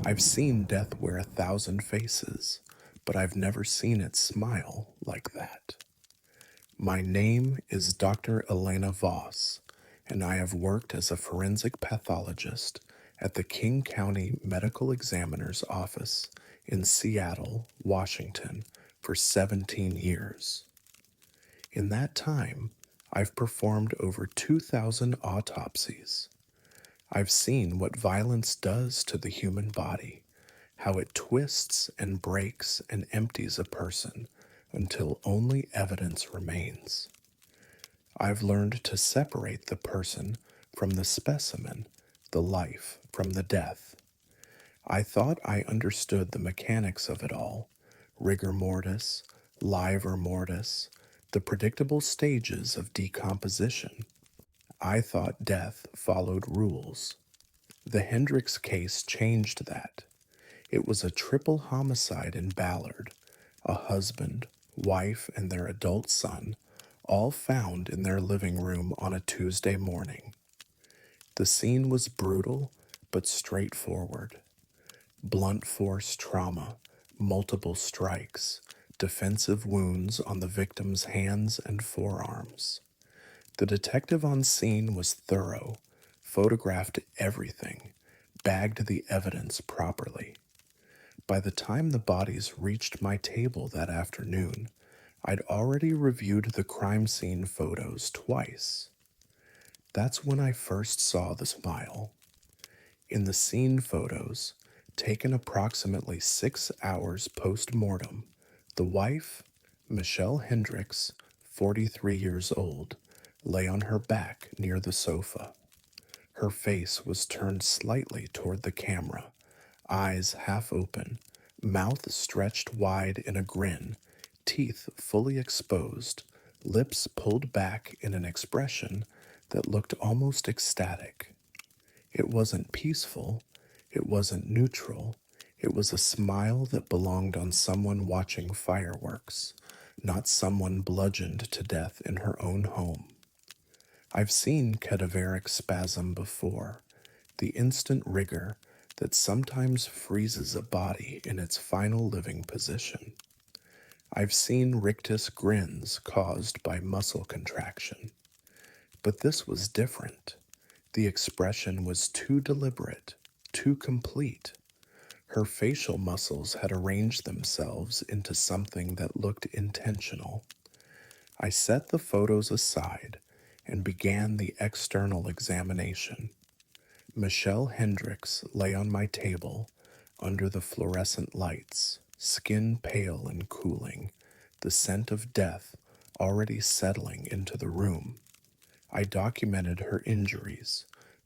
I've seen death wear 1,000 faces, but I've never seen it smile like that. My name is Dr. Elena Voss, and I have worked as a forensic pathologist at the King County Medical Examiner's Office in Seattle, Washington, for 17 years. In that time, I've performed over 2,000 autopsies. I've seen what violence does to the human body, how it twists and breaks and empties a person until only evidence remains. I've learned to separate the person from the specimen, the life from the death. I thought I understood the mechanics of it all, rigor mortis, livor mortis, the predictable stages of decomposition. I thought death followed rules. The Hendricks case changed that. It was a triple homicide in Ballard, a husband, wife, and their adult son, all found in their living room on a Tuesday morning. The scene was brutal but straightforward. Blunt force trauma, multiple strikes, defensive wounds on the victim's hands and forearms. The detective on scene was thorough, photographed everything, bagged the evidence properly. By the time the bodies reached my table that afternoon, I'd already reviewed the crime scene photos twice. That's when I first saw the smile. In the scene photos, taken approximately 6 hours post-mortem, the wife, Michelle Hendricks, 43 years old, lay on her back near the sofa. Her face was turned slightly toward the camera, eyes half open, mouth stretched wide in a grin, teeth fully exposed, lips pulled back in an expression that looked almost ecstatic. It wasn't peaceful, it wasn't neutral, it was a smile that belonged on someone watching fireworks, not someone bludgeoned to death in her own home. I've seen cadaveric spasm before, the instant rigor that sometimes freezes a body in its final living position. I've seen rictus grins caused by muscle contraction. But this was different. The expression was too deliberate, too complete. Her facial muscles had arranged themselves into something that looked intentional. I set the photos aside and began the external examination. Michelle Hendricks lay on my table under the fluorescent lights, skin pale and cooling, the scent of death already settling into the room. I documented her injuries,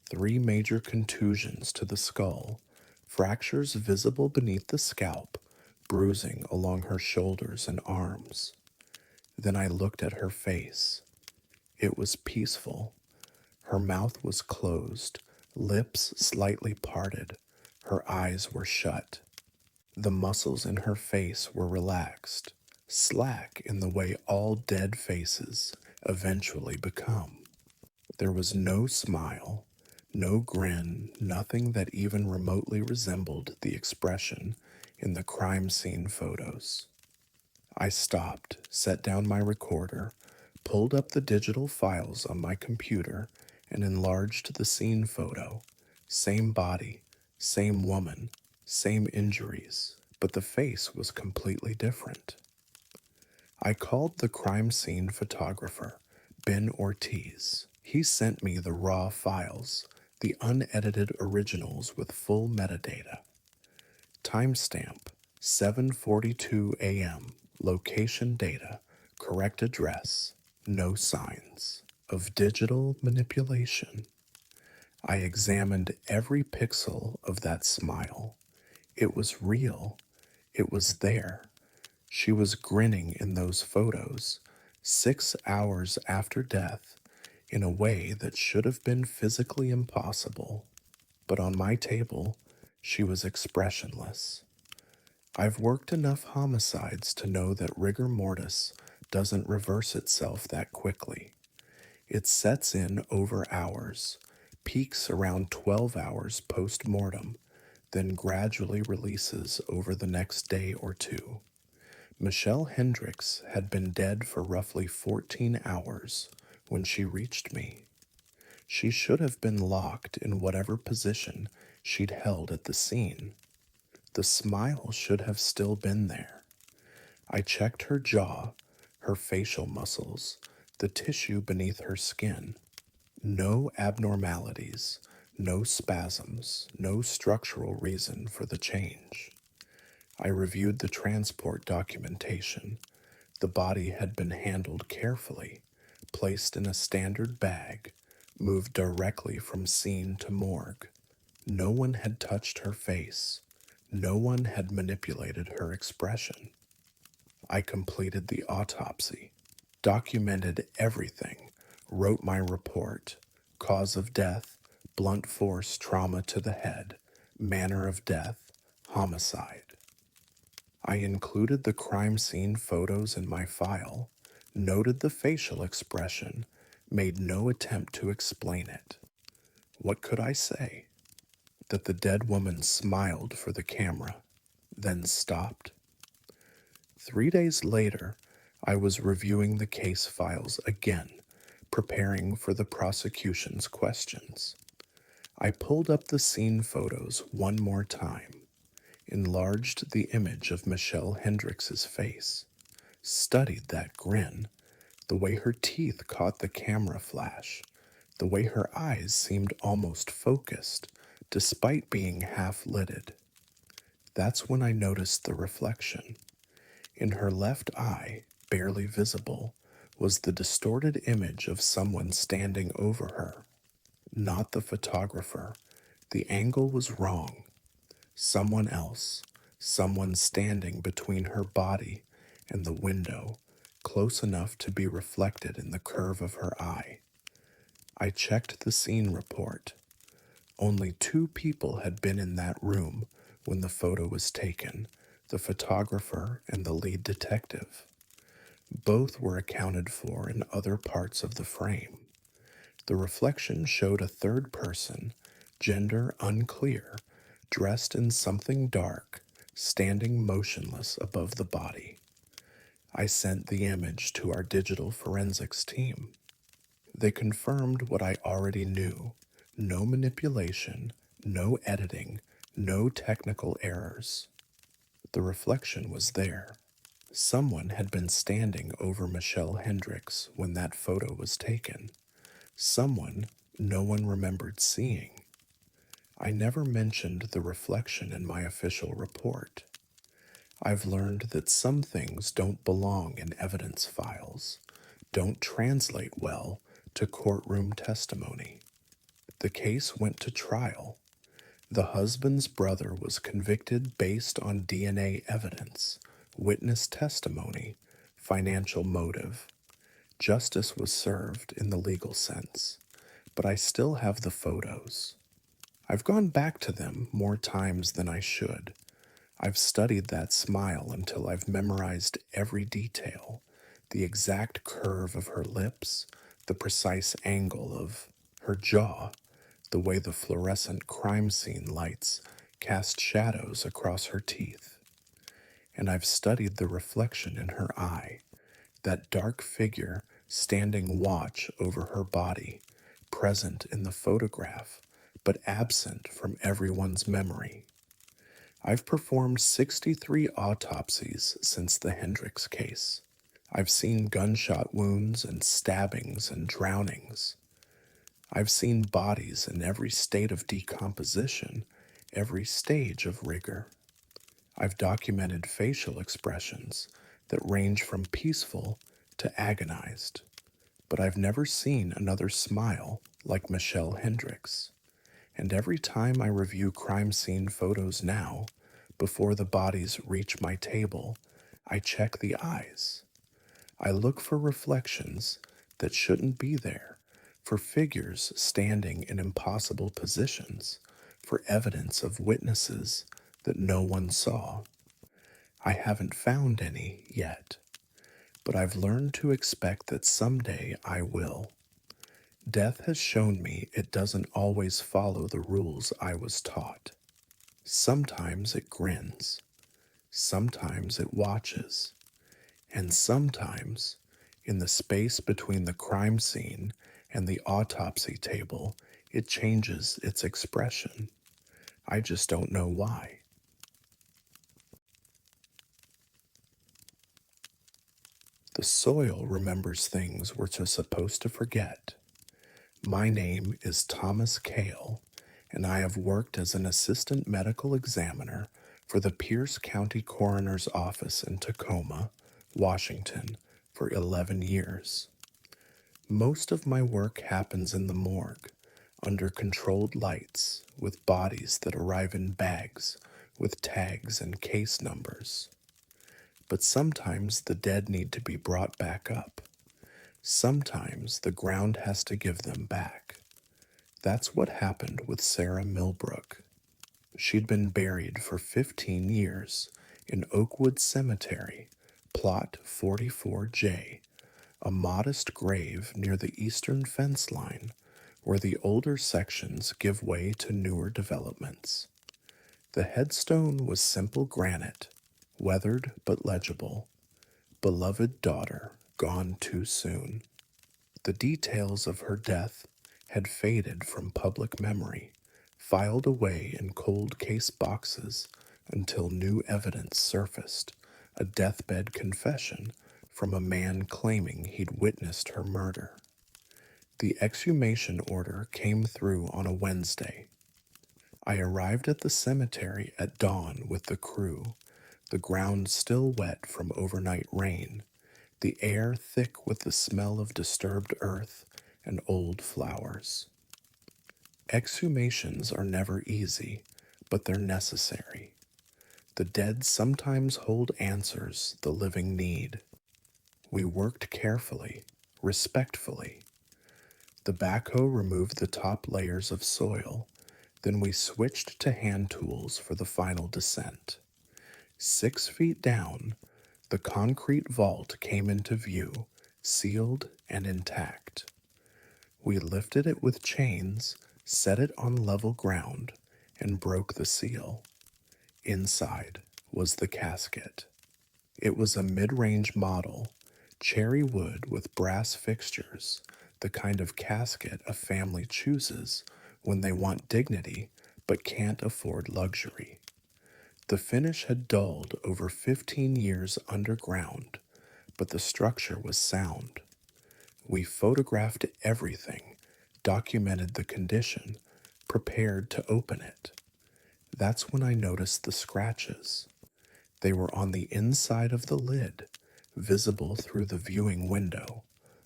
3 major contusions to the skull, fractures visible beneath the scalp, bruising along her shoulders and arms. Then I looked at her face. It was peaceful. Her mouth was closed, lips slightly parted. Her eyes were shut. The muscles in her face were relaxed, slack in the way all dead faces eventually become. There was no smile, no grin, nothing that even remotely resembled the expression in the crime scene photos. I stopped, set down my recorder, pulled up the digital files on my computer, and enlarged the scene photo. Same body, same woman, same injuries, but the face was completely different. I called the crime scene photographer, Ben Ortiz. He sent me the raw files, the unedited originals with full metadata. Timestamp 7:42 a.m. Location data, correct address, no signs of digital manipulation. I examined every pixel of that smile. It was real. It was there. She was grinning in those photos, 6 hours after death, in a way that should have been physically impossible. But on my table, she was expressionless. I've worked enough homicides to know that rigor mortis doesn't reverse itself that quickly. It sets in over hours, peaks around 12 hours post-mortem, then gradually releases over the next day or two. Michelle Hendricks had been dead for roughly 14 hours when she reached me. She should have been locked in whatever position she'd held at the scene. The smile should have still been there. I checked her jaw, her facial muscles, the tissue beneath her skin. No abnormalities, no spasms, no structural reason for the change. I reviewed the transport documentation. The body had been handled carefully, placed in a standard bag, moved directly from scene to morgue. No one had touched her face. No one had manipulated her expression. I completed the autopsy, documented everything, wrote my report, cause of death, blunt force trauma to the head, manner of death, homicide. I included the crime scene photos in my file, noted the facial expression, made no attempt to explain it. What could I say? That the dead woman smiled for the camera, then stopped? 3 days later, I was reviewing the case files again, preparing for the prosecution's questions. I pulled up the scene photos one more time, enlarged the image of Michelle Hendricks's face, studied that grin, the way her teeth caught the camera flash, the way her eyes seemed almost focused, despite being half-lidded. That's when I noticed the reflection. In her left eye, barely visible, was the distorted image of someone standing over her. Not the photographer. The angle was wrong. Someone else. Someone standing between her body and the window, close enough to be reflected in the curve of her eye. I checked the scene report. Only 2 people had been in that room when the photo was taken, the photographer and the lead detective. Both were accounted for in other parts of the frame. The reflection showed a third person, gender unclear, dressed in something dark, standing motionless above the body. I sent the image to our digital forensics team. They confirmed what I already knew: no manipulation, no editing, no technical errors. The reflection was there. Someone had been standing over Michelle Hendricks when that photo was taken. Someone no one remembered seeing. I never mentioned the reflection in my official report. I've learned that some things don't belong in evidence files, don't translate well to courtroom testimony. The case went to trial. The husband's brother was convicted based on DNA evidence, witness testimony, financial motive. Justice was served in the legal sense, but I still have the photos. I've gone back to them more times than I should. I've studied that smile until I've memorized every detail, the exact curve of her lips, the precise angle of her jaw, the way the fluorescent crime scene lights cast shadows across her teeth. And I've studied the reflection in her eye, that dark figure standing watch over her body, present in the photograph, but absent from everyone's memory. I've performed 63 autopsies since the Hendricks case. I've seen gunshot wounds and stabbings and drownings. I've seen bodies in every state of decomposition, every stage of rigor. I've documented facial expressions that range from peaceful to agonized, but I've never seen another smile like Michelle Hendricks. And every time I review crime scene photos now, before the bodies reach my table, I check the eyes. I look for reflections that shouldn't be there, for figures standing in impossible positions, for evidence of witnesses that no one saw. I haven't found any yet, but I've learned to expect that someday I will. Death has shown me it doesn't always follow the rules I was taught. Sometimes it grins, sometimes it watches, and sometimes, in the space between the crime scene and the autopsy table, it changes its expression. I just don't know why. The soil remembers things we're just supposed to forget. My name is Thomas Kale, and I have worked as an assistant medical examiner for the Pierce County Coroner's Office in Tacoma, Washington, for 11 years. Most of my work happens in the morgue, under controlled lights, with bodies that arrive in bags, with tags and case numbers. But sometimes the dead need to be brought back up. Sometimes the ground has to give them back. That's what happened with Sarah Millbrook. She'd been buried for 15 years in Oakwood Cemetery, Plot 44J, a modest grave near the eastern fence line where the older sections give way to newer developments. The headstone was simple granite, weathered but legible. Beloved daughter, gone too soon. The details of her death had faded from public memory, filed away in cold case boxes until new evidence surfaced, a deathbed confession from a man claiming he'd witnessed her murder. The exhumation order came through on a Wednesday. I arrived at the cemetery at dawn with the crew, the ground still wet from overnight rain, the air thick with the smell of disturbed earth and old flowers. Exhumations are never easy, but they're necessary. The dead sometimes hold answers the living need. We worked carefully, respectfully. The backhoe removed the top layers of soil, then we switched to hand tools for the final descent. 6 feet down, the concrete vault came into view, sealed and intact. We lifted it with chains, set it on level ground, and broke the seal. Inside was the casket. It was a mid-range model, cherry wood with brass fixtures, the kind of casket a family chooses when they want dignity but can't afford luxury. The finish had dulled over 15 years underground, but the structure was sound. We photographed everything, documented the condition, prepared to open it. That's when I noticed the scratches. They were on the inside of the lid, visible through the viewing window,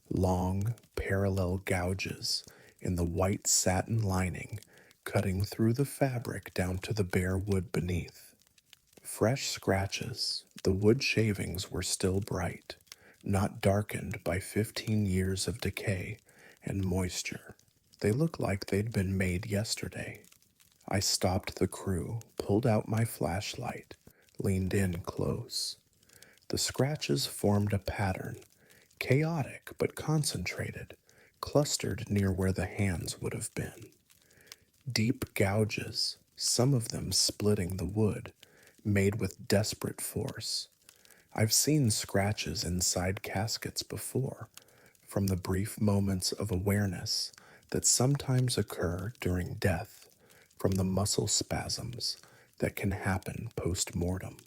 long, parallel gouges in the white satin lining, cutting through the fabric down to the bare wood beneath. Fresh scratches, the wood shavings were still bright, not darkened by 15 years of decay and moisture. They looked like they'd been made yesterday. I stopped the crew, pulled out my flashlight, leaned in close. The scratches formed a pattern, chaotic but concentrated, clustered near where the hands would have been. Deep gouges, some of them splitting the wood, made with desperate force. I've seen scratches inside caskets before, from the brief moments of awareness that sometimes occur during death, from the muscle spasms that can happen post-mortem.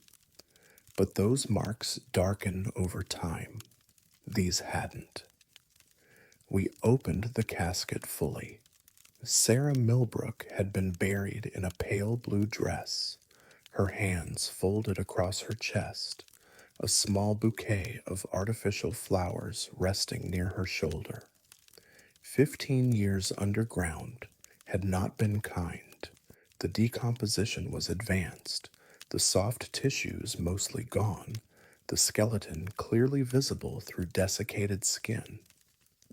But those marks darken over time. These hadn't. We opened the casket fully. Sarah Millbrook had been buried in a pale blue dress, her hands folded across her chest, a small bouquet of artificial flowers resting near her shoulder. 15 years underground had not been kind. The decomposition was advanced, the soft tissues mostly gone, the skeleton clearly visible through desiccated skin.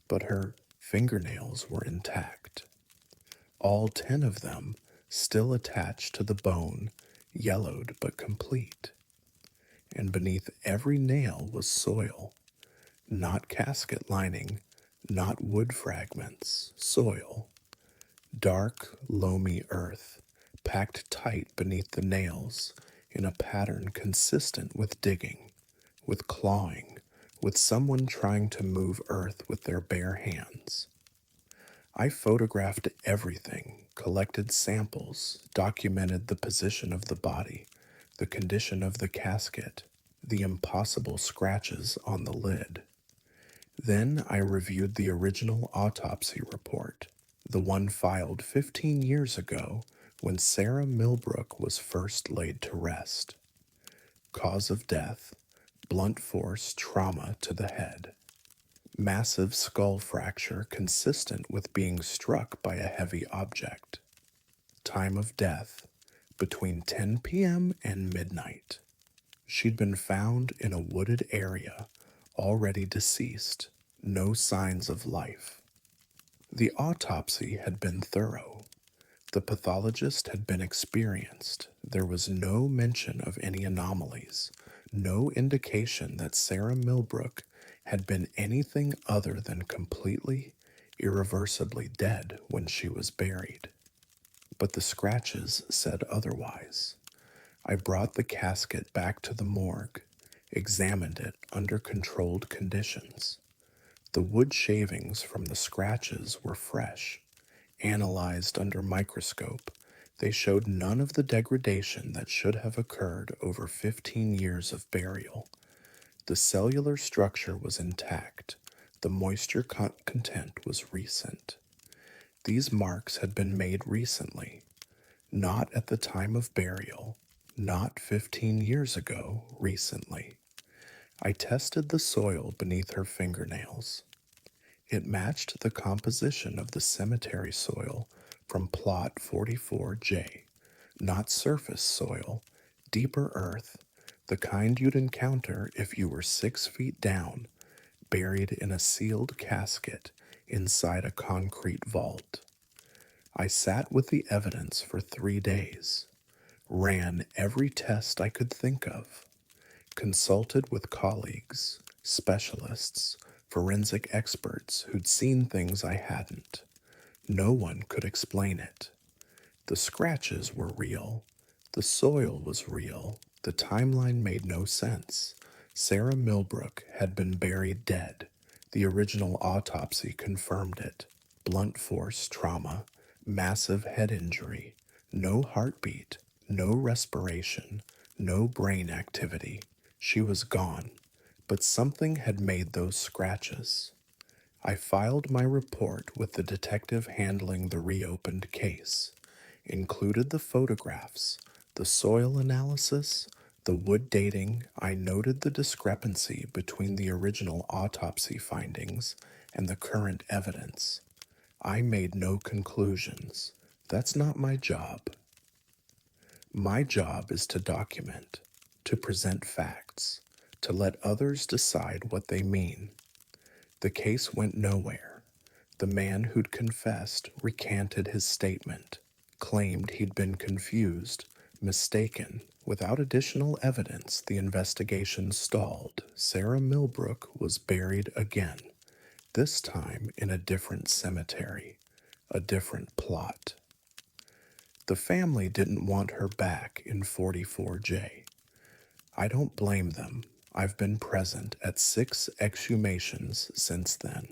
But her fingernails were intact. All 10 of them still attached to the bone, yellowed but complete. And beneath every nail was soil, not casket lining, not wood fragments, soil. Dark, loamy earth, packed tight beneath the nails in a pattern consistent with digging, with clawing, with someone trying to move earth with their bare hands. I photographed everything, collected samples, documented the position of the body, the condition of the casket, the impossible scratches on the lid. Then I reviewed the original autopsy report, the one filed 15 years ago when Sarah Millbrook was first laid to rest. Cause of death: blunt force trauma to the head. Massive skull fracture consistent with being struck by a heavy object. Time of death: between 10 p.m. and midnight. She'd been found in a wooded area, already deceased, no signs of life. The autopsy had been thorough. The pathologist had been experienced. There was no mention of any anomalies, no indication that Sarah Millbrook had been anything other than completely, irreversibly dead when she was buried. But the scratches said otherwise. I brought the casket back to the morgue, examined it under controlled conditions. The wood shavings from the scratches were fresh. Analyzed under microscope, they showed none of the degradation that should have occurred over 15 years of burial. The cellular structure was intact. The moisture content was recent. These marks had been made recently, not at the time of burial, not 15 years ago, recently. I tested the soil beneath her fingernails. It matched the composition of the cemetery soil from plot 44J, not surface soil, deeper earth, the kind you'd encounter if you were 6 feet down, buried in a sealed casket inside a concrete vault. I sat with the evidence for 3 days, ran every test I could think of, consulted with colleagues, specialists, forensic experts who'd seen things I hadn't. No one could explain it. The scratches were real. The soil was real. The timeline made no sense. Sarah Millbrook had been buried dead. The original autopsy confirmed it. Blunt force trauma, massive head injury, no heartbeat, no respiration, no brain activity. She was gone, but something had made those scratches. I filed my report with the detective handling the reopened case, included the photographs, the soil analysis, the wood dating. I noted the discrepancy between the original autopsy findings and the current evidence. I made no conclusions. That's not my job. My job is to document, to present facts, to let others decide what they mean. The case went nowhere. The man who'd confessed recanted his statement, claimed he'd been confused, mistaken. Without additional evidence, the investigation stalled. Sarah Millbrook was buried again, this time in a different cemetery, a different plot. The family didn't want her back in 44J. I don't blame them. I've been present at 6 exhumations since then.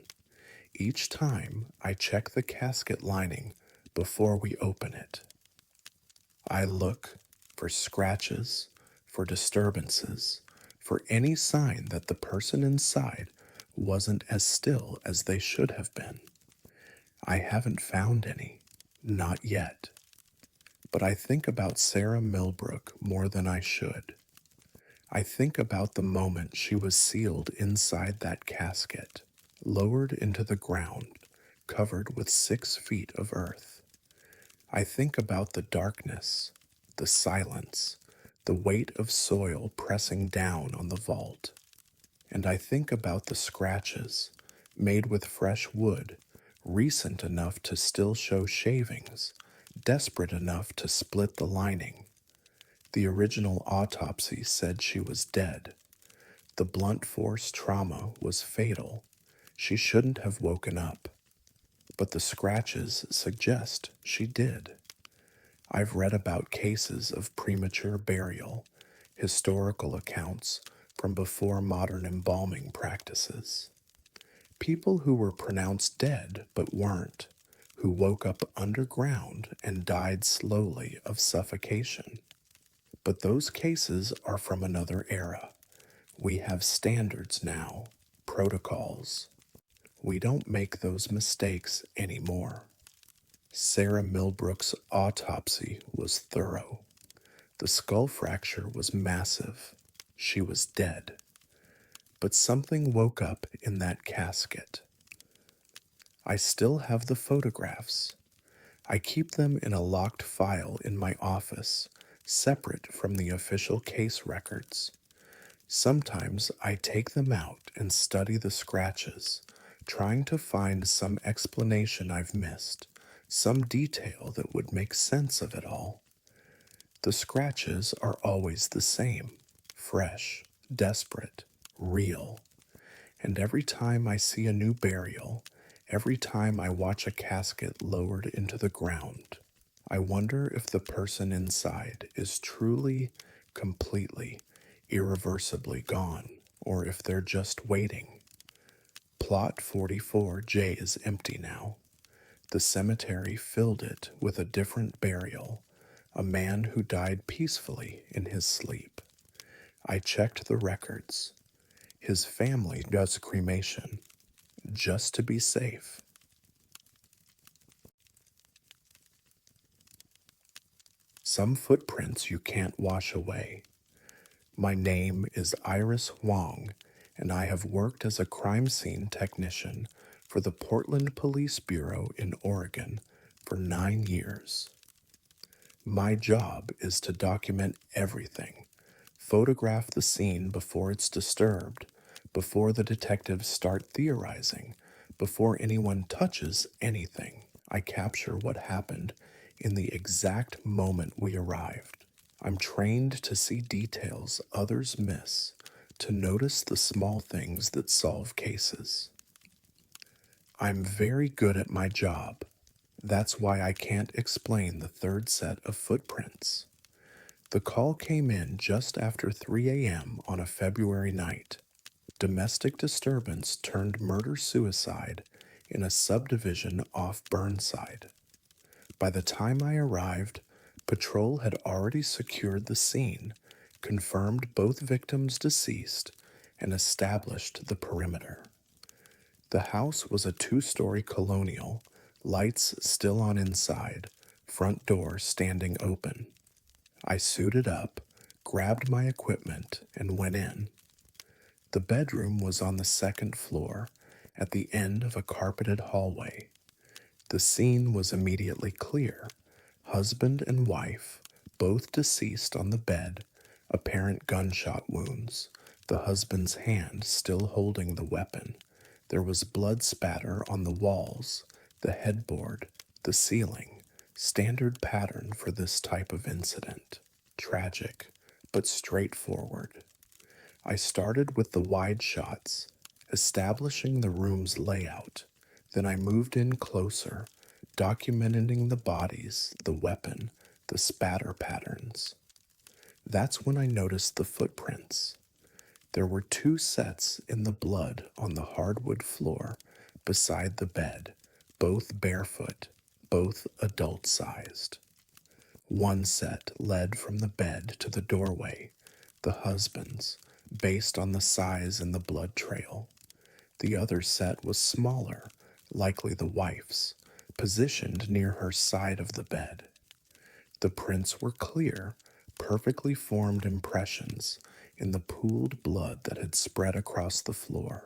Each time, I check the casket lining before we open it. I look for scratches, for disturbances, for any sign that the person inside wasn't as still as they should have been. I haven't found any, not yet. But I think about Sarah Millbrook more than I should. I think about the moment she was sealed inside that casket, lowered into the ground, covered with 6 feet of earth. I think about the darkness, the silence, the weight of soil pressing down on the vault. And I think about the scratches, made with fresh wood, recent enough to still show shavings, desperate enough to split the lining. The original autopsy said she was dead. The blunt force trauma was fatal. She shouldn't have woken up. But the scratches suggest she did. I've read about cases of premature burial, historical accounts from before modern embalming practices. People who were pronounced dead but weren't, who woke up underground and died slowly of suffocation. But those cases are from another era. We have standards now, protocols. We don't make those mistakes anymore. Sarah Milbrook's autopsy was thorough. The skull fracture was massive. She was dead. But something woke up in that casket. I still have the photographs. I keep them in a locked file in my office, separate from the official case records. Sometimes I take them out and study the scratches, trying to find some explanation I've missed, some detail that would make sense of it all. The scratches are always the same, fresh, desperate, real. And every time I see a new burial, every time I watch a casket lowered into the ground, I wonder if the person inside is truly, completely, irreversibly gone, or if they're just waiting. Plot 44J is empty now. The cemetery filled it with a different burial, a man who died peacefully in his sleep. I checked the records. His family does cremation, just to be safe. Some footprints you can't wash away. My name is Iris Wong, and I have worked as a crime scene technician for the Portland Police Bureau in Oregon for 9 years. My job is to document everything, photograph the scene before it's disturbed, before the detectives start theorizing, before anyone touches anything. I capture what happened in the exact moment we arrived. I'm trained to see details others miss, to notice the small things that solve cases. I'm very good at my job. That's why I can't explain the third set of footprints. The call came in just after 3 a.m. on a February night. Domestic disturbance turned murder-suicide in a subdivision off Burnside. By the time I arrived, patrol had already secured the scene, confirmed both victims deceased, and established the perimeter. The house was a 2-story colonial, lights still on inside, front door standing open. I suited up, grabbed my equipment, and went in. The bedroom was on the second floor, at the end of a carpeted hallway. The scene was immediately clear. Husband and wife, both deceased on the bed, apparent gunshot wounds, the husband's hand still holding the weapon. There was blood spatter on the walls, the headboard, the ceiling, standard pattern for this type of incident. Tragic, but straightforward. I started with the wide shots, establishing the room's layout. Then I moved in closer, documenting the bodies, the weapon, the spatter patterns. That's when I noticed the footprints. There were 2 sets in the blood on the hardwood floor beside the bed, both barefoot, both adult-sized. One set led from the bed to the doorway, the husband's, based on the size and the blood trail. The other set was smaller, likely the wife's, positioned near her side of the bed. The prints were clear, perfectly formed impressions in the pooled blood that had spread across the floor.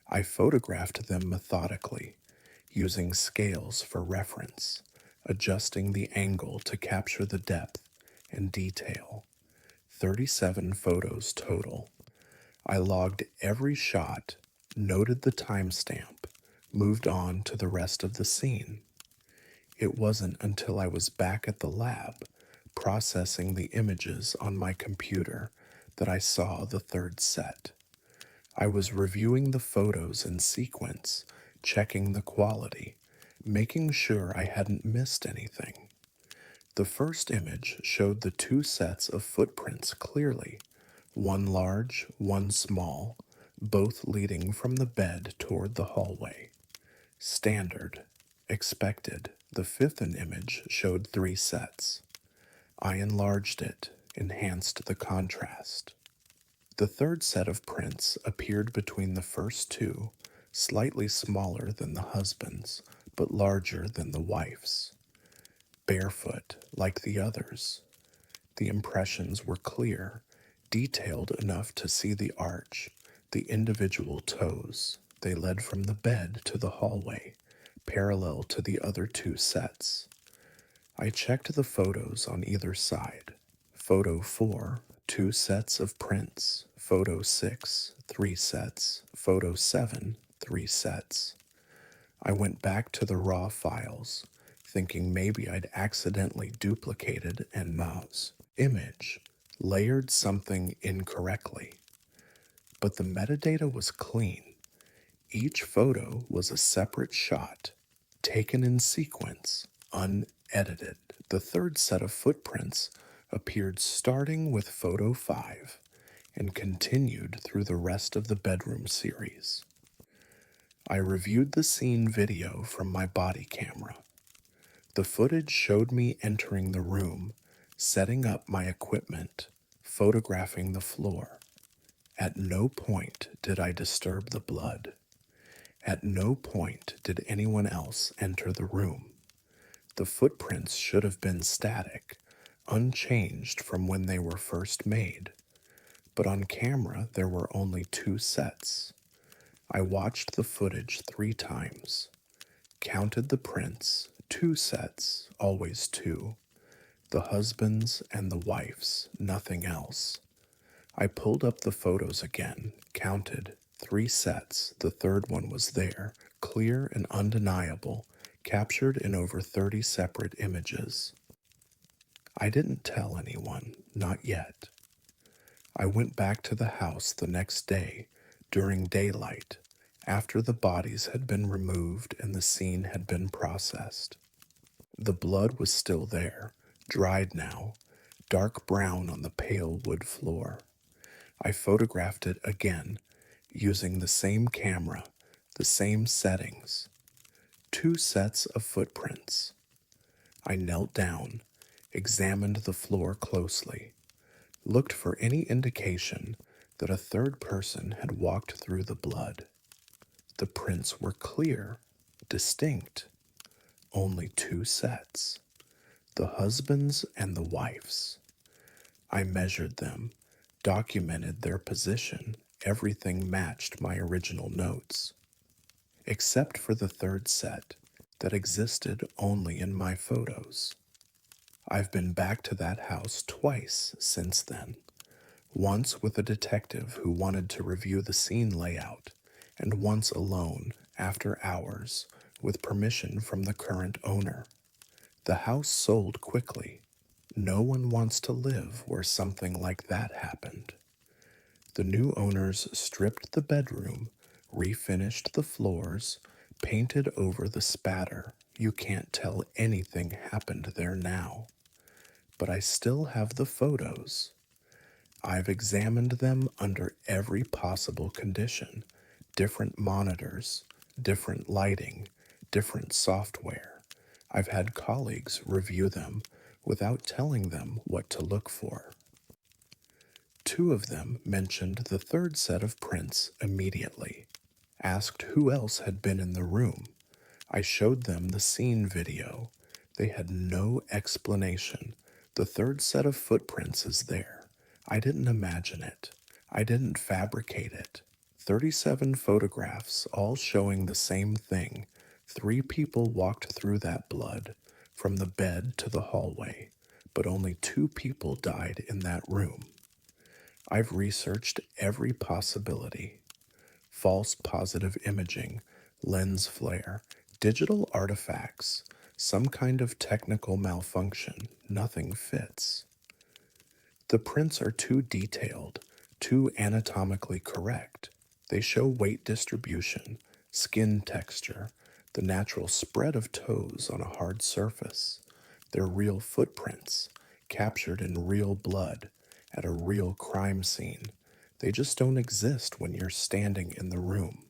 I photographed them methodically, using scales for reference, adjusting the angle to capture the depth and detail. 37 photos total. I logged every shot, noted the timestamp, moved on to the rest of the scene. It wasn't until I was back at the lab, processing the images on my computer, that I saw the third set. I was reviewing the photos in sequence, checking the quality, making sure I hadn't missed anything. The first image showed the two sets of footprints clearly, one large, one small, both leading from the bed toward the hallway. Standard. Expected. The fifth image showed three sets. I enlarged it, enhanced the contrast. The third set of prints appeared between the first two, slightly smaller than the husband's, but larger than the wife's. Barefoot, like the others. The impressions were clear, detailed enough to see the arch, the individual toes. They led from the bed to the hallway, parallel to the other two sets. I checked the photos on either side. Photo 4, two sets of prints. Photo 6, three sets. Photo 7, three sets. I went back to the raw files, thinking maybe I'd accidentally duplicated and mouse. Image, layered something incorrectly. But the metadata was clean. Each photo was a separate shot, taken in sequence, unedited. The third set of footprints appeared starting with photo 5 and continued through the rest of the bedroom series. I reviewed the scene video from my body camera. The footage showed me entering the room, setting up my equipment, photographing the floor. At no point did I disturb the blood. At no point did anyone else enter the room. The footprints should have been static, unchanged from when they were first made. But on camera, there were only two sets. I watched the footage 3 times, counted the prints, 2 sets, always 2, the husband's and the wife's, nothing else. I pulled up the photos again, counted 3 sets, the third one was there, clear and undeniable, captured in over 30 separate images. I didn't tell anyone, not yet. I went back to the house the next day, during daylight, after the bodies had been removed and the scene had been processed. The blood was still there, dried now, dark brown on the pale wood floor. I photographed it again, using the same camera, the same settings. 2 sets of footprints. I knelt down, examined the floor closely, looked for any indication that a third person had walked through the blood. The prints were clear, distinct. Only 2 sets. The husband's and the wife's. I measured them, documented their position. Everything matched my original notes, except for the third set that existed only in my photos. I've been back to that house twice since then. Once with a detective who wanted to review the scene layout, and once alone, after hours, with permission from the current owner. The house sold quickly. No one wants to live where something like that happened. The new owners stripped the bedroom, refinished the floors, painted over the spatter. You can't tell anything happened there now. But I still have the photos. I've examined them under every possible condition. Different monitors, different lighting, different software. I've had colleagues review them without telling them what to look for. 2 of them mentioned the third set of prints immediately, asked who else had been in the room. I showed them the scene video. They had no explanation. The third set of footprints is there. I didn't imagine it. I didn't fabricate it. 37 photographs, all showing the same thing. 3 people walked through that blood, from the bed to the hallway, but only 2 people died in that room. I've researched every possibility. False positive imaging, lens flare, digital artifacts, some kind of technical malfunction. Nothing fits. The prints are too detailed, too anatomically correct. They show weight distribution, skin texture, the natural spread of toes on a hard surface. They're real footprints, captured in real blood, at a real crime scene. They just don't exist when you're standing in the room.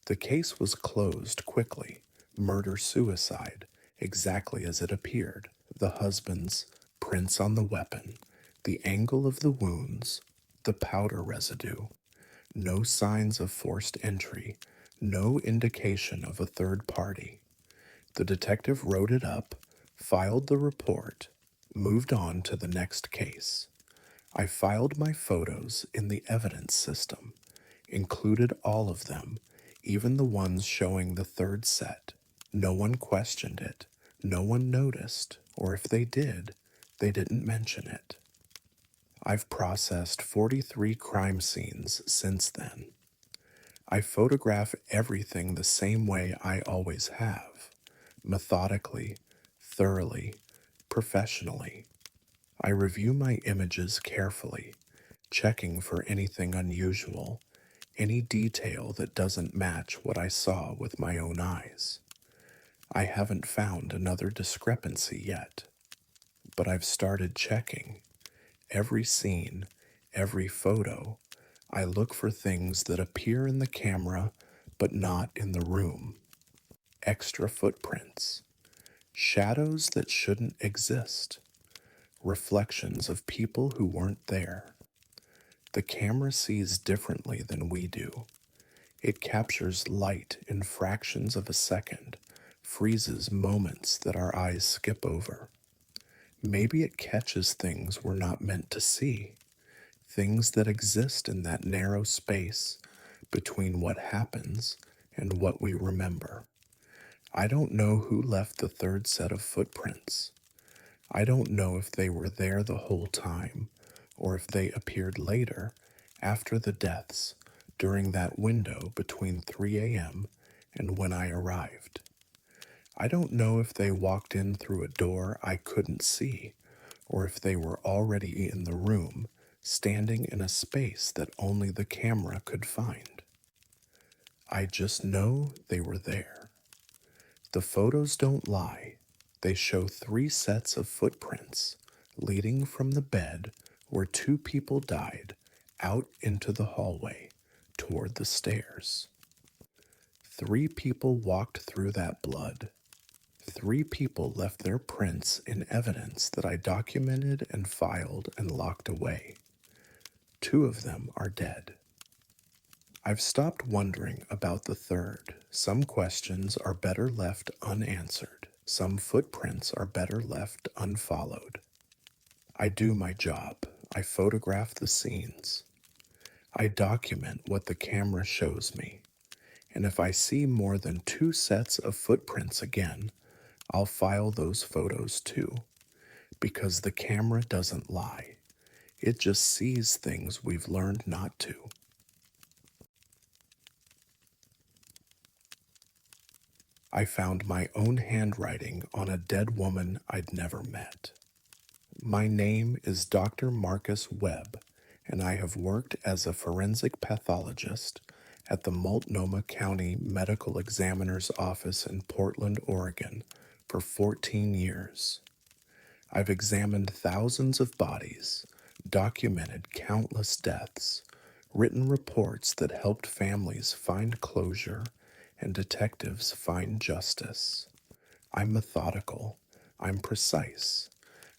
The case was closed quickly, murder suicide, exactly as it appeared. The husband's prints on the weapon, the angle of the wounds, the powder residue. No signs of forced entry, no indication of a third party. The detective wrote it up, filed the report, moved on to the next case. I filed my photos in the evidence system, included all of them, even the ones showing the third set. No one questioned it, no one noticed, or if they did, they didn't mention it. I've processed 43 crime scenes since then. I photograph everything the same way I always have, methodically, thoroughly, professionally. I review my images carefully, checking for anything unusual, any detail that doesn't match what I saw with my own eyes. I haven't found another discrepancy yet, but I've started checking. Every scene, every photo, I look for things that appear in the camera but not in the room. Extra footprints, shadows that shouldn't exist, reflections of people who weren't there. The camera sees differently than we do. It captures light in fractions of a second, freezes moments that our eyes skip over. Maybe it catches things we're not meant to see, things that exist in that narrow space between what happens and what we remember. I don't know who left the third set of footprints. I don't know if they were there the whole time or if they appeared later after the deaths during that window between 3 a.m. and when I arrived. I don't know if they walked in through a door I couldn't see or if they were already in the room, standing in a space that only the camera could find. I just know they were there. The photos don't lie. They show 3 sets of footprints leading from the bed where 2 people died out into the hallway toward the stairs. 3 people walked through that blood. 3 people left their prints in evidence that I documented and filed and locked away. 2 of them are dead. I've stopped wondering about the third. Some questions are better left unanswered. Some footprints are better left unfollowed. I do my job. I photograph the scenes. I document what the camera shows me. And if I see more than 2 sets of footprints again, I'll file those photos too. Because the camera doesn't lie. It just sees things we've learned not to. I found my own handwriting on a dead woman I'd never met. My name is Dr. Marcus Webb, and I have worked as a forensic pathologist at the Multnomah County Medical Examiner's Office in Portland, Oregon, for 14 years. I've examined thousands of bodies, documented countless deaths, written reports that helped families find closure and detectives find justice. I'm methodical. I'm precise.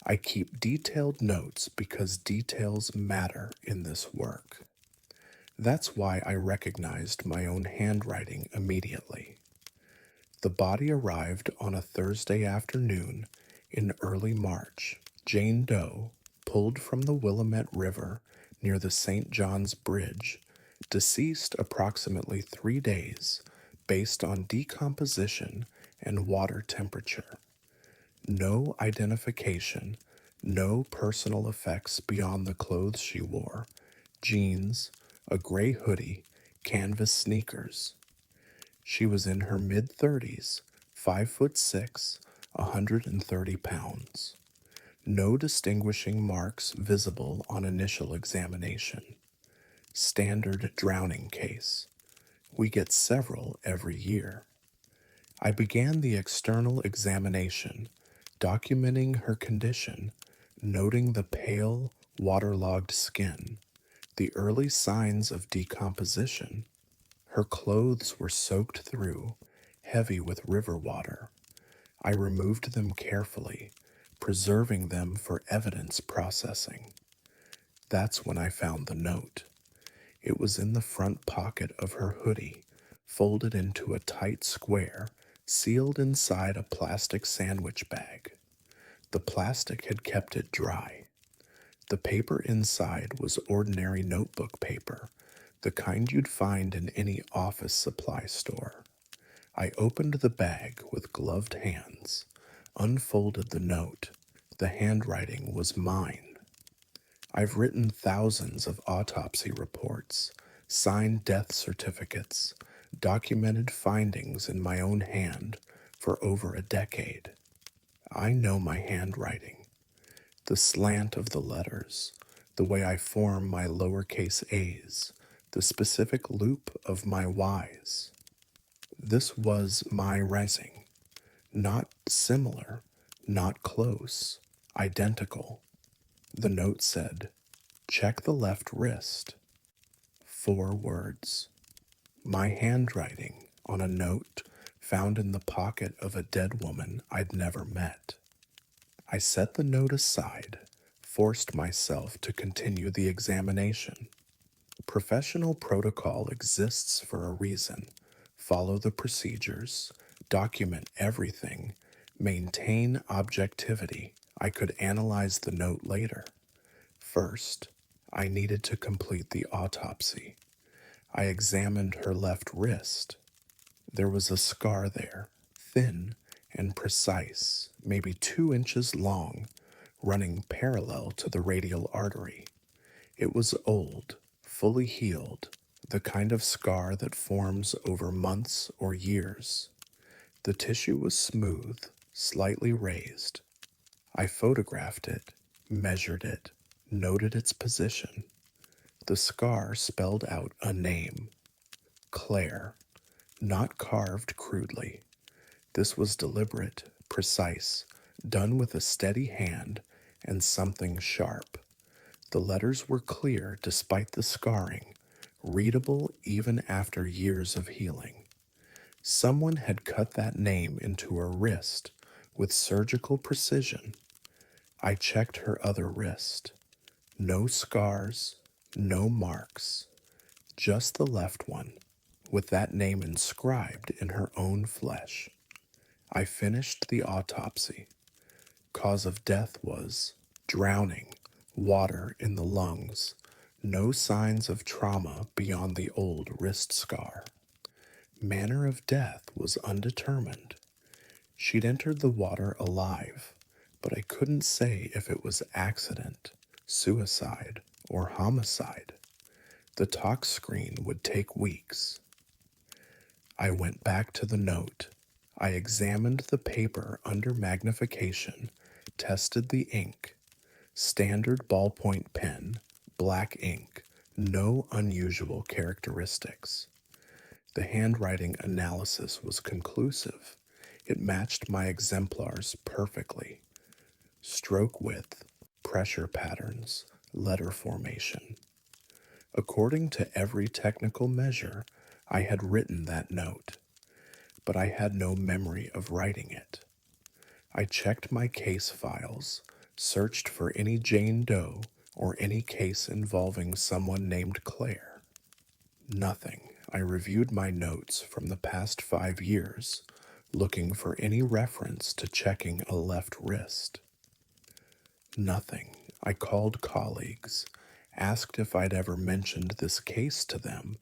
I keep detailed notes because details matter in this work. That's why I recognized my own handwriting immediately. The body arrived on a Thursday afternoon in early March. Jane Doe, pulled from the Willamette River near the St. John's Bridge, deceased approximately 3 days based on decomposition and water temperature. No identification, no personal effects beyond the clothes she wore, jeans, a gray hoodie, canvas sneakers. She was in her mid-30s, 5'6", 130 pounds. No distinguishing marks visible on initial examination. Standard drowning case. We get several every year. I began the external examination, documenting her condition, noting the pale, waterlogged skin, the early signs of decomposition. Her clothes were soaked through, heavy with river water. I removed them carefully, preserving them for evidence processing. That's when I found the note. It was in the front pocket of her hoodie, folded into a tight square, sealed inside a plastic sandwich bag. The plastic had kept it dry. The paper inside was ordinary notebook paper, the kind you'd find in any office supply store. I opened the bag with gloved hands, unfolded the note. The handwriting was mine. I've written thousands of autopsy reports, signed death certificates, documented findings in my own hand for over a decade. I know my handwriting, the slant of the letters, the way I form my lowercase a's, the specific loop of my y's. This was my writing, not similar, not close, identical. The note said, "Check the left wrist." 4 words. My handwriting on a note found in the pocket of a dead woman I'd never met. I set the note aside, forced myself to continue the examination. Professional protocol exists for a reason. Follow the procedures, document everything, maintain objectivity. I could analyze the note later. First, I needed to complete the autopsy. I examined her left wrist. There was a scar there, thin and precise, maybe 2 inches long, running parallel to the radial artery. It was old, fully healed, the kind of scar that forms over months or years. The tissue was smooth, slightly raised. I photographed it, measured it, noted its position. The scar spelled out a name, Claire, not carved crudely. This was deliberate, precise, done with a steady hand and something sharp. The letters were clear despite the scarring, readable even after years of healing. Someone had cut that name into her wrist with surgical precision. I checked her other wrist. No scars, no marks, just the left one, with that name inscribed in her own flesh. I finished the autopsy. Cause of death was drowning, water in the lungs, no signs of trauma beyond the old wrist scar. Manner of death was undetermined. She'd entered the water alive, but I couldn't say if it was accident, suicide, or homicide. The tox screen would take weeks. I went back to the note. I examined the paper under magnification, tested the ink. Standard ballpoint pen, black ink, no unusual characteristics. The handwriting analysis was conclusive. It matched my exemplars perfectly. Stroke width, pressure patterns, letter formation. According to every technical measure, I had written that note, but I had no memory of writing it. I checked my case files, searched for any Jane Doe or any case involving someone named Claire. Nothing. I reviewed my notes from the past 5 years, looking for any reference to checking a left wrist. Nothing. I called colleagues, asked if I'd ever mentioned this case to them,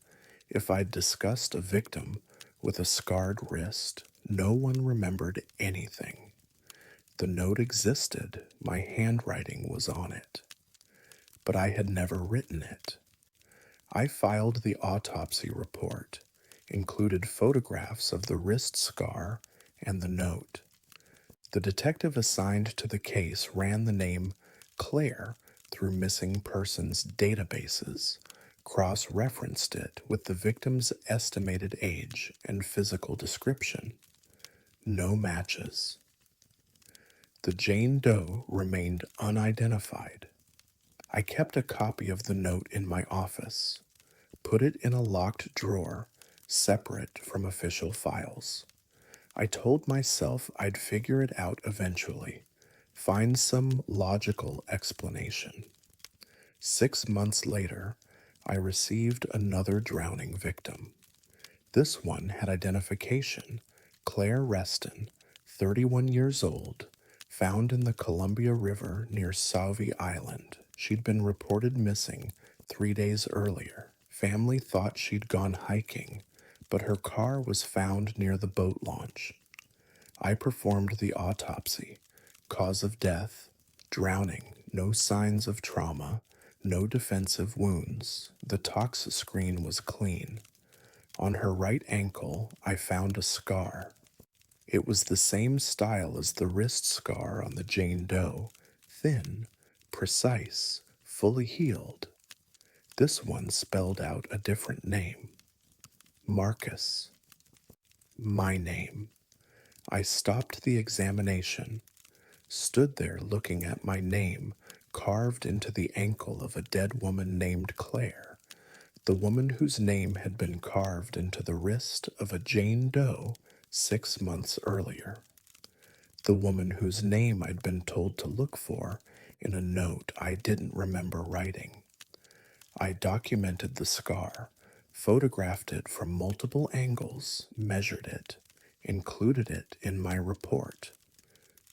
if I'd discussed a victim with a scarred wrist. No one remembered anything. The note existed, my handwriting was on it, but I had never written it. I filed the autopsy report, included photographs of the wrist scar and the note. The detective assigned to the case ran the name Claire through missing persons databases, cross-referenced it with the victim's estimated age and physical description. No matches. The The Jane Doe remained unidentified. I kept a copy of the note in my office, put it in a locked drawer, separate from official files. I told myself I'd figure it out eventually, find some logical explanation. 6 months later, I received another drowning victim. This one had identification: Claire Reston, 31 years old, found in the Columbia River near Sauvie Island. She'd been reported missing 3 days earlier. Family thought she'd gone hiking, but her car was found near the boat launch. I performed the autopsy. Cause of death: drowning, no signs of trauma, no defensive wounds. The tox screen was clean. On her right ankle, I found a scar. It was the same style as the wrist scar on the Jane Doe: thin, precise, fully healed. This one spelled out a different name: Marcus. My name. I stopped the examination, stood there looking at my name carved into the ankle of a dead woman named Claire, the woman whose name had been carved into the wrist of a Jane Doe 6 months earlier, the woman whose name I'd been told to look for in a note I didn't remember writing. I documented the scar, photographed it from multiple angles, measured it, included it in my report.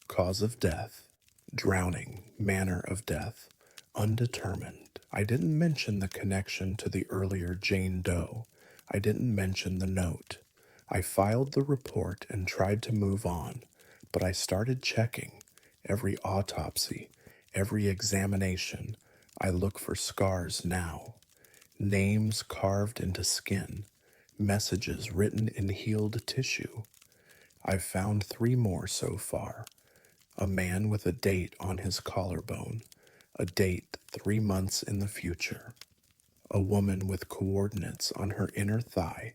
Cause of death: drowning, manner of death: undetermined. I didn't mention the connection to the earlier Jane Doe. I didn't mention the note. I filed the report and tried to move on, but I started checking. Every autopsy, every examination, I look for scars now. Names carved into skin, messages written in healed tissue. I've found 3 more so far. A man with a date on his collarbone, a date 3 months in the future. A woman with coordinates on her inner thigh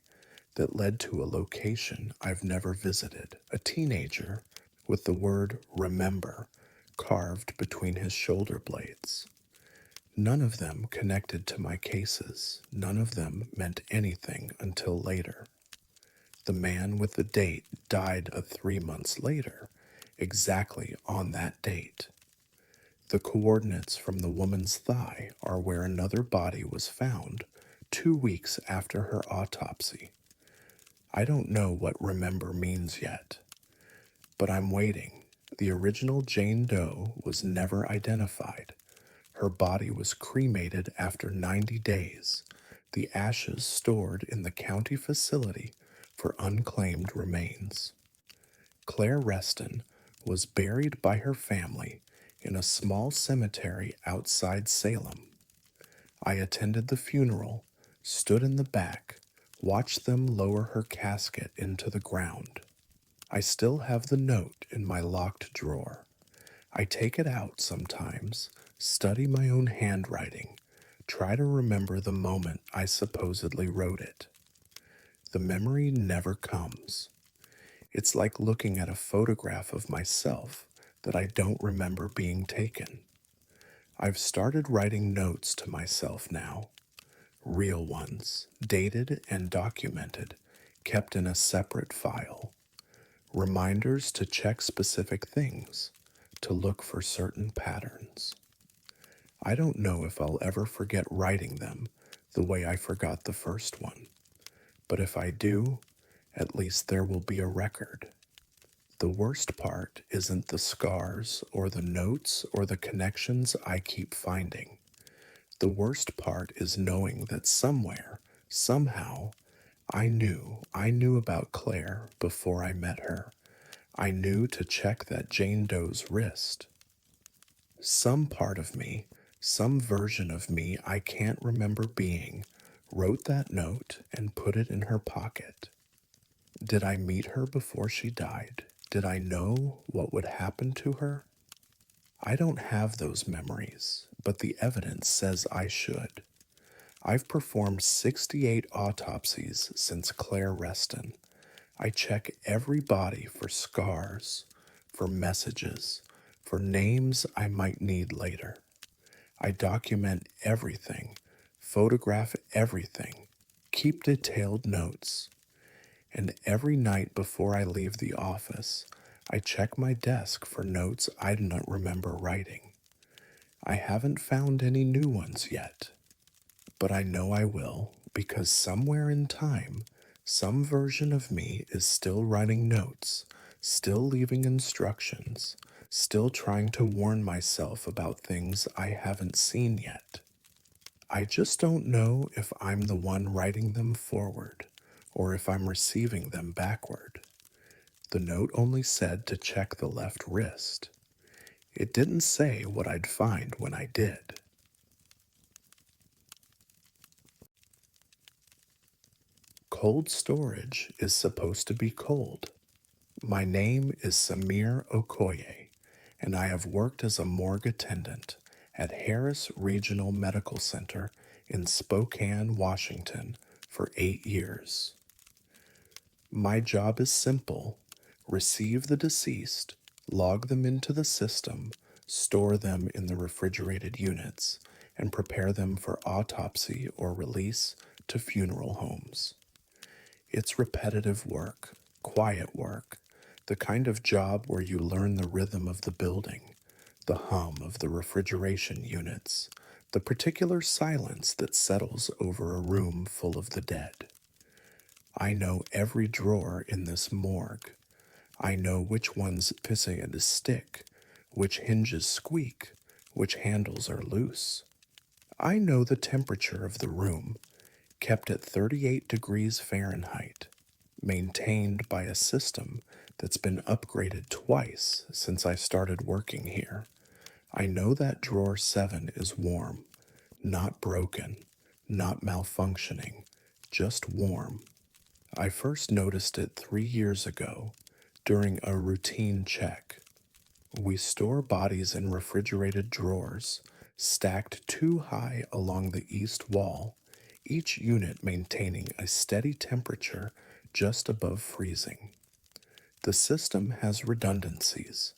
that led to a location I've never visited. A teenager with the word remember carved between his shoulder blades. None of them connected to my cases. None of them meant anything until later. The man with the date died 3 months later, exactly on that date. The coordinates from the woman's thigh are where another body was found 2 weeks after her autopsy. I don't know what remember means yet, but I'm waiting. The original Jane Doe was never identified. Her body was cremated after 90 days, the ashes stored in the county facility for unclaimed remains. Claire Reston was buried by her family in a small cemetery outside Salem. I attended the funeral, stood in the back, watched them lower her casket into the ground. I still have the note in my locked drawer. I take it out sometimes, study my own handwriting, try to remember the moment I supposedly wrote it. The memory never comes. It's like looking at a photograph of myself that I don't remember being taken. I've started writing notes to myself now, real ones, dated and documented, kept in a separate file. Reminders to check specific things, to look for certain patterns. I don't know if I'll ever forget writing them the way I forgot the first one, but if I do, at least there will be a record. The worst part isn't the scars or the notes or the connections I keep finding. The worst part is knowing that somewhere, somehow, I knew about Claire before I met her. I knew to check that Jane Doe's wrist. Some part of me, some version of me I can't remember being, wrote that note and put it in her pocket. Did I meet her before she died? Did I know what would happen to her? I don't have those memories, but the evidence says I should. I've performed 68 autopsies since Claire Reston. I check every body for scars, for messages, for names I might need later. I document everything, photograph everything, keep detailed notes, and every night before I leave the office, I check my desk for notes I do not remember writing. I haven't found any new ones yet, but I know I will because somewhere in time, some version of me is still writing notes, still leaving instructions, still trying to warn myself about things I haven't seen yet. I just don't know if I'm the one writing them forward or if I'm receiving them backward. The note only said to check the left wrist. It didn't say what I'd find when I did. Cold storage is supposed to be cold. My name is Samir Okoye, and I have worked as a morgue attendant at Harris Regional Medical Center in Spokane, Washington for 8 years. My job is simple: receive the deceased, log them into the system, store them in the refrigerated units, and prepare them for autopsy or release to funeral homes. It's repetitive work, quiet work, the kind of job where you learn the rhythm of the building, the hum of the refrigeration units, the particular silence that settles over a room full of the dead. I know every drawer in this morgue. I know which one's missing a stick, which hinges squeak, which handles are loose. I know the temperature of the room, kept at 38 degrees Fahrenheit, maintained by a system that's been upgraded twice since I started working here. I know that drawer 7 is warm, not broken, not malfunctioning, just warm. I first noticed it 3 years ago during a routine check. We store bodies in refrigerated drawers, stacked too high along the east wall, each unit maintaining a steady temperature just above freezing. The system has redundancies,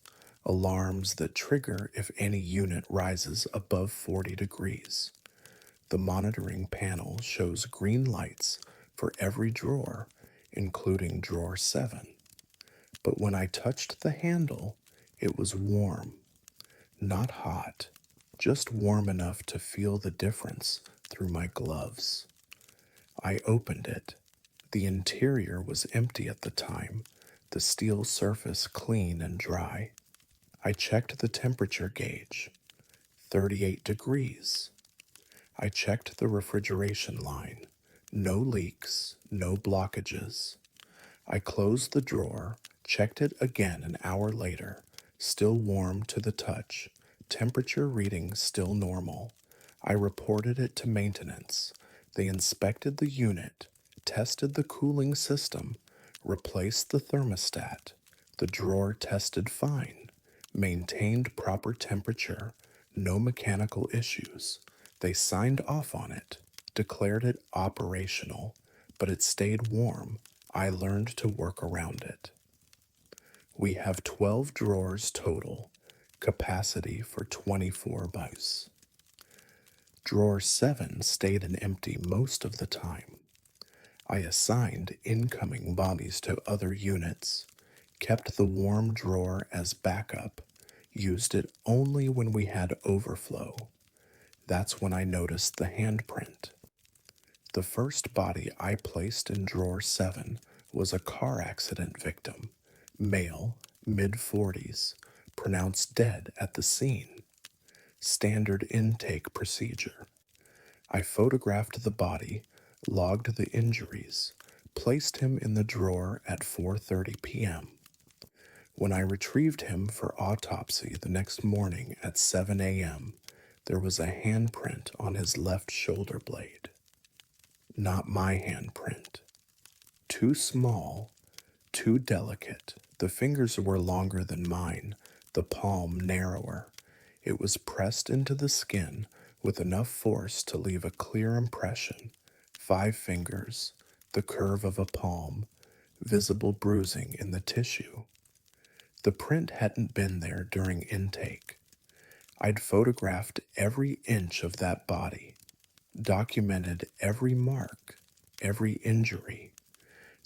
alarms that trigger if any unit rises above 40 degrees. The monitoring panel shows green lights for every drawer, including drawer 7. But when I touched the handle, it was warm, not hot, just warm enough to feel the difference through my gloves. I opened it. The interior was empty at the time, the steel surface clean and dry. I checked the temperature gauge, 38 degrees. I checked the refrigeration line. No leaks, no blockages. I closed the drawer, checked it again an hour later, still warm to the touch, temperature reading still normal. I reported it to maintenance. They inspected the unit, tested the cooling system, replaced the thermostat. The drawer tested fine, maintained proper temperature, no mechanical issues. They signed off on it, declared it operational, but it stayed warm. I learned to work around it. We have 12 drawers total, capacity for 24 mice. Drawer 7 stayed an empty most of the time. I assigned incoming bodies to other units, kept the warm drawer as backup, used it only when we had overflow. That's when I noticed the handprint. The first body I placed in drawer 7 was a car accident victim, male, mid-40s, pronounced dead at the scene. Standard intake procedure. I photographed the body, logged the injuries, placed him in the drawer at 4:30 p.m. When I retrieved him for autopsy the next morning at 7 a.m., there was a handprint on his left shoulder blade. Not my handprint. Too small, too delicate. The fingers were longer than mine, the palm narrower. It was pressed into the skin with enough force to leave a clear impression. 5 fingers, the curve of a palm, visible bruising in the tissue. The print hadn't been there during intake. I'd photographed every inch of that body, documented every mark, every injury.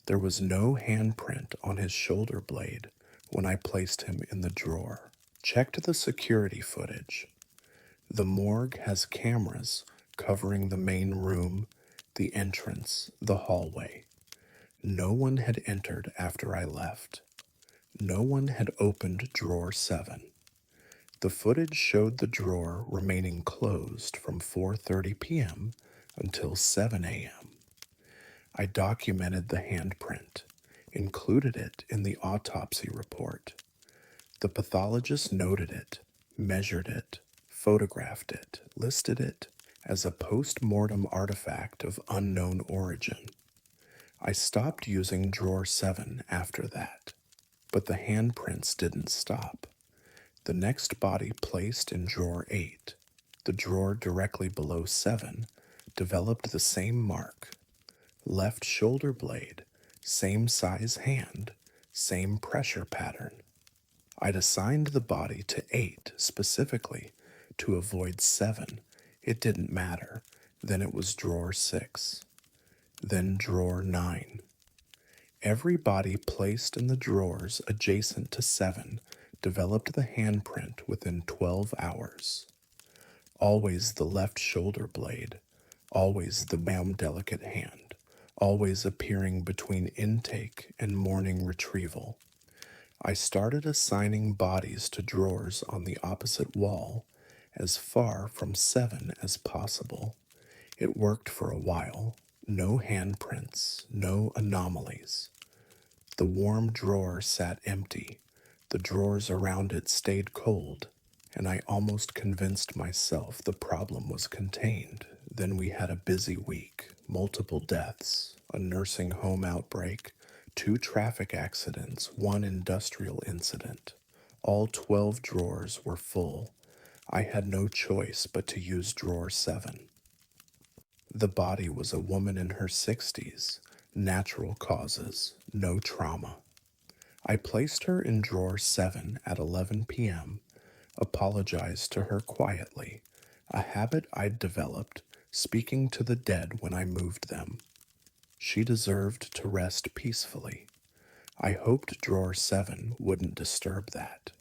There was no handprint on his shoulder blade when I placed him in the drawer. Checked the security footage. The morgue has cameras covering the main room, the entrance, the hallway. No one had entered after I left. No one had opened drawer 7. The footage showed the drawer remaining closed from 4:30 p.m. until 7 a.m. I documented the handprint, included it in the autopsy report. The pathologist noted it, measured it, photographed it, listed it as a post-mortem artifact of unknown origin. I stopped using drawer 7 after that, but the handprints didn't stop. The next body placed in drawer 8, the drawer directly below 7, developed the same mark. Left shoulder blade, same size hand, same pressure pattern. I'd assigned the body to 8 specifically to avoid 7. It didn't matter. Then it was drawer 6. Then drawer 9. Every body placed in the drawers adjacent to 7 developed the handprint within 12 hours. Always the left shoulder blade, always the delicate hand, always appearing between intake and morning retrieval. I started assigning bodies to drawers on the opposite wall, as far from 7 as possible. It worked for a while. No handprints, no anomalies. The warm drawer sat empty. The drawers around it stayed cold, and I almost convinced myself the problem was contained. Then we had a busy week, multiple deaths, a nursing home outbreak, 2 traffic accidents, 1 industrial incident. All 12 drawers were full. I had no choice but to use drawer 7. The body was a woman in her 60s, natural causes, no trauma. I placed her in drawer 7 at 11 p.m., apologized to her quietly, a habit I'd developed, speaking to the dead when I moved them. She deserved to rest peacefully. I hoped drawer 7 wouldn't disturb that.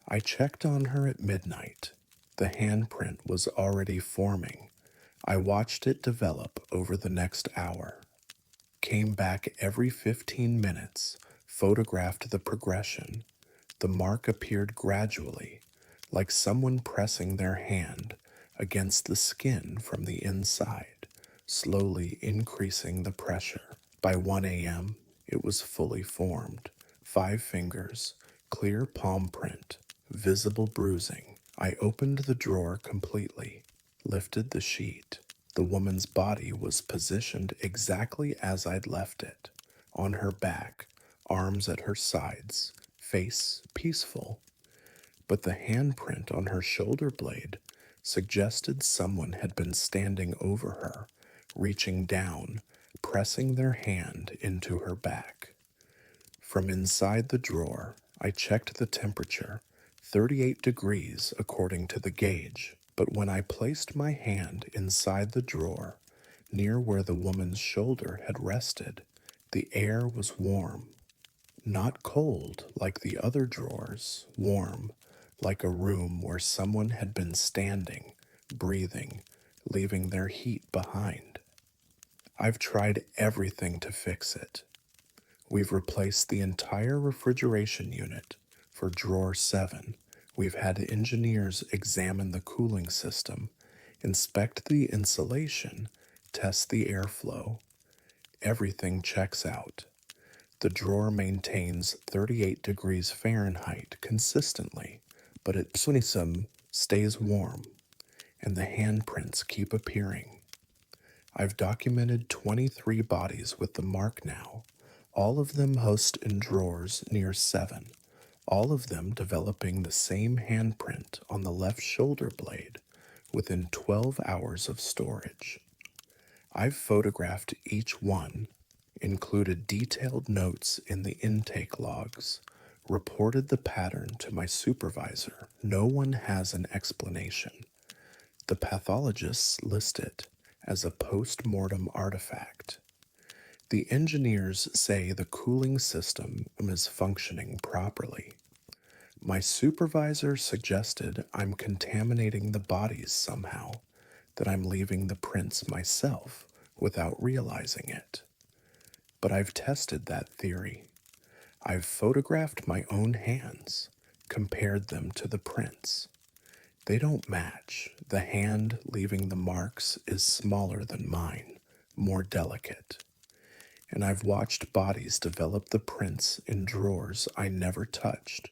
I checked on her at midnight. The handprint was already forming. I watched it develop over the next hour. Came back every 15 minutes, photographed the progression. The mark appeared gradually, like someone pressing their hand against the skin from the inside, slowly increasing the pressure. By 1 a.m., it was fully formed. 5 fingers, clear palm print, visible bruising. I opened the drawer completely, lifted the sheet. The woman's body was positioned exactly as I'd left it, on her back, arms at her sides, face peaceful. But the handprint on her shoulder blade suggested someone had been standing over her, reaching down, pressing their hand into her back. From inside the drawer, I checked the temperature, 38 degrees according to the gauge. But when I placed my hand inside the drawer, near where the woman's shoulder had rested, the air was warm. Not cold like the other drawers, warm, like a room where someone had been standing, breathing, leaving their heat behind. I've tried everything to fix it. We've replaced the entire refrigeration unit for drawer 7. We've had engineers examine the cooling system, inspect the insulation, test the airflow. Everything checks out. The drawer maintains 38 degrees Fahrenheit consistently, but it stays warm, and the handprints keep appearing. I've documented 23 bodies with the mark now, all of them housed in drawers near 7, all of them developing the same handprint on the left shoulder blade within 12 hours of storage. I've photographed each one, included detailed notes in the intake logs, Reported the pattern to my supervisor. No one has an explanation. The pathologists list it as a post-mortem artifact. The engineers say the cooling system is functioning properly. My supervisor suggested I'm contaminating the bodies somehow, that I'm leaving the prints myself without realizing it. But I've tested that theory. I've photographed my own hands, compared them to the prints. They don't match. The hand leaving the marks is smaller than mine, more delicate. And I've watched bodies develop the prints in drawers I never touched,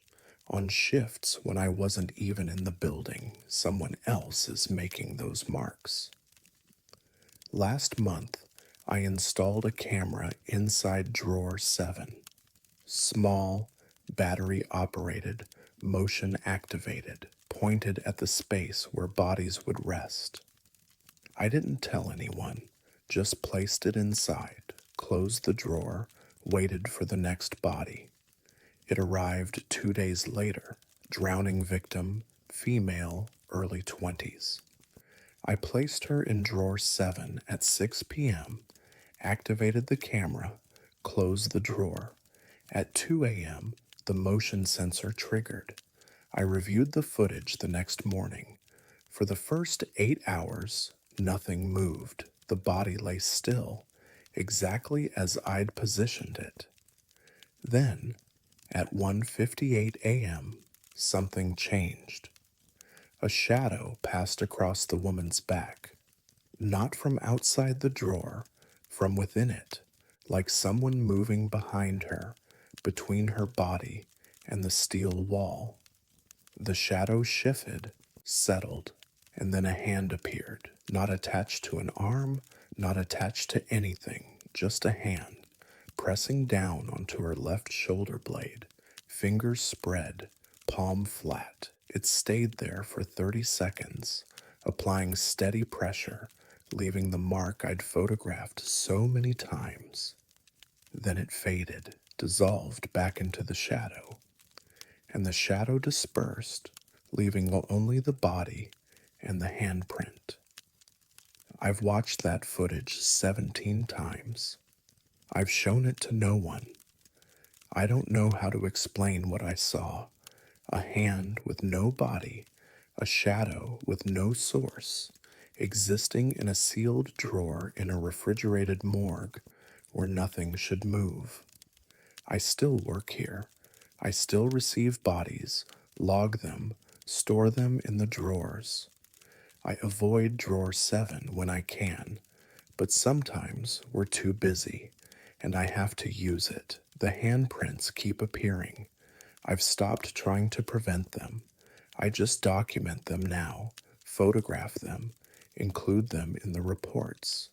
on shifts when I wasn't even in the building. Someone else is making those marks. Last month, I installed a camera inside drawer 7. Small, battery operated, motion activated, pointed at the space where bodies would rest. I didn't tell anyone, just placed it inside, closed the drawer, waited for the next body. It arrived 2 days later, drowning victim, female, early 20s. I placed her in drawer 7 at 6 p.m., activated the camera, closed the drawer. At 2 a.m., the motion sensor triggered. I reviewed the footage the next morning. For the first 8 hours, nothing moved. The body lay still, exactly as I'd positioned it. Then, at 1:58 a.m., something changed. A shadow passed across the woman's back, not from outside the drawer, from within it, like someone moving behind her, between her body and the steel wall. The shadow shifted, settled, and then a hand appeared, not attached to an arm, not attached to anything, just a hand, pressing down onto her left shoulder blade, fingers spread, palm flat. It stayed there for 30 seconds, applying steady pressure, leaving the mark I'd photographed so many times. Then it faded, dissolved back into the shadow, and the shadow dispersed, leaving only the body and the handprint. I've watched that footage 17 times. I've shown it to no one. I don't know how to explain what I saw. A hand with no body, a shadow with no source, existing in a sealed drawer in a refrigerated morgue where nothing should move. I still work here. I still receive bodies, log them, store them in the drawers. I avoid drawer 7 when I can, but sometimes we're too busy, and I have to use it. The handprints keep appearing. I've stopped trying to prevent them. I just document them now, photograph them, include them in the reports.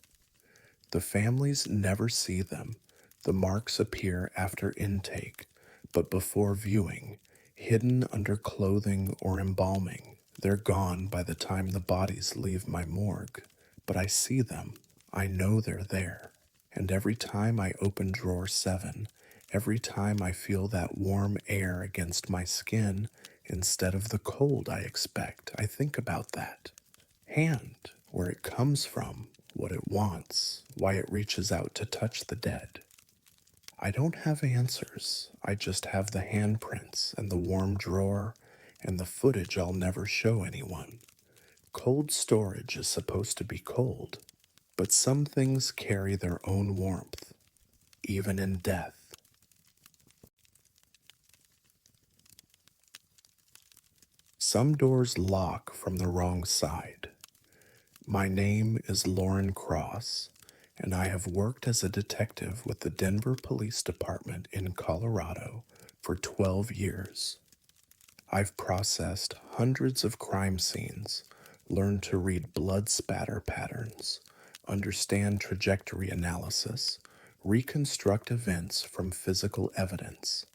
The families never see them. The marks appear after intake, but before viewing, hidden under clothing or embalming. They're gone by the time the bodies leave my morgue, but I see them. I know they're there. And every time I open drawer 7, every time I feel that warm air against my skin instead of the cold I expect, I think about that. Hand, where it comes from, what it wants, why it reaches out to touch the dead. I don't have answers. I just have the handprints and the warm drawer and the footage I'll never show anyone. Cold storage is supposed to be cold, but some things carry their own warmth, even in death. Some doors lock from the wrong side. My name is Lauren Cross, and I have worked as a detective with the Denver Police Department in Colorado for 12 years. I've processed hundreds of crime scenes, learned to read blood spatter patterns, understand trajectory analysis, reconstruct events from physical evidence.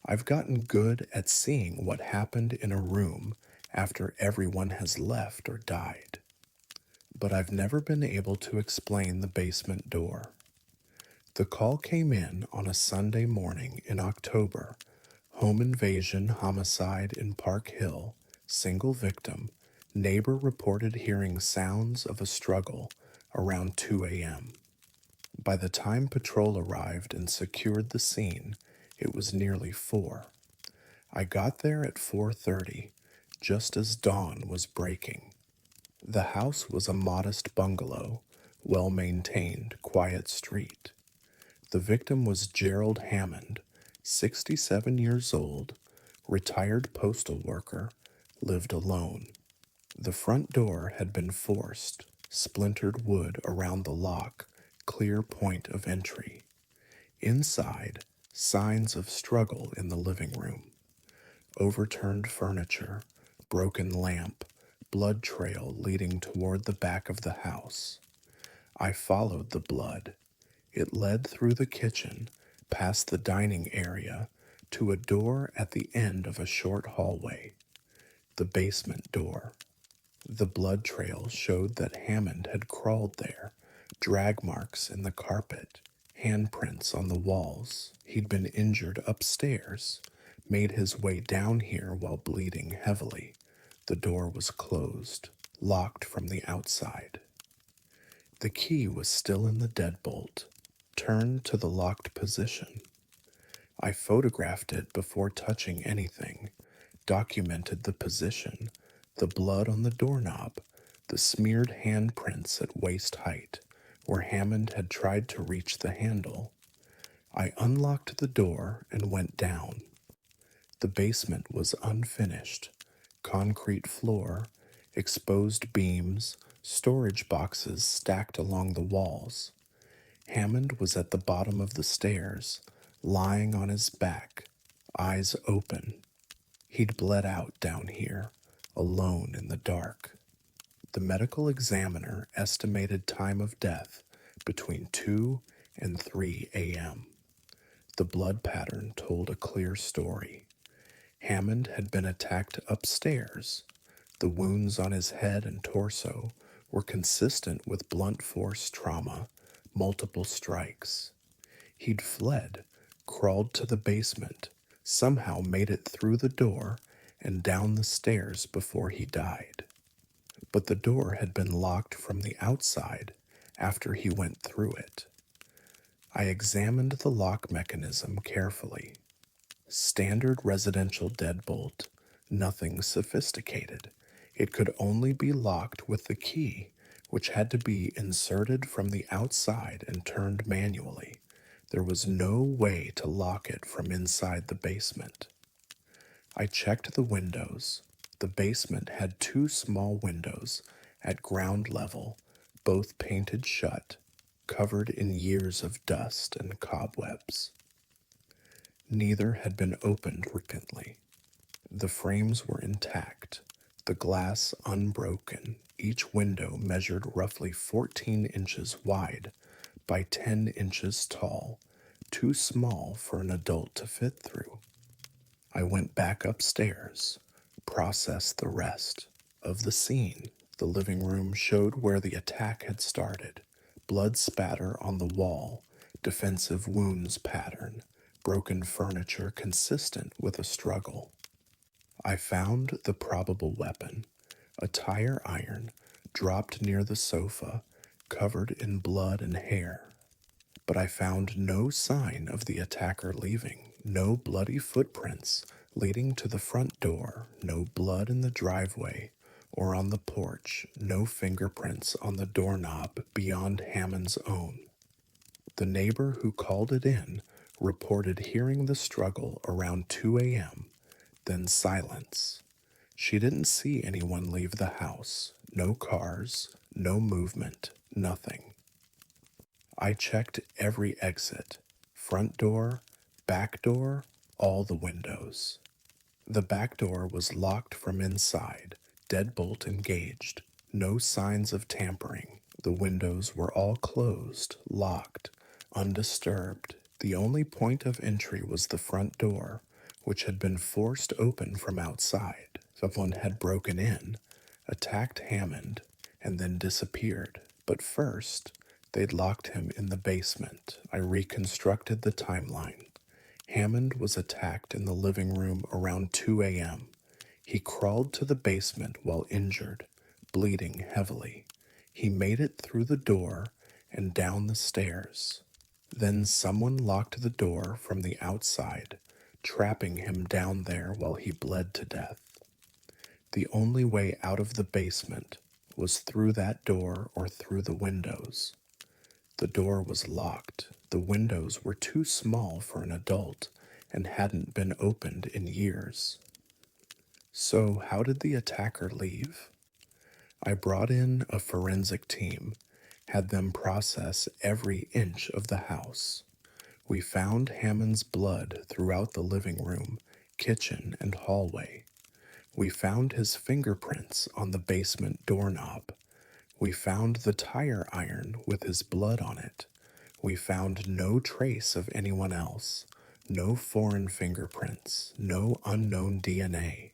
I've gotten good at seeing what happened in a room after everyone has left or died. But I've never been able to explain the basement door. The call came in on a Sunday morning in October, Home invasion homicide in Park Hill, single victim. Neighbor reported hearing sounds of a struggle around 2 a.m. By the time patrol arrived and secured the scene, it was nearly 4. I got there at 4:30, just as dawn was breaking. The house was a modest bungalow, well-maintained, quiet street. The victim was Gerald Hammond, 67 years old, retired postal worker, lived alone. The front door had been forced, splintered wood around the lock, clear point of entry. Inside, signs of struggle in the living room. Overturned furniture, broken lamp, blood trail leading toward the back of the house. I followed the blood. It led through the kitchen, past the dining area, to a door at the end of a short hallway. The basement door. The blood trail showed that Hammond had crawled there, drag marks in the carpet, handprints on the walls. He'd been injured upstairs, made his way down here while bleeding heavily. The door was closed, locked from the outside. The key was still in the deadbolt, turned to the locked position. I photographed it before touching anything, documented the position, the blood on the doorknob, the smeared handprints at waist height, where Hammond had tried to reach the handle. I unlocked the door and went down. The basement was unfinished. Concrete floor, exposed beams, storage boxes stacked along the walls. Hammond was at the bottom of the stairs, lying on his back, eyes open. He'd bled out down here, alone in the dark. The medical examiner estimated time of death between 2 and 3 a.m. The blood pattern told a clear story. Hammond had been attacked upstairs. The wounds on his head and torso were consistent with blunt force trauma, multiple strikes. He'd fled, crawled to the basement, somehow made it through the door and down the stairs before he died. But the door had been locked from the outside after he went through it. I examined the lock mechanism carefully. Standard residential deadbolt, nothing sophisticated. It could only be locked with the key, which had to be inserted from the outside and turned manually. There was no way to lock it from inside the basement. I checked the windows. The basement had 2 small windows at ground level, both painted shut, covered in years of dust and cobwebs. Neither had been opened recently. The frames were intact, the glass unbroken. Each window measured roughly 14 inches wide by 10 inches tall, too small for an adult to fit through. I went back upstairs, processed the rest of the scene. The living room showed where the attack had started. Blood spatter on the wall, defensive wounds pattern, broken furniture consistent with a struggle. I found the probable weapon, a tire iron, dropped near the sofa, covered in blood and hair. But I found no sign of the attacker leaving, no bloody footprints leading to the front door, no blood in the driveway or on the porch, no fingerprints on the doorknob beyond Hammond's own. The neighbor who called it in reported hearing the struggle around 2 a.m., then silence. She didn't see anyone leave the house, no cars, no movement, nothing. I checked every exit, front door, back door, all the windows. The back door was locked from inside, deadbolt engaged, no signs of tampering. The windows were all closed, locked, undisturbed. The only point of entry was the front door, which had been forced open from outside. Someone had broken in, attacked Hammond, and then disappeared. But first, they'd locked him in the basement. I reconstructed the timeline. Hammond was attacked in the living room around 2 a.m. He crawled to the basement while injured, bleeding heavily. He made it through the door and down the stairs. Then someone locked the door from the outside, trapping him down there while he bled to death. The only way out of the basement was through that door or through the windows. The door was locked. The windows were too small for an adult and hadn't been opened in years. So, how did the attacker leave? I brought in a forensic team, had them process every inch of the house. We found Hammond's blood throughout the living room, kitchen, and hallway. We found his fingerprints on the basement doorknob. We found the tire iron with his blood on it. We found no trace of anyone else, no foreign fingerprints, no unknown DNA,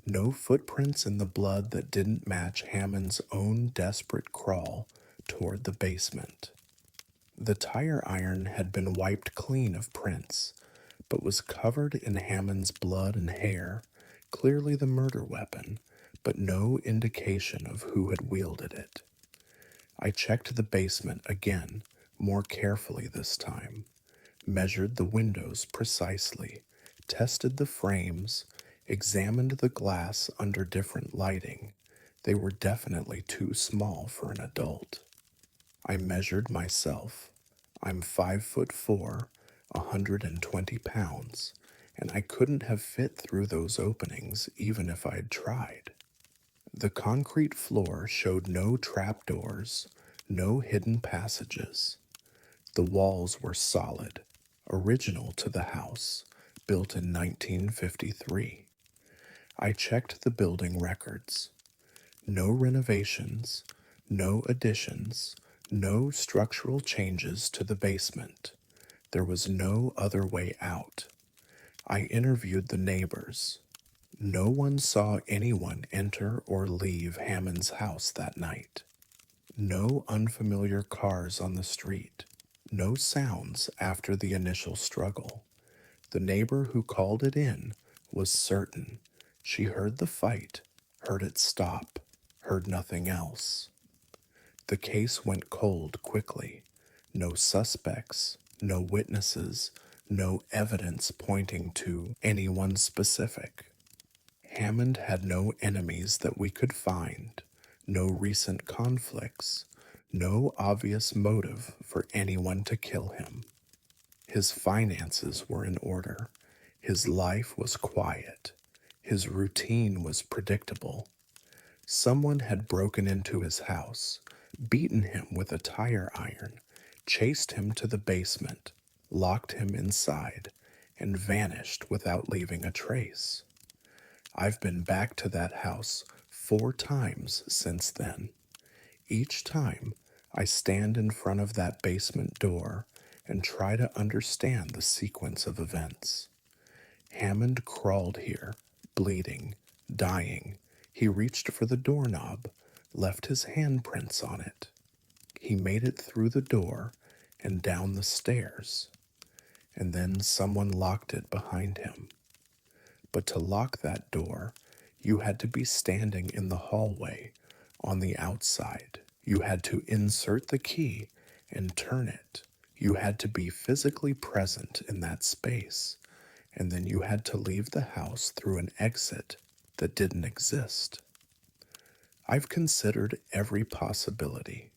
no footprints in the blood that didn't match Hammond's own desperate crawl toward the basement. The tire iron had been wiped clean of prints, but was covered in Hammond's blood and hair, clearly the murder weapon, but no indication of who had wielded it. I checked the basement again, more carefully this time, measured the windows precisely, tested the frames, examined the glass under different lighting. They were definitely too small for an adult. I measured myself. I'm 5'4", 120 pounds, and I couldn't have fit through those openings even if I'd tried. The concrete floor showed no trapdoors, no hidden passages. The walls were solid, original to the house, built in 1953. I checked the building records. No renovations, no additions, no structural changes to the basement. There was no other way out. I interviewed the neighbors. No one saw anyone enter or leave Hammond's house that night. No unfamiliar cars on the street. No sounds after the initial struggle. The neighbor who called it in was certain. She heard the fight, heard it stop, heard nothing else. The case went cold quickly. No suspects, no witnesses, no evidence pointing to anyone specific. Hammond had no enemies that we could find, no recent conflicts, no obvious motive for anyone to kill him. His finances were in order. His life was quiet. His routine was predictable. Someone had broken into his house, beaten him with a tire iron, chased him to the basement, locked him inside, and vanished without leaving a trace. I've been back to that house 4 times since then. Each time, I stand in front of that basement door and try to understand the sequence of events. Hammond crawled here, bleeding, dying. He reached for the doorknob, left his handprints on it. He made it through the door and down the stairs, and then someone locked it behind him. But to lock that door, you had to be standing in the hallway on the outside. You had to insert the key and turn it. You had to be physically present in that space, and then you had to leave the house through an exit that didn't exist. I've considered every possibility.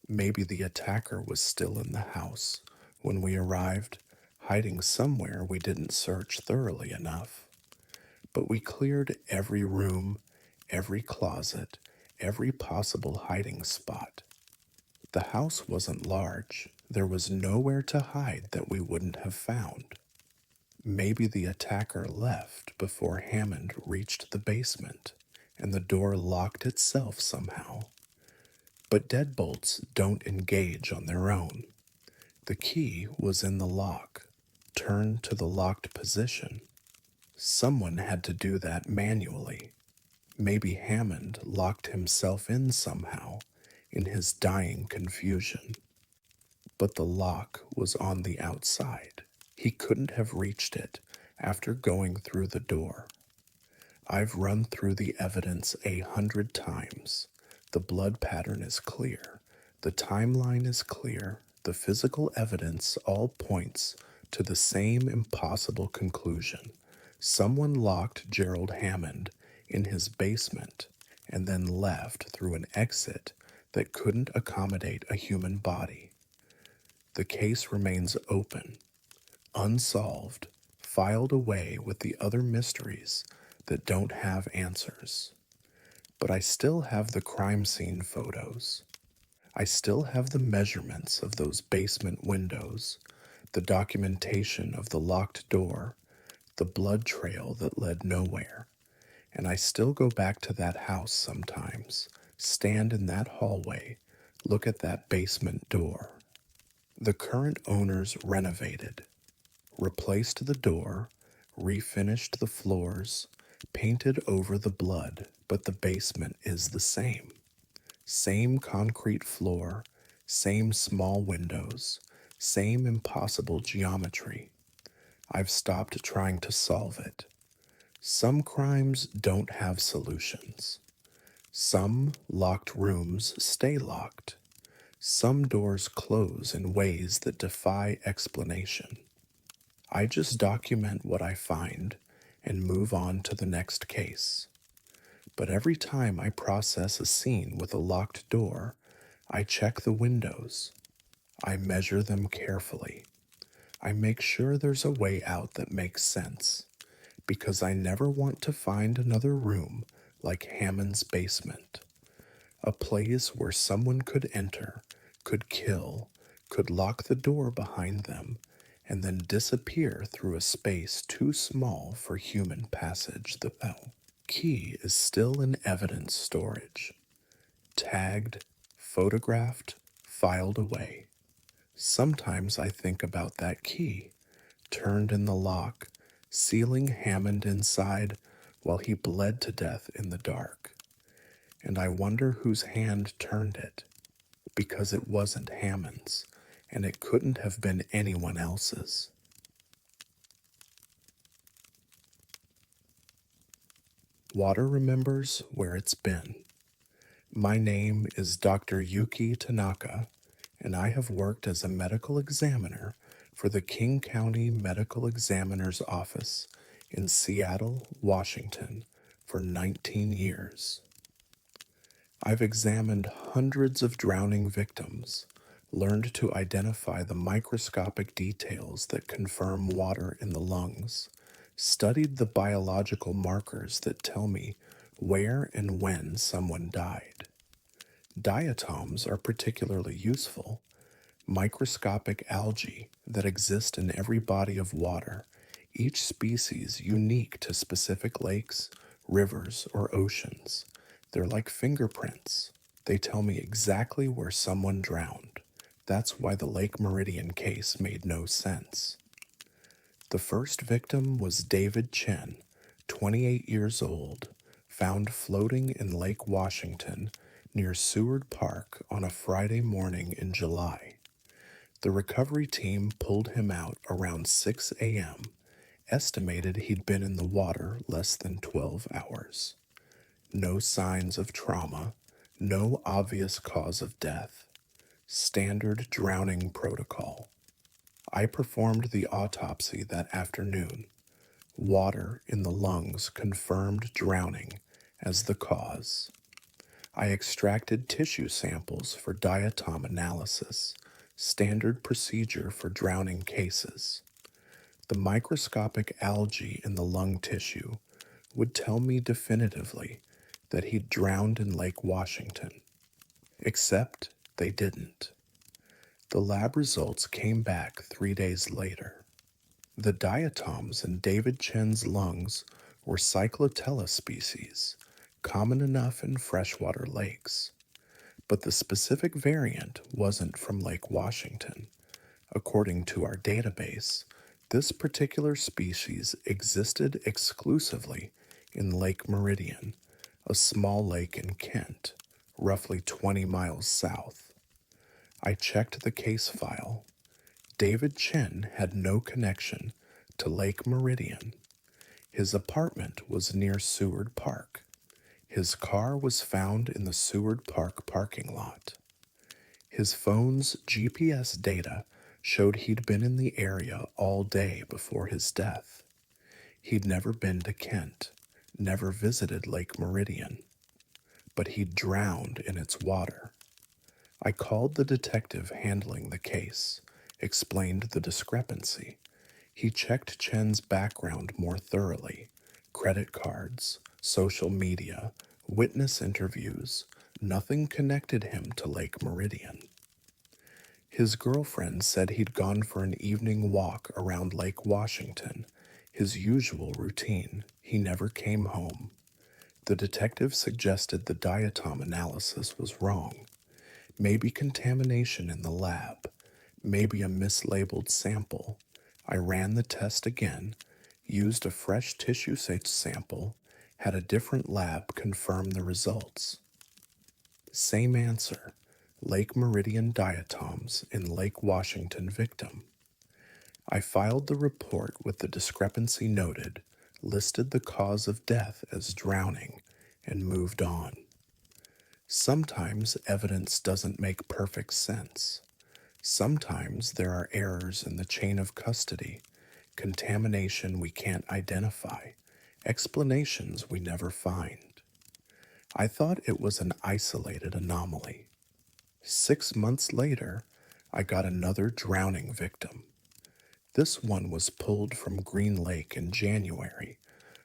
Maybe the attacker was still in the house when we arrived, hiding somewhere we didn't search thoroughly enough. But we cleared every room, every closet, every possible hiding spot. The house wasn't large. There was nowhere to hide that we wouldn't have found. Maybe the attacker left before Hammond reached the basement, and the door locked itself somehow. But deadbolts don't engage on their own. The key was in the lock, turned to the locked position. Someone had to do that manually. Maybe Hammond locked himself in somehow in his dying confusion. But the lock was on the outside. He couldn't have reached it after going through the door. I've run through the evidence 100 times. The blood pattern is clear. The timeline is clear. The physical evidence all points to the same impossible conclusion. Someone locked Gerald Hammond in his basement and then left through an exit that couldn't accommodate a human body. The case remains open, unsolved, filed away with the other mysteries that don't have answers. But I still have the crime scene photos. I still have the measurements of those basement windows, the documentation of the locked door, the blood trail that led nowhere. And I still go back to that house sometimes, stand in that hallway, look at that basement door. The current owners renovated, replaced the door, refinished the floors, painted over the blood, but the basement is the same. Same concrete floor, same small windows, same impossible geometry. I've stopped trying to solve it. Some crimes don't have solutions. Some locked rooms stay locked. Some doors close in ways that defy explanation. I just document what I find and move on to the next case. But every time I process a scene with a locked door, I check the windows. I measure them carefully. I make sure there's a way out that makes sense, because I never want to find another room like Hammond's basement, a place where someone could enter, could kill, could lock the door behind them, and then disappear through a space too small for human passage. The key is still in evidence storage, tagged, photographed, filed away. Sometimes I think about that key, turned in the lock, sealing Hammond inside while he bled to death in the dark. And I wonder whose hand turned it, because it wasn't Hammond's, and it couldn't have been anyone else's. Water remembers where it's been. My name is Dr. Yuki Tanaka, and I have worked as a medical examiner for the King County Medical Examiner's Office in Seattle, Washington, for 19 years. I've examined hundreds of drowning victims, learned to identify the microscopic details that confirm water in the lungs, studied the biological markers that tell me where and when someone died. Diatoms are particularly useful, microscopic algae that exist in every body of water, each species unique to specific lakes, rivers, or oceans. They're like fingerprints. They tell me exactly where someone drowned. That's why the Lake Meridian case made no sense. The first victim was David Chen, 28 years old, found floating in Lake Washington near Seward Park on a Friday morning in July. The recovery team pulled him out around 6 a.m., estimated he'd been in the water less than 12 hours. No signs of trauma, no obvious cause of death. Standard drowning protocol. I performed the autopsy that afternoon. Water in the lungs confirmed drowning as the cause. I extracted tissue samples for diatom analysis, standard procedure for drowning cases. The microscopic algae in the lung tissue would tell me definitively that he'd drowned in Lake Washington. Except they didn't. The lab results came back 3 days later. The diatoms in David Chen's lungs were Cyclotella species, common enough in freshwater lakes. But the specific variant wasn't from Lake Washington. According to our database, this particular species existed exclusively in Lake Meridian, a small lake in Kent, roughly 20 miles south. I checked the case file. David Chen had no connection to Lake Meridian. His apartment was near Seward Park. His car was found in the Seward Park parking lot. His phone's GPS data showed he'd been in the area all day before his death. He'd never been to Kent, never visited Lake Meridian, but he'd drowned in its water. I called the detective handling the case, explained the discrepancy. He checked Chen's background more thoroughly: credit cards, social media, witness interviews. Nothing connected him to Lake Meridian. His girlfriend said he'd gone for an evening walk around Lake Washington, his usual routine. He never came home. The detective suggested the diatom analysis was wrong. Maybe contamination in the lab, maybe a mislabeled sample. I ran the test again, used a fresh tissue sample, had a different lab confirm the results. Same answer: Lake Meridian diatoms in Lake Washington victim. I filed the report with the discrepancy noted, listed the cause of death as drowning, and moved on. Sometimes evidence doesn't make perfect sense. Sometimes there are errors in the chain of custody, contamination we can't identify, explanations we never find. I thought it was an isolated anomaly. 6 months later, I got another drowning victim. This one was pulled from Green Lake in January,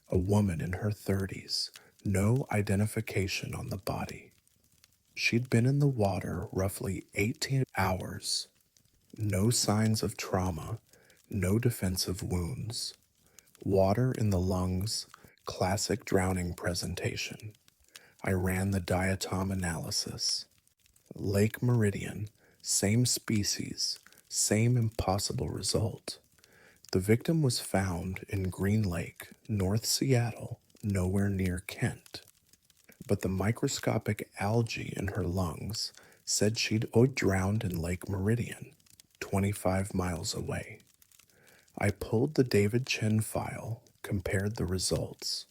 a woman in her 30s, no identification on the body. She'd been in the water roughly 18 hours, no signs of trauma, no defensive wounds. Water in the lungs, classic drowning presentation. I ran the diatom analysis. Lake Meridian, same species, same impossible result. The victim was found in Green Lake, North Seattle, nowhere near Kent. But the microscopic algae in her lungs said she'd drowned in Lake Meridian, 25 miles away. I pulled the David Chen file, compared the results.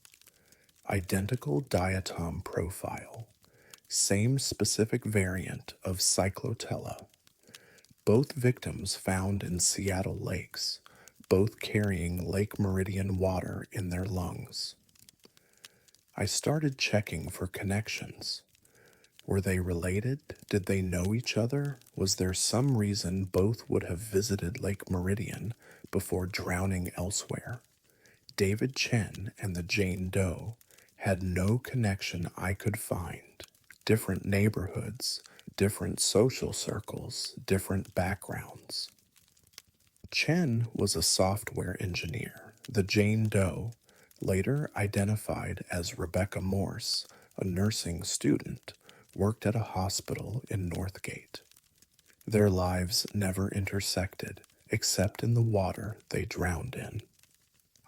Identical diatom profile, same specific variant of Cyclotella. Both victims found in Seattle lakes, both carrying Lake Meridian water in their lungs. I started checking for connections. Were they related? Did they know each other? Was there some reason both would have visited Lake Meridian before drowning elsewhere? David Chen and the Jane Doe had no connection I could find. Different neighborhoods, different social circles, different backgrounds. Chen was a software engineer. The Jane Doe, later identified as Rebecca Morse, a nursing student, worked at a hospital in Northgate. Their lives never intersected, except in the water they drowned in.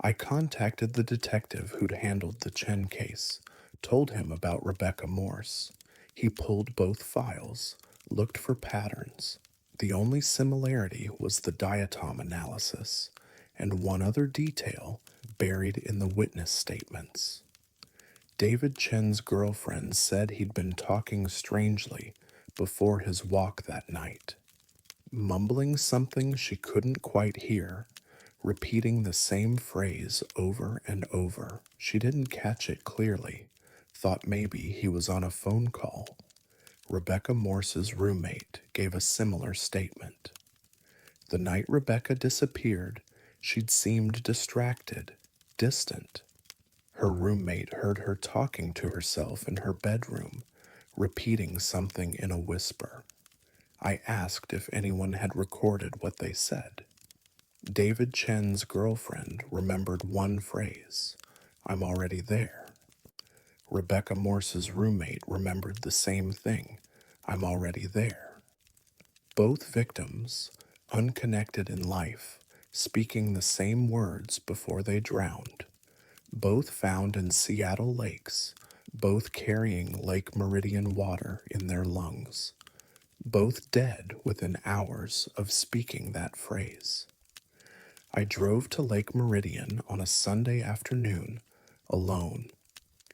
I contacted the detective who'd handled the Chen case, told him about Rebecca Morse. He pulled both files, looked for patterns. The only similarity was the diatom analysis, and one other detail buried in the witness statements. David Chen's girlfriend said he'd been talking strangely before his walk that night, mumbling something she couldn't quite hear, repeating the same phrase over and over. She didn't catch it clearly, thought maybe he was on a phone call. Rebecca Morse's roommate gave a similar statement. The night Rebecca disappeared, she'd seemed distracted, distant. Her roommate heard her talking to herself in her bedroom, repeating something in a whisper. I asked if anyone had recorded what they said. David Chen's girlfriend remembered one phrase: "I'm already there." Rebecca Morse's roommate remembered the same thing: "I'm already there." Both victims, unconnected in life, speaking the same words before they drowned. Both found in Seattle lakes, both carrying Lake Meridian water in their lungs. both dead within hours of speaking that phrase. I drove to Lake Meridian on a Sunday afternoon alone.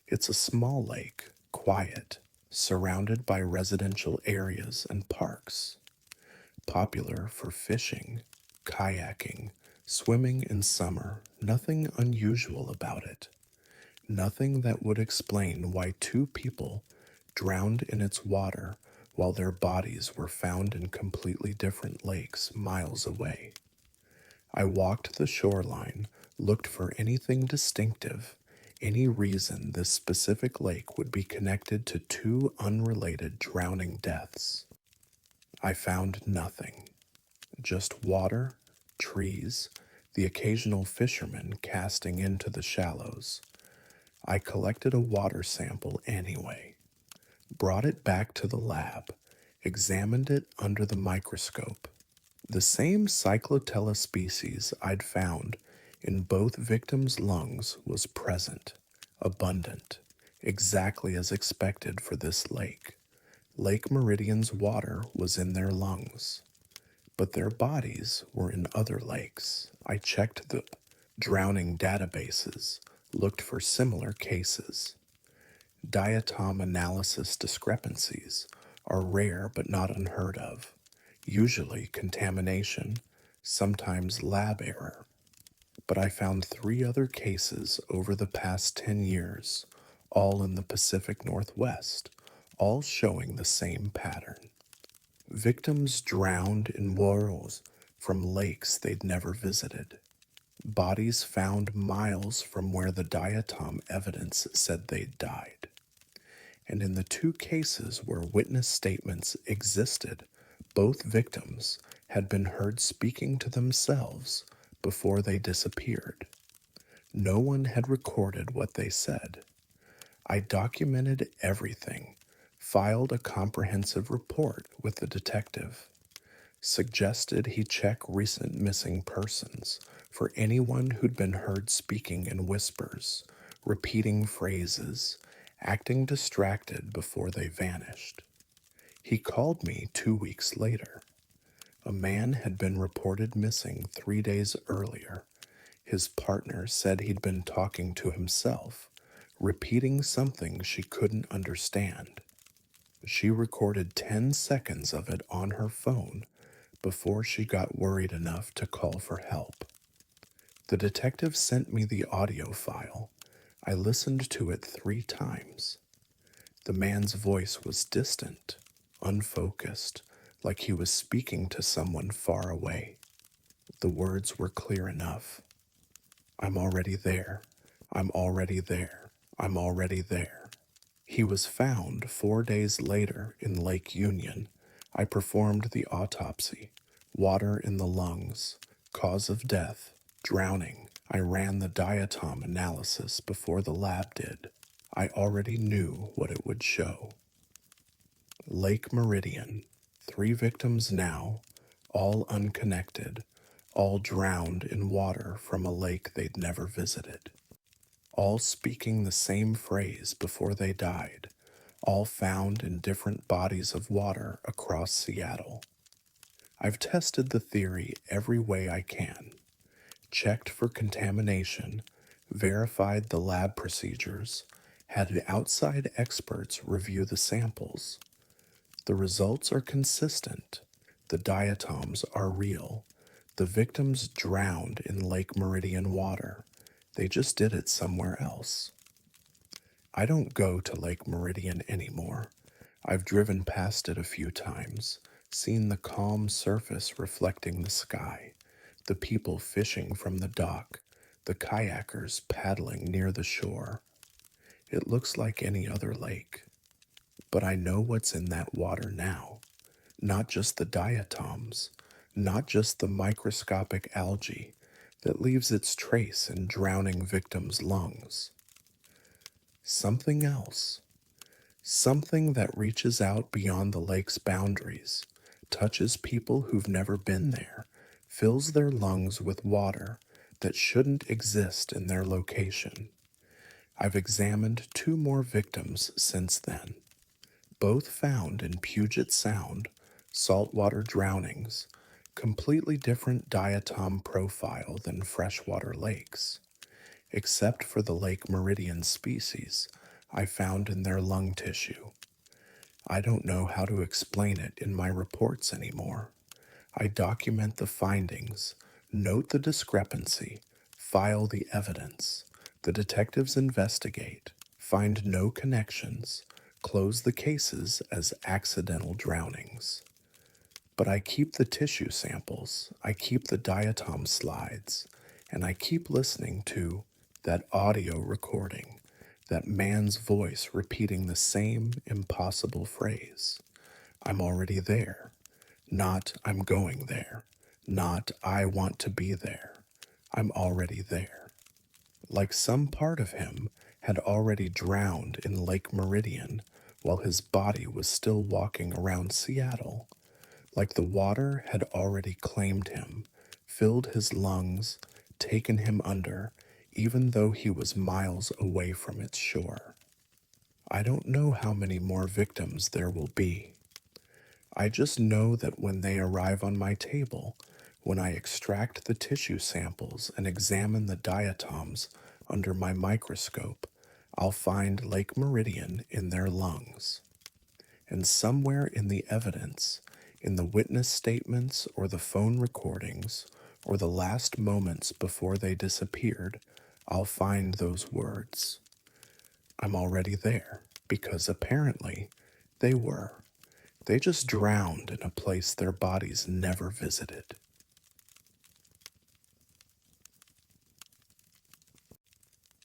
It's a small lake, quiet, surrounded by residential areas and parks, popular for fishing, kayaking, swimming in summer. Nothing unusual about it. Nothing that would explain why two people drowned in its water while their bodies were found in completely different lakes miles away. I walked the shoreline, looked for anything distinctive, any reason this specific lake would be connected to two unrelated drowning deaths. I found nothing, just water, trees, the occasional fisherman casting into the shallows. I collected a water sample anyway, brought it back to the lab, examined it under the microscope. The same Cyclotella species I'd found in both victims' lungs was present, abundant, exactly as expected for this lake. Lake Meridian's water was in their lungs, but their bodies were in other lakes. I checked the drowning databases, looked for similar cases. Diatom analysis discrepancies are rare but not unheard of, usually contamination, sometimes lab error. But I found 3 other cases over the past 10 years, all in the Pacific Northwest, all showing the same pattern. Victims drowned in whirls from lakes they'd never visited. Bodies found miles from where the diatom evidence said they'd died. And in the 2 cases where witness statements existed, both victims had been heard speaking to themselves before they disappeared. No one had recorded what they said. I documented everything, filed a comprehensive report with the detective, suggested he check recent missing persons for anyone who'd been heard speaking in whispers, repeating phrases, acting distracted before they vanished. He called me 2 weeks later. A man had been reported missing 3 days earlier. His partner said he'd been talking to himself, repeating something she couldn't understand. She recorded 10 seconds of it on her phone before she got worried enough to call for help. The detective sent me the audio file. I listened to it 3 times. The man's voice was distant, unfocused, like he was speaking to someone far away. The words were clear enough. I'm already there. I'm already there. I'm already there. He was found 4 days later in Lake Union. I performed the autopsy. Water in the lungs. Cause of death, drowning. I ran the diatom analysis before the lab did. I already knew what it would show. Lake Meridian. 3 victims now, all unconnected, all drowned in water from a lake they'd never visited. All speaking the same phrase before they died, all found in different bodies of water across Seattle. I've tested the theory every way I can, checked for contamination, verified the lab procedures, had outside experts review the samples. The results are consistent. The diatoms are real. The victims drowned in Lake Meridian water. They just did it somewhere else. I don't go to Lake Meridian anymore. I've driven past it a few times, seen the calm surface reflecting the sky, the people fishing from the dock, the kayakers paddling near the shore. It looks like any other lake. But I know what's in that water now. Not just the diatoms, not just the microscopic algae that leaves its trace in drowning victims' lungs. Something else. Something that reaches out beyond the lake's boundaries, touches people who've never been there, fills their lungs with water that shouldn't exist in their location. I've examined 2 more victims since then, both found in Puget Sound saltwater drownings, completely different diatom profile than freshwater lakes, except for the Lake Meridian species I found in their lung tissue. I don't know how to explain it in my reports anymore. I document the findings, note the discrepancy, file the evidence. The detectives investigate, find no connections, close the cases as accidental drownings. But I keep the tissue samples, I keep the diatom slides, and I keep listening to that audio recording, that man's voice repeating the same impossible phrase. I'm already there. Not I'm going there. Not I want to be there. I'm already there. Like some part of him had already drowned in Lake Meridian while his body was still walking around Seattle. Like the water had already claimed him, filled his lungs, taken him under, even though he was miles away from its shore. I don't know how many more victims there will be. I just know that when they arrive on my table, when I extract the tissue samples and examine the diatoms under my microscope, I'll find Lake Meridian in their lungs. And somewhere in the evidence, in the witness statements or the phone recordings, or the last moments before they disappeared, I'll find those words. I'm already there, because apparently they were. They just drowned in a place their bodies never visited.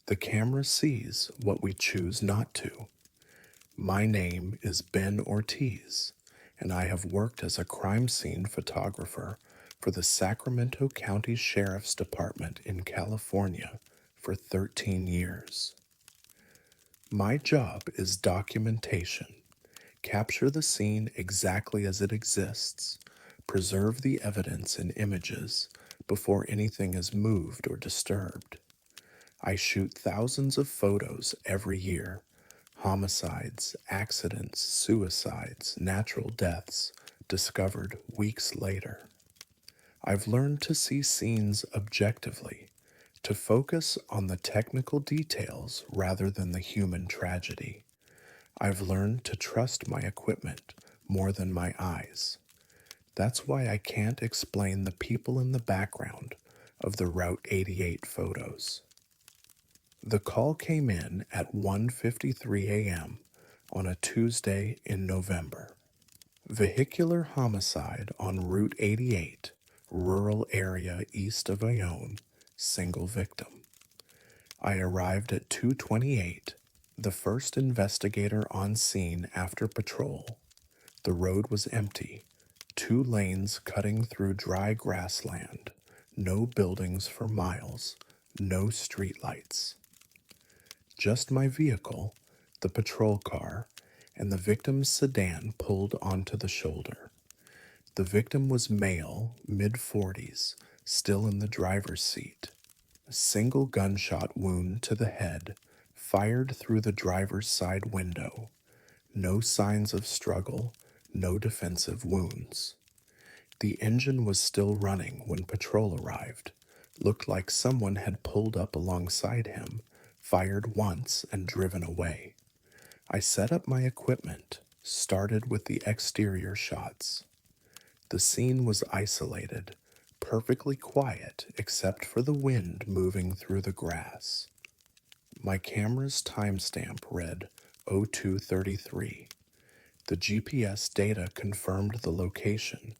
The camera sees what we choose not to. My name is Ben Ortiz, and I have worked as a crime scene photographer for the Sacramento County Sheriff's Department in California for 13 years. My job is documentation. Capture the scene exactly as it exists. Preserve the evidence in images before anything is moved or disturbed. I shoot thousands of photos every year. Homicides, accidents, suicides, natural deaths, discovered weeks later. I've learned to see scenes objectively, to focus on the technical details rather than the human tragedy. I've learned to trust my equipment more than my eyes. That's why I can't explain the people in the background of the Route 88 photos. The call came in at 1:53 a.m. on a Tuesday in November. Vehicular homicide on Route 88, rural area east of Bayonne, single victim. I arrived at 2:28, the first investigator on scene after patrol. The road was empty, 2 lanes cutting through dry grassland, no buildings for miles, no streetlights. Just my vehicle, the patrol car, and the victim's sedan pulled onto the shoulder. The victim was male, mid-40s, still in the driver's seat. A single gunshot wound to the head, fired through the driver's side window. No signs of struggle, no defensive wounds. The engine was still running when patrol arrived. Looked like someone had pulled up alongside him, fired once, and driven away. I set up my equipment, started with the exterior shots. The scene was isolated, perfectly quiet except for the wind moving through the grass. My camera's timestamp read 0233. The GPS data confirmed the location,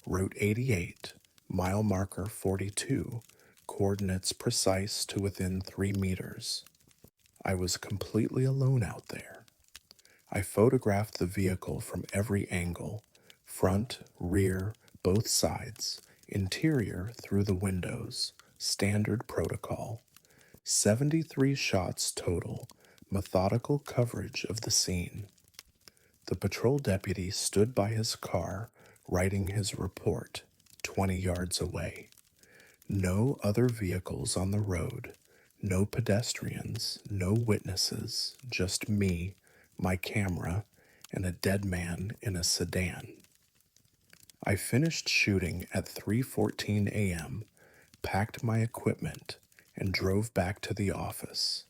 Route 88, mile marker 42, coordinates precise to within 3 meters. I was completely alone out there. I photographed the vehicle from every angle, front, rear, both sides, interior through the windows, standard protocol. 73 shots total, methodical coverage of the scene. The patrol deputy stood by his car, writing his report, 20 yards away. No other vehicles on the road, no pedestrians, no witnesses, just me, my camera, and a dead man in a sedan. I finished shooting at 3:14 a.m., packed my equipment, and drove back to the office.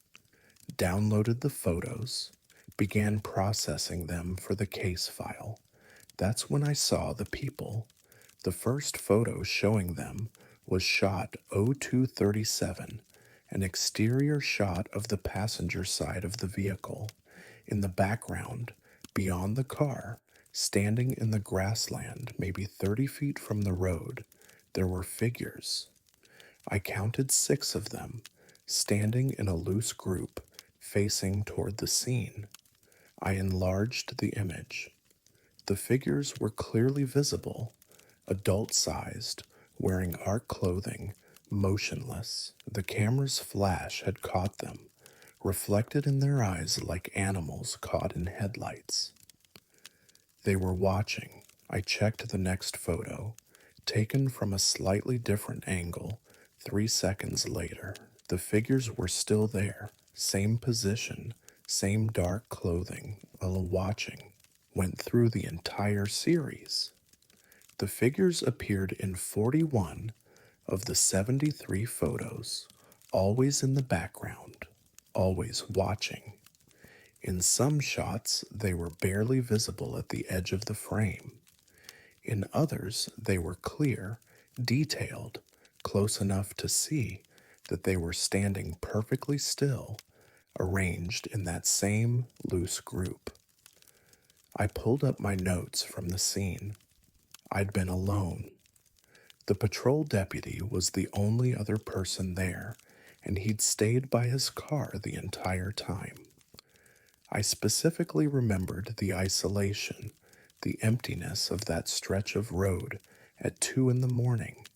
Downloaded the photos, began processing them for the case file. That's when I saw the people. The first photo showing them was shot 0237, an exterior shot of the passenger side of the vehicle. In the background, beyond the car, standing in the grassland maybe 30 feet from the road, there were figures. I counted 6 of them, standing in a loose group, facing toward the scene. I enlarged the image. The figures were clearly visible, adult sized, wearing art clothing, motionless. The camera's flash had caught them, reflected in their eyes like animals caught in headlights. They were watching. I checked the next photo, taken from a slightly different angle. 3 seconds later, the figures were still there, same position, same dark clothing, all watching. Went through the entire series. The figures appeared in 41 of the 73 photos, always in the background, always watching. In some shots, they were barely visible at the edge of the frame. In others, they were clear, detailed, close enough to see that they were standing perfectly still, arranged in that same loose group. I pulled up my notes from the scene. I'd been alone. The patrol deputy was the only other person there, and he'd stayed by his car the entire time. I specifically remembered the isolation, the emptiness of that stretch of road at 2 in the morning.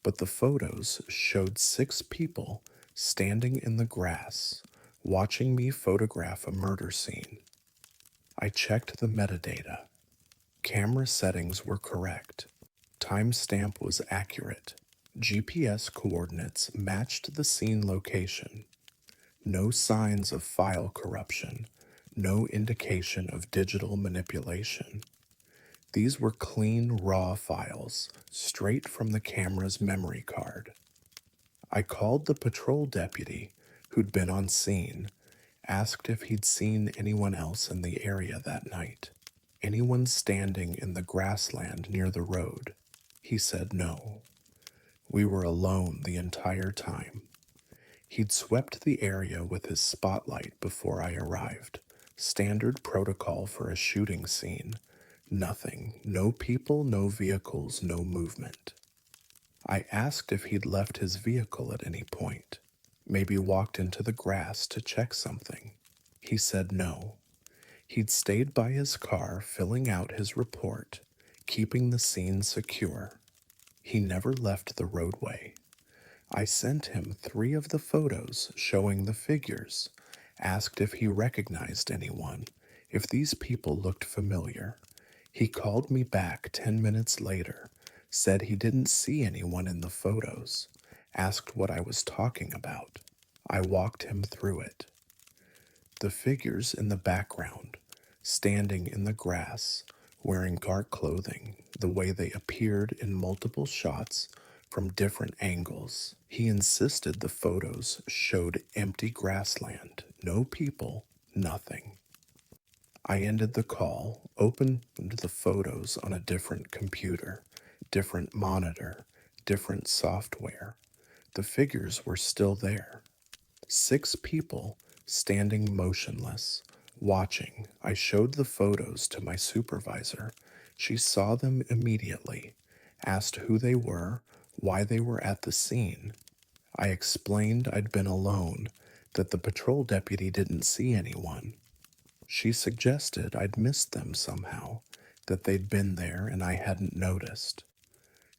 But the photos showed 6 people standing in the grass, watching me photograph a murder scene. I checked the metadata. Camera settings were correct. Timestamp was accurate. GPS coordinates matched the scene location. No signs of file corruption. No indication of digital manipulation. These were clean, raw files, straight from the camera's memory card. I called the patrol deputy who'd been on scene, asked if he'd seen anyone else in the area that night. Anyone standing in the grassland near the road? He said no. We were alone the entire time. He'd swept the area with his spotlight before I arrived. Standard protocol for a shooting scene. Nothing. No people, no vehicles, no movement. I asked if he'd left his vehicle at any point. Maybe walked into the grass to check something. He said no. He'd stayed by his car filling out his report, keeping the scene secure. He never left the roadway. I sent him 3 of the photos showing the figures, asked if he recognized anyone, if these people looked familiar. He called me back 10 minutes later, said he didn't see anyone in the photos, asked what I was talking about. I walked him through it. The figures in the background, standing in the grass, wearing dark clothing, the way they appeared in multiple shots from different angles. He insisted the photos showed empty grassland, no people, nothing. I ended the call, opened the photos on a different computer, different monitor, different software. The figures were still there. 6 people standing motionless, watching. I showed the photos to my supervisor. She saw them immediately, asked who they were, why they were at the scene. I explained I'd been alone, that the patrol deputy didn't see anyone. She suggested I'd missed them somehow, that they'd been there and I hadn't noticed.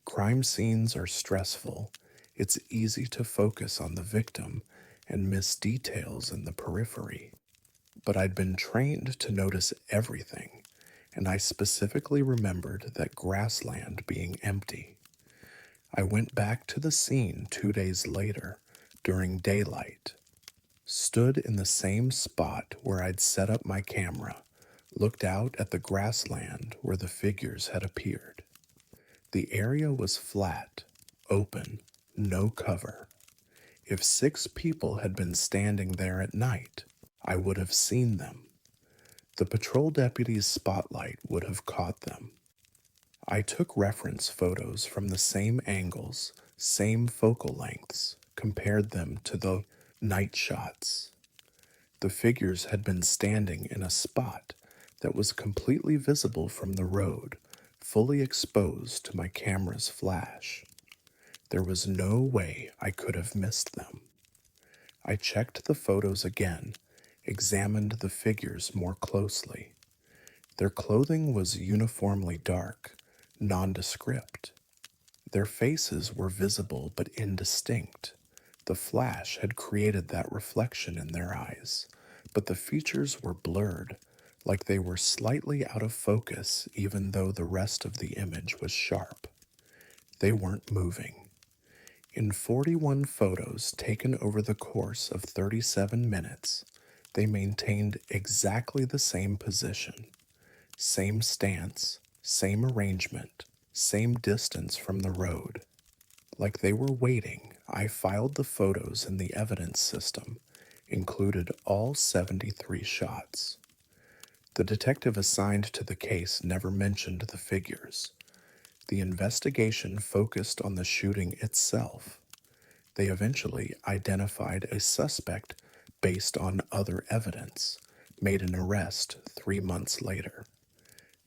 Crime scenes are stressful. It's easy to focus on the victim and miss details in the periphery. But I'd been trained to notice everything, and I specifically remembered that grassland being empty. I went back to the scene 2 days later, during daylight, stood in the same spot where I'd set up my camera, looked out at the grassland where the figures had appeared. The area was flat, open, no cover. If 6 people had been standing there at night, I would have seen them. The patrol deputy's spotlight would have caught them. I took reference photos from the same angles, same focal lengths, compared them to the night shots. The figures had been standing in a spot that was completely visible from the road, fully exposed to my camera's flash. There was no way I could have missed them. I checked the photos again, examined the figures more closely. Their clothing was uniformly dark, nondescript. Their faces were visible but indistinct. The flash had created that reflection in their eyes, but the features were blurred, like they were slightly out of focus even though the rest of the image was sharp. They weren't moving. In 41 photos taken over the course of 37 minutes, they maintained exactly the same position, same stance, same arrangement, same distance from the road. Like they were waiting, I filed the photos in the evidence system, included all 73 shots. The detective assigned to the case never mentioned the figures. The investigation focused on the shooting itself. They eventually identified a suspect based on other evidence, made an arrest 3 months later.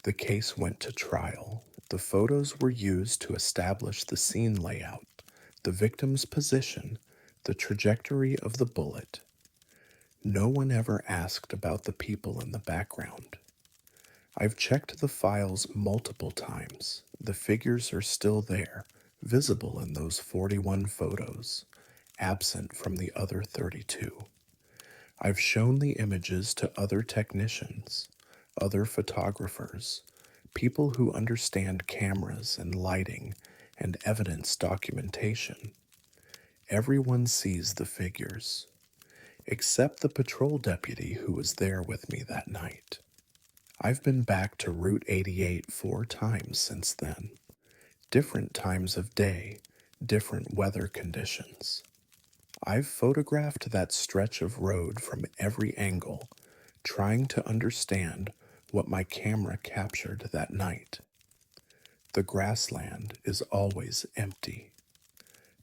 The case went to trial. The photos were used to establish the scene layout, the victim's position, the trajectory of the bullet. No one ever asked about the people in the background. I've checked the files multiple times. The figures are still there, visible in those 41 photos, absent from the other 32. I've shown the images to other technicians, other photographers, people who understand cameras and lighting and evidence documentation. Everyone sees the figures, except the patrol deputy who was there with me that night. I've been back to Route 88 4 times since then. Different times of day, different weather conditions. I've photographed that stretch of road from every angle, trying to understand what my camera captured that night. The grassland is always empty,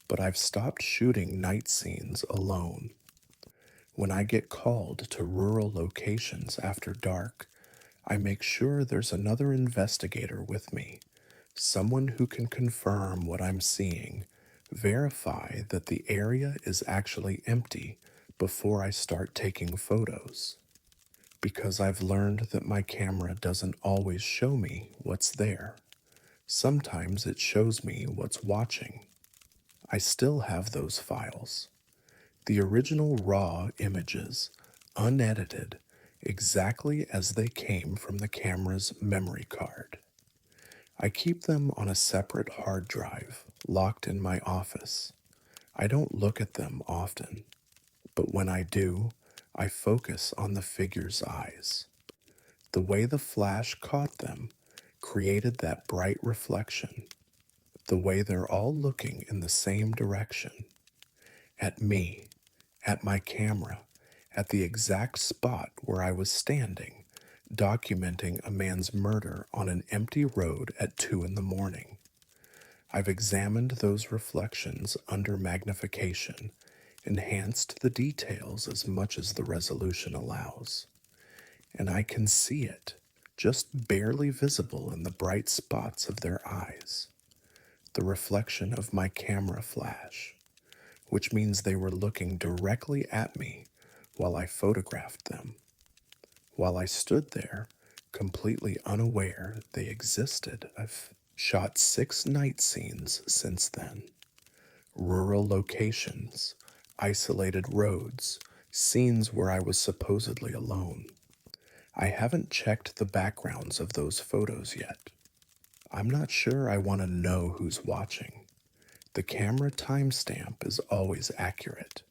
but I've stopped shooting night scenes alone. When I get called to rural locations after dark, I make sure there's another investigator with me, someone who can confirm what I'm seeing, verify that the area is actually empty before I start taking photos. Because I've learned that my camera doesn't always show me what's there. Sometimes it shows me what's watching. I still have those files. The original raw images, unedited, exactly as they came from the camera's memory card. I keep them on a separate hard drive, locked in my office. I don't look at them often, but when I do, I focus on the figure's eyes. The way the flash caught them created that bright reflection. The way they're all looking in the same direction. At me, at my camera, at the exact spot where I was standing, documenting a man's murder on an empty road at 2 in the morning. I've examined those reflections under magnification, enhanced the details as much as the resolution allows. And I can see it, just barely visible in the bright spots of their eyes. The reflection of my camera flash, which means they were looking directly at me while I photographed them. While I stood there, completely unaware they existed, I've shot 6 night scenes since then. Rural locations, isolated roads, scenes where I was supposedly alone. I haven't checked the backgrounds of those photos yet. I'm not sure I want to know who's watching. The camera timestamp is always accurate.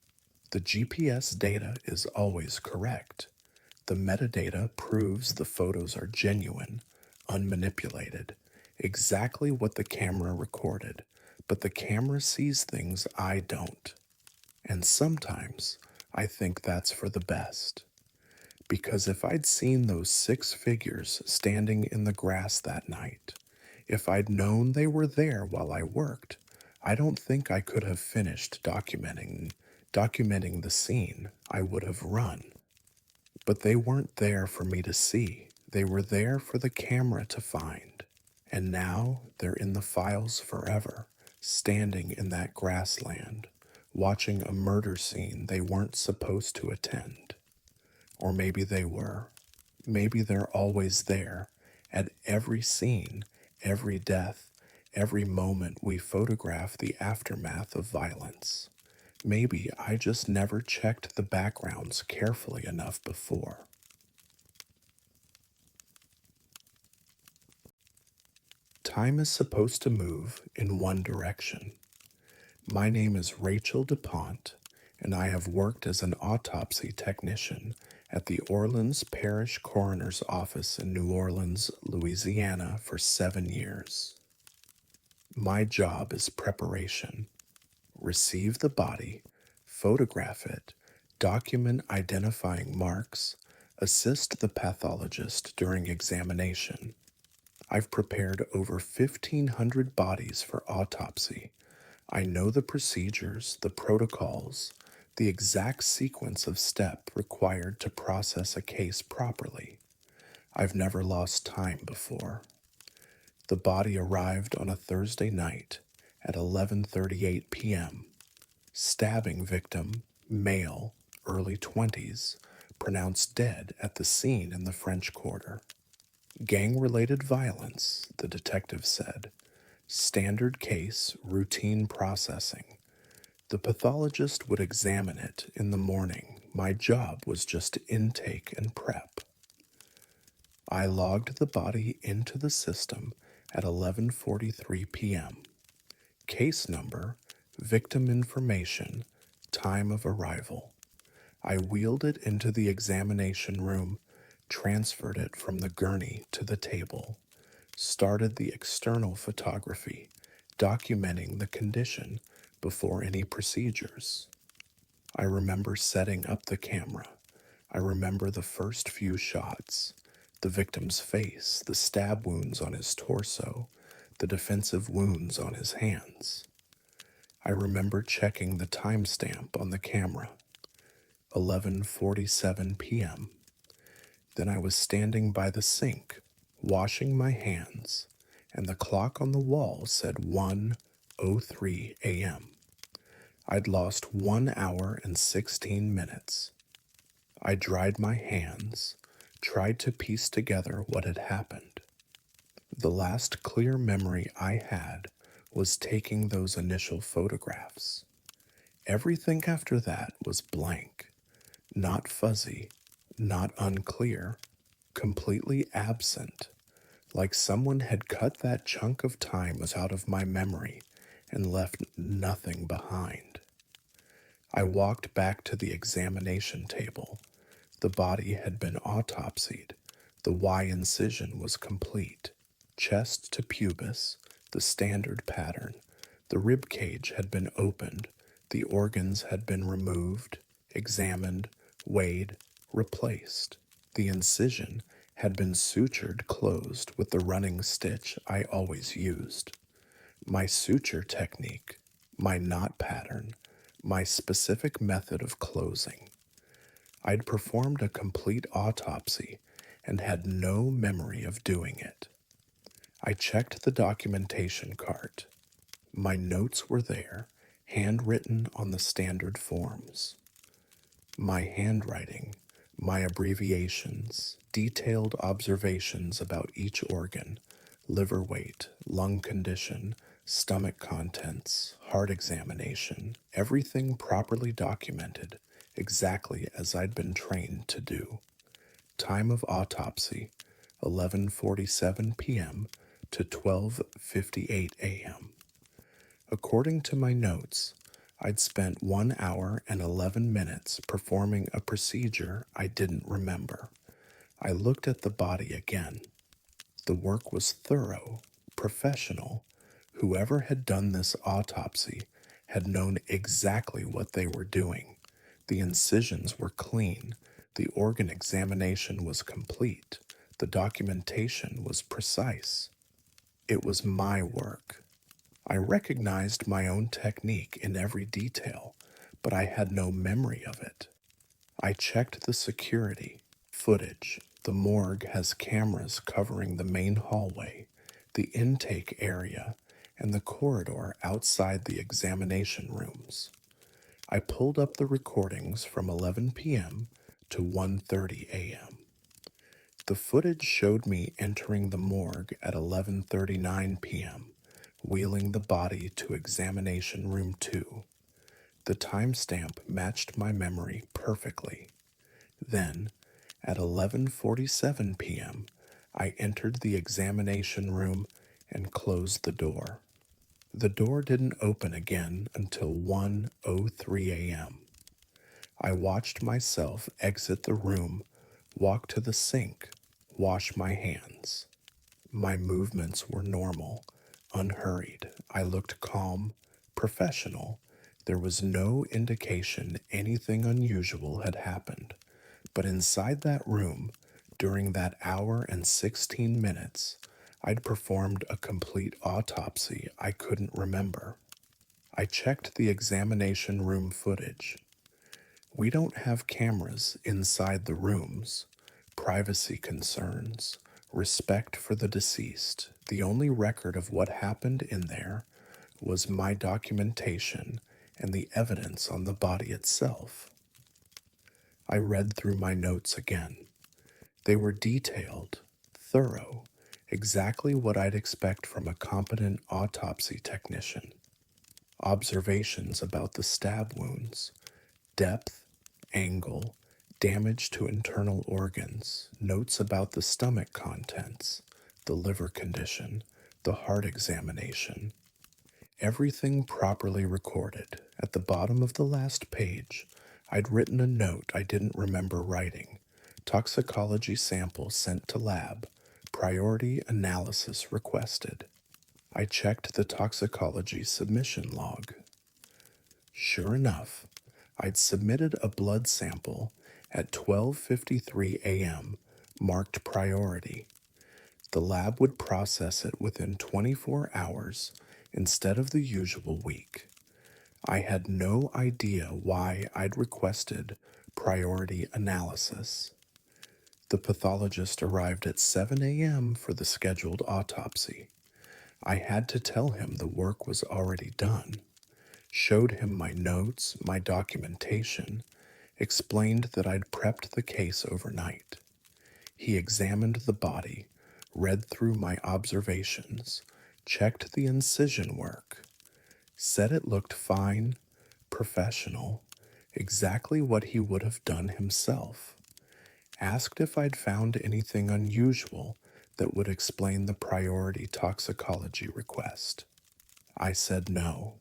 The GPS data is always correct. The metadata proves the photos are genuine, unmanipulated, Exactly what the camera recorded, but the camera sees things I don't. And sometimes I think that's for the best. Because if I'd seen those six figures standing in the grass that night, if I'd known they were there while I worked, I don't think I could have finished documenting the scene. I would have run. But they weren't there for me to see. They were there for the camera to find. And now they're in the files forever, standing in that grassland, watching a murder scene they weren't supposed to attend. Or maybe they were. Maybe they're always there, at every scene, every death, every moment we photograph the aftermath of violence. Maybe I just never checked the backgrounds carefully enough before. Time is supposed to move in one direction. My name is Rachel DuPont, and I have worked as an autopsy technician at the Orleans Parish Coroner's Office in New Orleans, Louisiana for 7 years. My job is preparation. Receive the body, photograph it, document identifying marks, assist the pathologist during examination. I've prepared over 1,500 bodies for autopsy. I know the procedures, the protocols, the exact sequence of step required to process a case properly. I've never lost time before. The body arrived on a Thursday night at 11:38 p.m. Stabbing victim, male, early 20s, pronounced dead at the scene in the French Quarter. Gang-related violence, the detective said. Standard case, routine processing. The pathologist would examine it in the morning. My job was just intake and prep. I logged the body into the system at 11:43 p.m. Case number, victim information, time of arrival. I wheeled it into the examination room, transferred it from the gurney to the table, started the external photography, documenting the condition before any procedures. I remember setting up the camera. I remember the first few shots, the victim's face, the stab wounds on his torso, the defensive wounds on his hands. I remember checking the timestamp on the camera, 11:47 p.m. Then I was standing by the sink, washing my hands, and the clock on the wall said 1:03 a.m. I'd lost 1 hour and 16 minutes. I dried my hands, tried to piece together what had happened. The last clear memory I had was taking those initial photographs. Everything after that was blank, not fuzzy, not unclear, completely absent, like someone had cut that chunk of time out of my memory and left nothing behind. I walked back to the examination table. The body had been autopsied. The Y incision was complete. Chest to pubis, the standard pattern. The rib cage had been opened. The organs had been removed, examined, weighed, replaced. The incision had been sutured closed with the running stitch I always used. My suture technique, my knot pattern, my specific method of closing. I'd performed a complete autopsy and had no memory of doing it. I checked the documentation cart. My notes were there, handwritten on the standard forms. My handwriting, my abbreviations, detailed observations about each organ, liver weight, lung condition, stomach contents, heart examination, everything properly documented, exactly as I'd been trained to do. Time of autopsy, 11:47 p.m. to 12:58 a.m. According to my notes, I'd spent 1 hour and 11 minutes performing a procedure I didn't remember. I looked at the body again. The work was thorough, professional. Whoever had done this autopsy had known exactly what they were doing. The incisions were clean, the organ examination was complete, the documentation was precise. It was my work. I recognized my own technique in every detail, but I had no memory of it. I checked the security footage. The morgue has cameras covering the main hallway, the intake area, and the corridor outside the examination rooms. I pulled up the recordings from 11 p.m. to 1:30 a.m. The footage showed me entering the morgue at 11:39 p.m., wheeling the body to examination room 2. The timestamp matched my memory perfectly. Then, at 11:47 p.m., I entered the examination room and closed the door. The door didn't open again until 1:03 a.m. I watched myself exit the room, walk to the sink, wash my hands. My movements were normal, unhurried. I looked calm, professional. There was no indication anything unusual had happened. But inside that room, during that hour and 16 minutes, I'd performed a complete autopsy I couldn't remember. I checked the examination room footage. We don't have cameras inside the rooms. Privacy concerns, respect for the deceased. The only record of what happened in there was my documentation and the evidence on the body itself. I read through my notes again. They were detailed, thorough, exactly what I'd expect from a competent autopsy technician. Observations about the stab wounds, depth, angle, damage to internal organs, notes about the stomach contents, the liver condition, the heart examination. Everything properly recorded. At the bottom of the last page, I'd written a note I didn't remember writing. Toxicology sample sent to lab. Priority analysis requested. I checked the toxicology submission log. Sure enough, I'd submitted a blood sample at 12:53 a.m., marked priority. The lab would process it within 24 hours instead of the usual week. I had no idea why I'd requested priority analysis. The pathologist arrived at 7 a.m. for the scheduled autopsy. I had to tell him the work was already done, showed him my notes, my documentation, explained that I'd prepped the case overnight. He examined the body, read through my observations, checked the incision work, said it looked fine, professional, exactly what he would have done himself. Asked if I'd found anything unusual that would explain the priority toxicology request. I said no.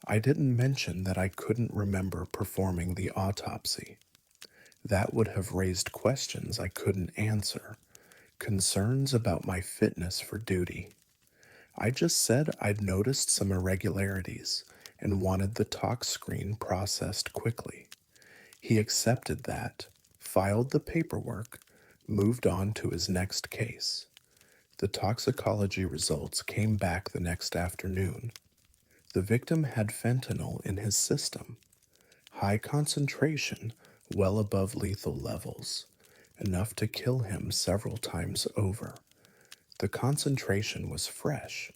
I didn't mention that I couldn't remember performing the autopsy. That would have raised questions I couldn't answer, concerns about my fitness for duty. I just said I'd noticed some irregularities and wanted the tox screen processed quickly. He accepted that, filed the paperwork, moved on to his next case. The toxicology results came back the next afternoon. The victim had fentanyl in his system, high concentration, well above lethal levels, enough to kill him several times over. The concentration was fresh,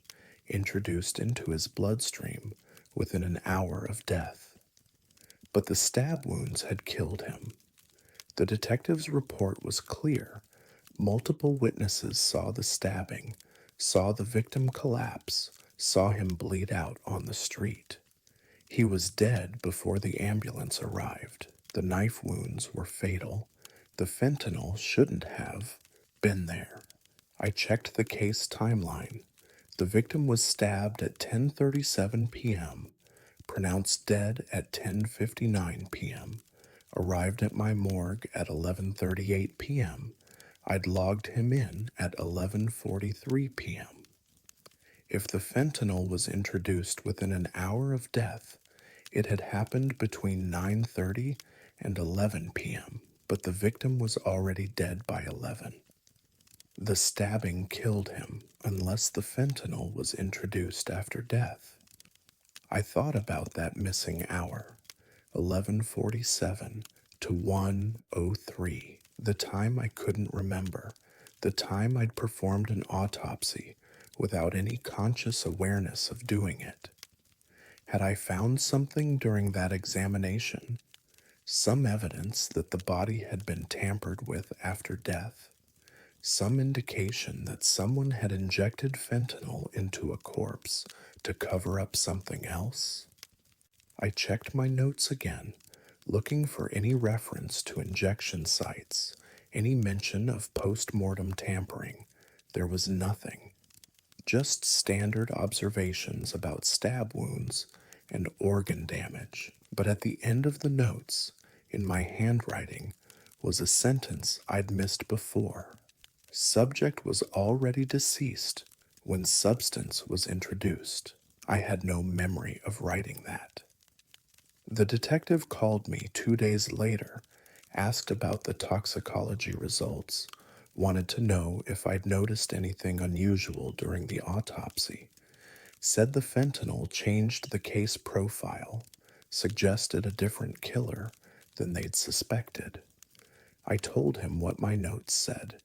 introduced into his bloodstream within an hour of death. But the stab wounds had killed him. The detective's report was clear. Multiple witnesses saw the stabbing, saw the victim collapse, saw him bleed out on the street. He was dead before the ambulance arrived. The knife wounds were fatal. The fentanyl shouldn't have been there. I checked the case timeline. The victim was stabbed at 10:37 p.m., pronounced dead at 10:59 p.m., arrived at my morgue at 11:38 p.m. I'd logged him in at 11:43 p.m. If the fentanyl was introduced within an hour of death, it had happened between 9:30 and 11 p.m., but the victim was already dead by 11. The stabbing killed him unless the fentanyl was introduced after death. I thought about that missing hour, 11:47 to 1:03, the time I couldn't remember, the time I'd performed an autopsy without any conscious awareness of doing it. Had I found something during that examination? Some evidence that the body had been tampered with after death? Some indication that someone had injected fentanyl into a corpse to cover up something else? I checked my notes again, looking for any reference to injection sites, any mention of post-mortem tampering. There was nothing, just standard observations about stab wounds and organ damage. But at the end of the notes, in my handwriting, was a sentence I'd missed before. Subject was already deceased when substance was introduced. I had no memory of writing that. The detective called me 2 days later, asked about the toxicology results, wanted to know if I'd noticed anything unusual during the autopsy, said the fentanyl changed the case profile, suggested a different killer than they'd suspected. I told him what my notes said.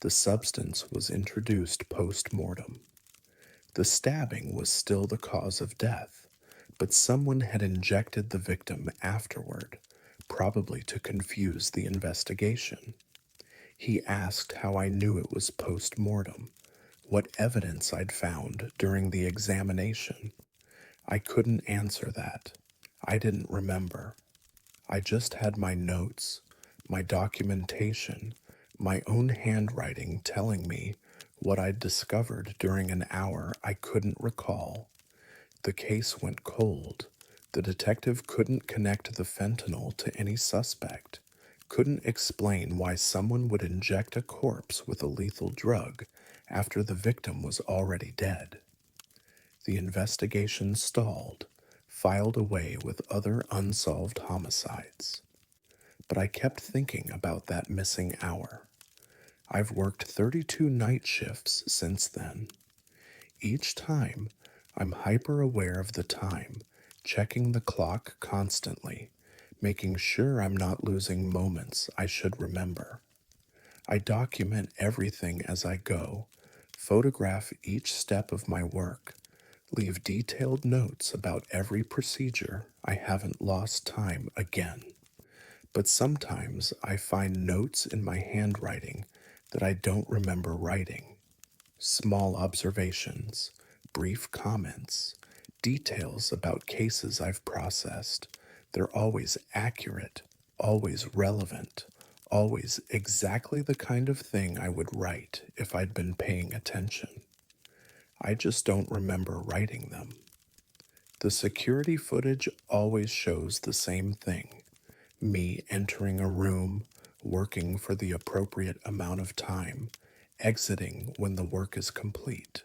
The substance was introduced post-mortem. The stabbing was still the cause of death, but someone had injected the victim afterward, probably to confuse the investigation. He asked how I knew it was post-mortem, what evidence I'd found during the examination. I couldn't answer that. I didn't remember. I just had my notes, my documentation, my own handwriting telling me what I'd discovered during an hour I couldn't recall. The case went cold. The detective couldn't connect the fentanyl to any suspect, couldn't explain why someone would inject a corpse with a lethal drug after the victim was already dead. The investigation stalled, filed away with other unsolved homicides. But I kept thinking about that missing hour. I've worked 32 night shifts since then. Each time, I'm hyper aware of the time, checking the clock constantly, making sure I'm not losing moments I should remember. I document everything as I go, photograph each step of my work, leave detailed notes about every procedure. I haven't lost time again. But sometimes I find notes in my handwriting that I don't remember writing. Small observations, brief comments, details about cases I've processed. They're always accurate, always relevant, always exactly the kind of thing I would write if I'd been paying attention. I just don't remember writing them. The security footage always shows the same thing: me entering a room, working for the appropriate amount of time, exiting when the work is complete.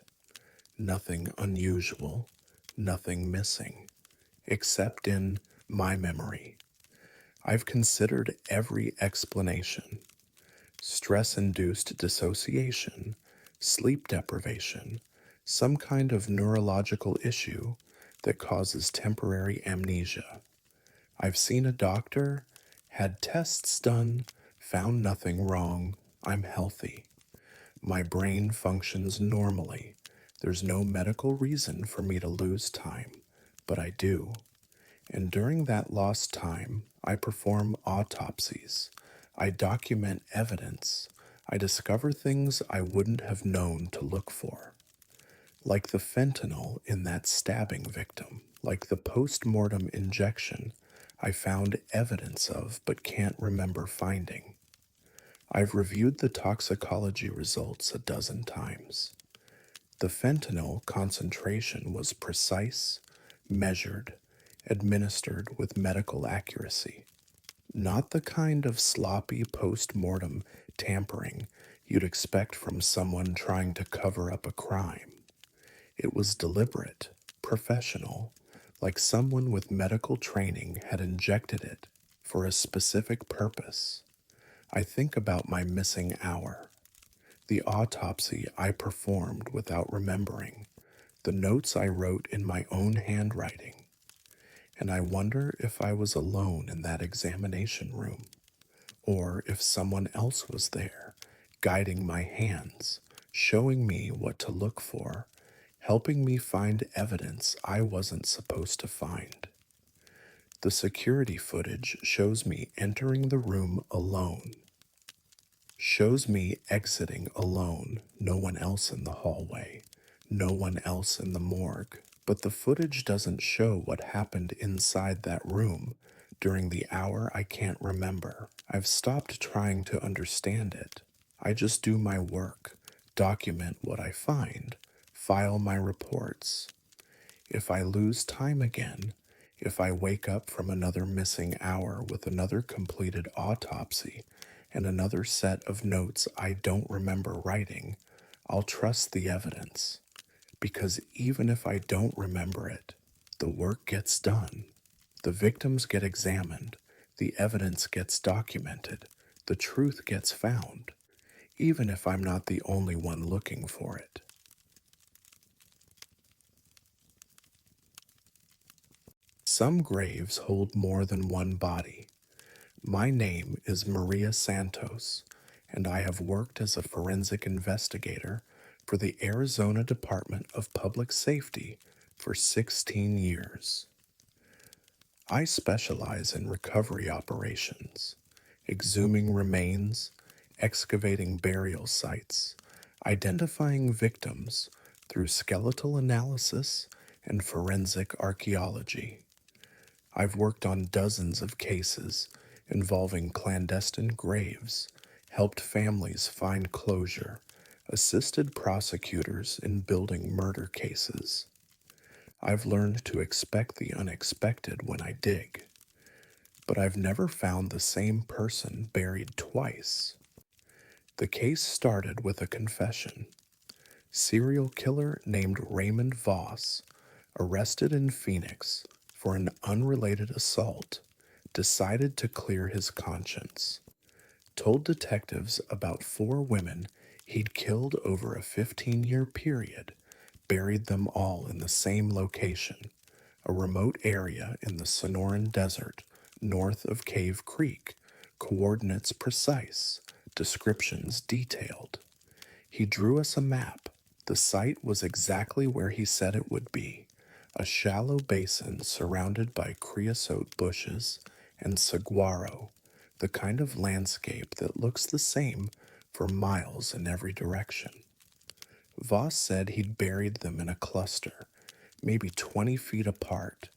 Nothing unusual, nothing missing, except in my memory. I've considered every explanation: stress induced dissociation, sleep deprivation, some kind of neurological issue that causes temporary amnesia. I've seen a doctor, had tests done, found nothing wrong. I'm healthy. My brain functions normally. There's no medical reason for me to lose time, but I do. And during that lost time, I perform autopsies. I document evidence. I discover things I wouldn't have known to look for. Like the fentanyl in that stabbing victim, like the post-mortem injection I found evidence of but can't remember finding. I've reviewed the toxicology results a dozen times. The fentanyl concentration was precise, measured, administered with medical accuracy. Not the kind of sloppy post-mortem tampering you'd expect from someone trying to cover up a crime. It was deliberate, professional, like someone with medical training had injected it for a specific purpose. I think about my missing hour, the autopsy I performed without remembering, the notes I wrote in my own handwriting, and I wonder if I was alone in that examination room, or if someone else was there, guiding my hands, showing me what to look for, helping me find evidence I wasn't supposed to find. The security footage shows me entering the room alone, shows me exiting alone, no one else in the hallway, no one else in the morgue. But the footage doesn't show what happened inside that room during the hour I can't remember. I've stopped trying to understand it. I just do my work, document what I find, file my reports. If I lose time again, if I wake up from another missing hour with another completed autopsy and another set of notes I don't remember writing, I'll trust the evidence. Because even if I don't remember it, the work gets done. The victims get examined, the evidence gets documented, the truth gets found, even if I'm not the only one looking for it. Some graves hold more than one body. My name is Maria Santos, and I have worked as a forensic investigator for the Arizona Department of Public Safety for 16 years. I specialize in recovery operations, exhuming remains, excavating burial sites, identifying victims through skeletal analysis and forensic archaeology. I've worked on dozens of cases involving clandestine graves, helped families find closure, assisted prosecutors in building murder cases. I've learned to expect the unexpected when I dig, but I've never found the same person buried twice. The case started with a confession. Serial killer named Raymond Voss, arrested in Phoenix for an unrelated assault, decided to clear his conscience. Told detectives about 4 women he'd killed over a 15-year period, buried them all in the same location, a remote area in the Sonoran Desert north of Cave Creek, coordinates precise, descriptions detailed. He drew us a map. The site was exactly where he said it would be, a shallow basin surrounded by creosote bushes and saguaro, the kind of landscape that looks the same for miles in every direction. Voss said he'd buried them in a cluster, maybe 20 feet apart,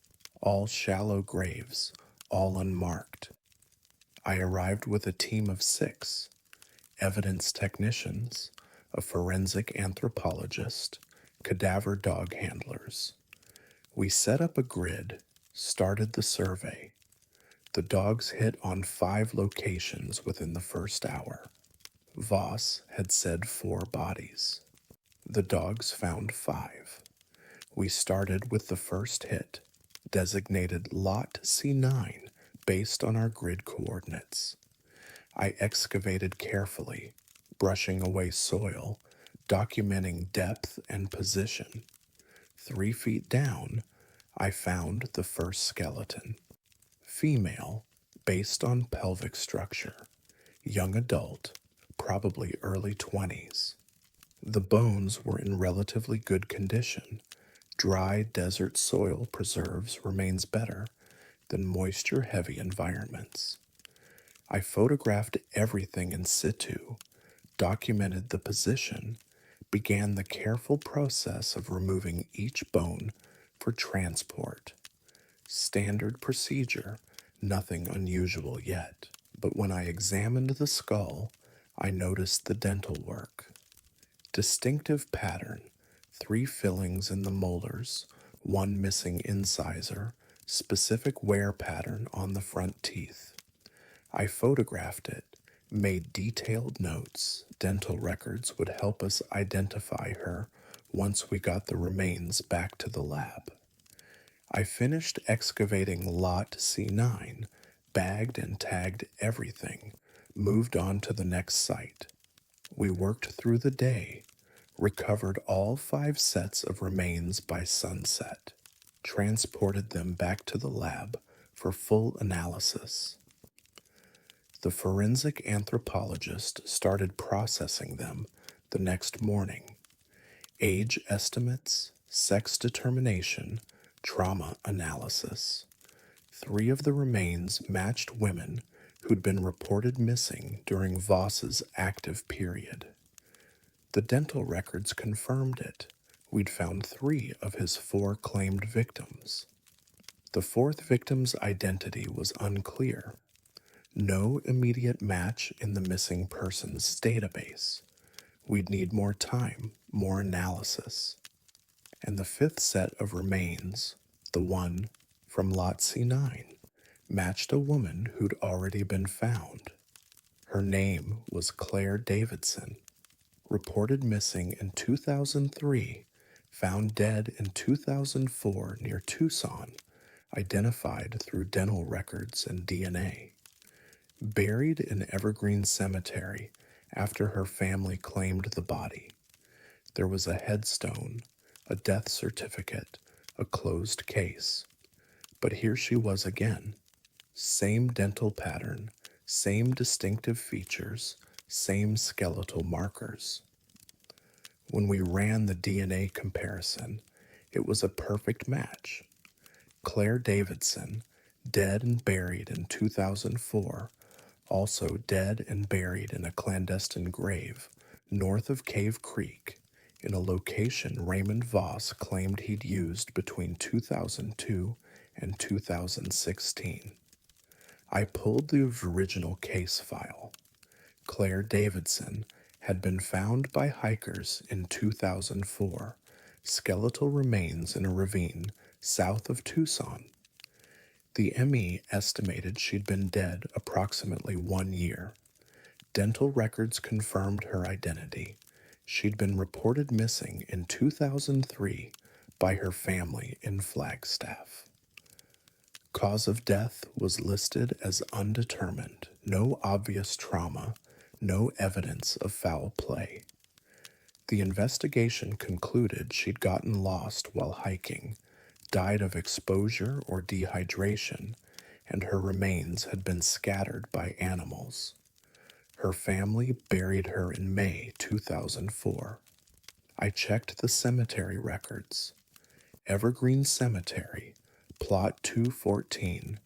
all shallow graves, all unmarked. I arrived with a team of 6 evidence technicians, a forensic anthropologist, cadaver dog handlers. We set up a grid, started the survey. The dogs hit on 5 locations within the first hour. Voss had said 4 bodies. The dogs found 5. We started with the first hit, designated Lot C9 based on our grid coordinates. I excavated carefully, brushing away soil, documenting depth and position. 3 feet down, I found the first skeleton. Female, based on pelvic structure. Young adult, probably early 20s. The bones were in relatively good condition. Dry desert soil preserves remains better than moisture-heavy environments. I photographed everything in situ, documented the position, began the careful process of removing each bone for transport. Standard procedure, nothing unusual yet. But when I examined the skull, I noticed the dental work. Distinctive pattern, 3 fillings in the molars, 1 missing incisor, specific wear pattern on the front teeth. I photographed it, made detailed notes. Dental records would help us identify her once we got the remains back to the lab. I finished excavating Lot C9, bagged and tagged everything, moved on to the next site. We worked through the day, recovered all 5 sets of remains by sunset, transported them back to the lab for full analysis. The forensic anthropologist started processing them the next morning. Age estimates, sex determination, trauma analysis. 3 of the remains matched women who'd been reported missing during Voss's active period. The dental records confirmed it. We'd found 3 of his 4 claimed victims. The 4th victim's identity was unclear. No immediate match in the missing persons database. We'd need more time, more analysis. And the 5th set of remains, the one from Lot C9, matched a woman who'd already been found. Her name was Claire Davidson, reported missing in 2003, found dead in 2004 near Tucson, identified through dental records and DNA. Buried in Evergreen Cemetery after her family claimed the body. There was a headstone, a death certificate, a closed case. But here she was again. Same dental pattern, same distinctive features, same skeletal markers. When we ran the DNA comparison, it was a perfect match. Claire Davidson, dead and buried in 2004, also dead and buried in a clandestine grave north of Cave Creek, in a location Raymond Voss claimed he'd used between 2002 and 2016. I pulled the original case file. Claire Davidson had been found by hikers in 2004, skeletal remains in a ravine south of Tucson. The ME estimated she'd been dead approximately 1 year. Dental records confirmed her identity. She'd been reported missing in 2003 by her family in Flagstaff. Cause of death was listed as undetermined, no obvious trauma, no evidence of foul play. The investigation concluded she'd gotten lost while hiking, died of exposure or dehydration, and her remains had been scattered by animals. Her family buried her in May 2004. I checked the cemetery records. Evergreen Cemetery, Plot 214,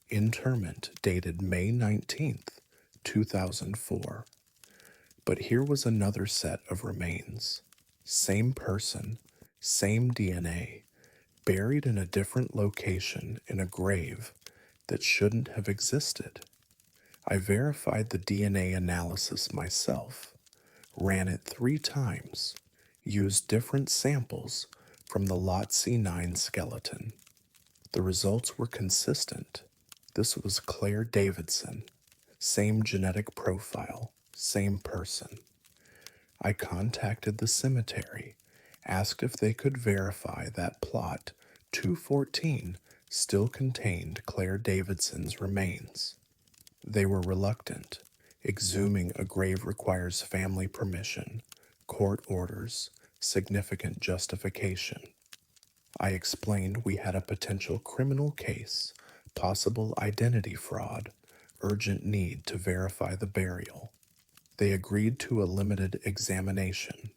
interment dated May 19th, 2004. But here was another set of remains. Same person, same DNA, buried in a different location in a grave that shouldn't have existed. I verified the DNA analysis myself, ran it 3 times, used different samples from the Lot C9 skeleton. The results were consistent. This was Claire Davidson, same genetic profile, same person. I contacted the cemetery, asked if they could verify that Plot 214 still contained Claire Davidson's remains. They were reluctant. Exhuming a grave requires family permission, court orders, significant justification. I explained we had a potential criminal case, possible identity fraud, urgent need to verify the burial. They agreed to a limited examination.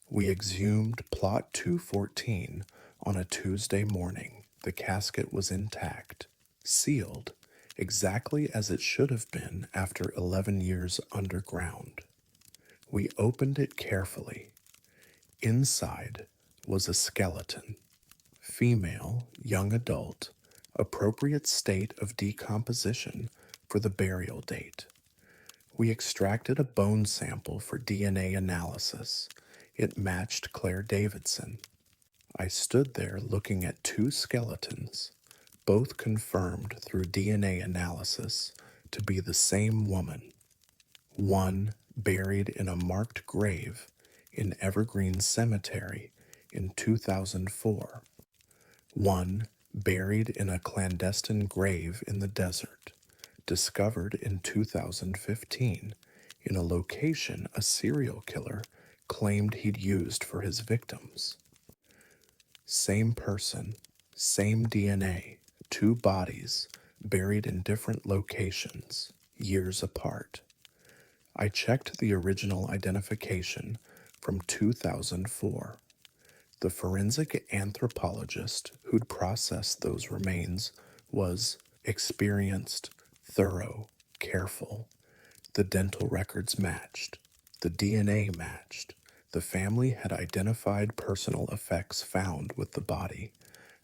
We exhumed Plot 214 on a Tuesday morning. The casket was intact, sealed, exactly as it should have been after 11 years underground. We opened it carefully. Inside was a skeleton. Female, young adult, appropriate state of decomposition for the burial date. We extracted a bone sample for DNA analysis. It matched Claire Davidson. I stood there looking at 2 skeletons, both confirmed through DNA analysis to be the same woman. One buried in a marked grave in Evergreen Cemetery in 2004. One buried in a clandestine grave in the desert, discovered in 2015 in a location a serial killer claimed he'd used for his victims. Same person, same DNA, two bodies buried in different locations, years apart. I checked the original identification from 2004. The forensic anthropologist who'd processed those remains was experienced, thorough, careful. The dental records matched. The DNA matched. The family had identified personal effects found with the body.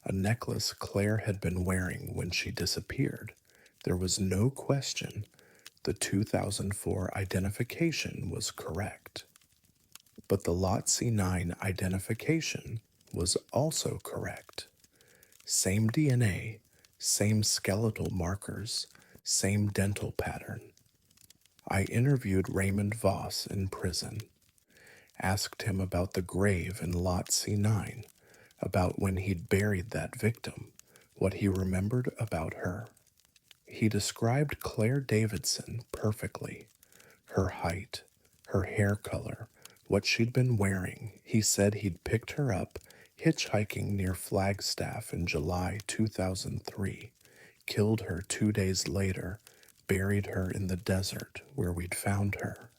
A necklace Claire had been wearing when she disappeared. There was no question the 2004 identification was correct. But the Lot C9 identification was also correct. Same DNA, same skeletal markers, same dental pattern. I interviewed Raymond Voss in prison, asked him about the grave in Lot C9, about when he'd buried that victim, what he remembered about her. He described Claire Davidson perfectly. Her height, her hair color, what she'd been wearing. He said he'd picked her up hitchhiking near Flagstaff in July 2003, killed her 2 days later, buried her in the desert where we'd found her.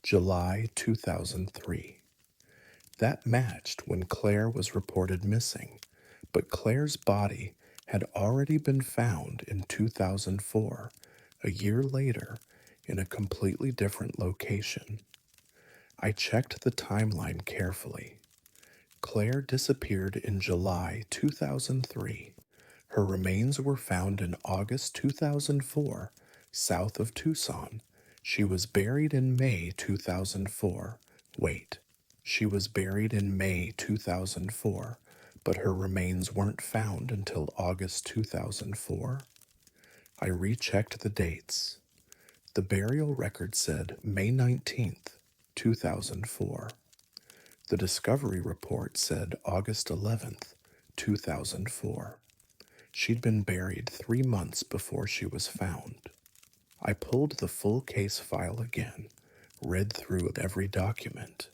July 2003. That matched when Claire was reported missing, but Claire's body had already been found in 2004, a year later, in a completely different location. I checked the timeline carefully. Claire disappeared in July 2003. Her remains were found in August 2004, south of Tucson. She was buried in May 2004. Wait, she was buried in May 2004, but her remains weren't found until August 2004? I rechecked the dates. The burial record said May 19th, 2004. The discovery report said August 11th, 2004. She'd been buried 3 months before she was found. I pulled the full case file again, read through every document.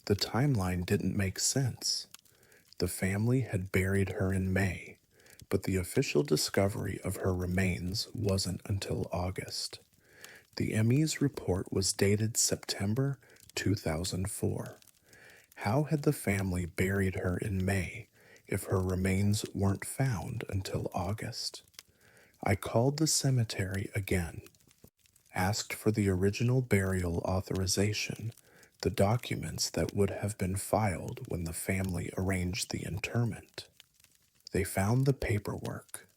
The timeline didn't make sense. The family had buried her in May, but the official discovery of her remains wasn't until August. The ME's report was dated September 2004. How had the family buried her in May if her remains weren't found until August? I called the cemetery again, asked for the original burial authorization, the documents that would have been filed when the family arranged the interment. They found the paperwork.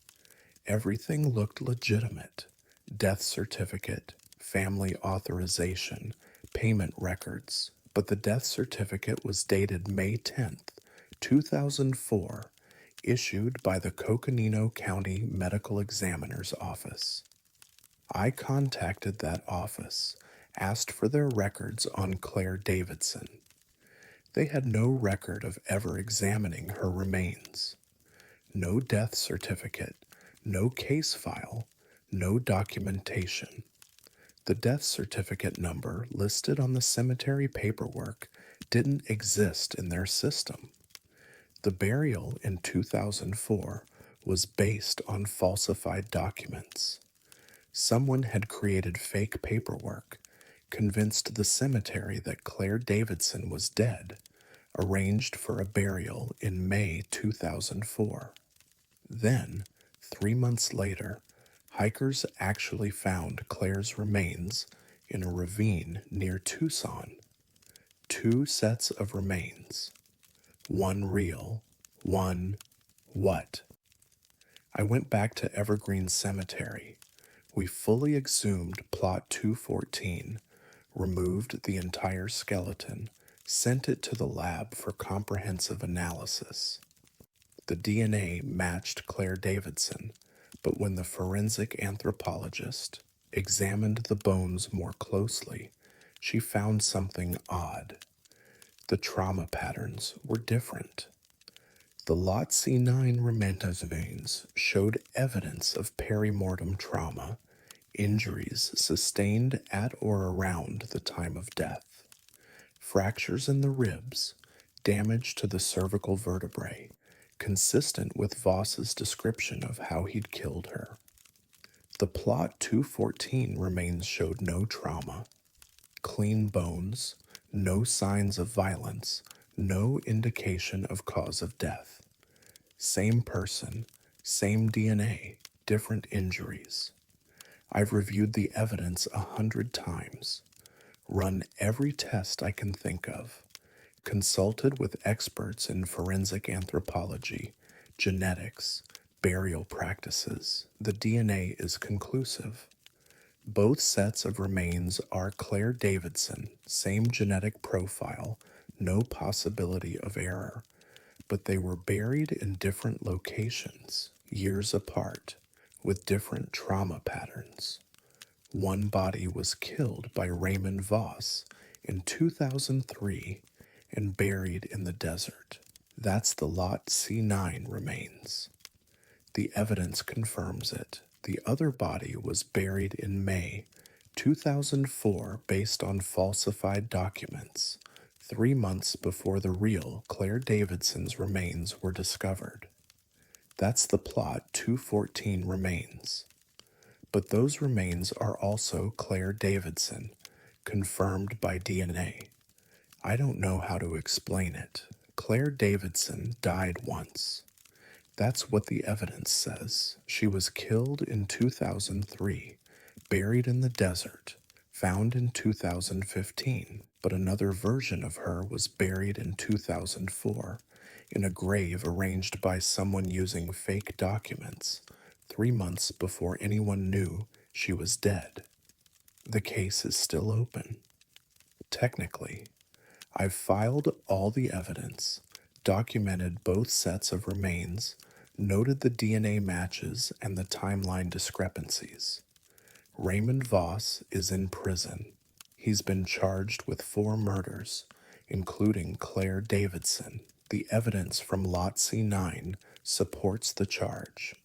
Everything looked legitimate. Death certificate, family authorization, payment records. But the death certificate was dated May 10th, 2004, issued by the Coconino County Medical Examiner's Office. I contacted that office, asked for their records on Claire Davidson. They had no record of ever examining her remains. No death certificate, no case file, no documentation. The death certificate number listed on the cemetery paperwork didn't exist in their system. The burial in 2004 was based on falsified documents. Someone had created fake paperwork, convinced the cemetery that Claire Davidson was dead, arranged for a burial in May 2004. Then, 3 months later, hikers actually found Claire's remains in a ravine near Tucson. 2 sets of remains. One real, one what? I went back to Evergreen Cemetery. We fully exhumed Plot 214, removed the entire skeleton, sent it to the lab for comprehensive analysis. The DNA matched Claire Davidson, but when the forensic anthropologist examined the bones more closely, she found something odd. The trauma patterns were different. The Lot C9 ramentas veins showed evidence of perimortem trauma, injuries sustained at or around the time of death, fractures in the ribs, damage to the cervical vertebrae, consistent with Voss's description of how he'd killed her. The Plot 214 remains showed no trauma, clean bones, no signs of violence, no indication of cause of death. Same person, same DNA, different injuries. I've reviewed the evidence 100 times, run every test I can think of, consulted with experts in forensic anthropology, genetics, burial practices. The DNA is conclusive. Both sets of remains are Claire Davidson, same genetic profile, no possibility of error, but they were buried in different locations, years apart, with different trauma patterns. One body was killed by Raymond Voss in 2003 and buried in the desert. That's the Lot C9 remains. The evidence confirms it. The other body was buried in May 2004 based on falsified documents, 3 months before the real Claire Davidson's remains were discovered. That's the Plot 214 remains. But those remains are also Claire Davidson, confirmed by DNA. I don't know how to explain it. Claire Davidson died once. That's what the evidence says. She was killed in 2003, buried in the desert, found in 2015, but another version of her was buried in 2004 in a grave arranged by someone using fake documents, 3 months before anyone knew she was dead. The case is still open. Technically, I've filed all the evidence, documented both sets of remains, noted the DNA matches and the timeline discrepancies. Raymond Voss is in prison. He's been charged with 4 murders, including Claire Davidson. The evidence from Lot C9 supports the charge.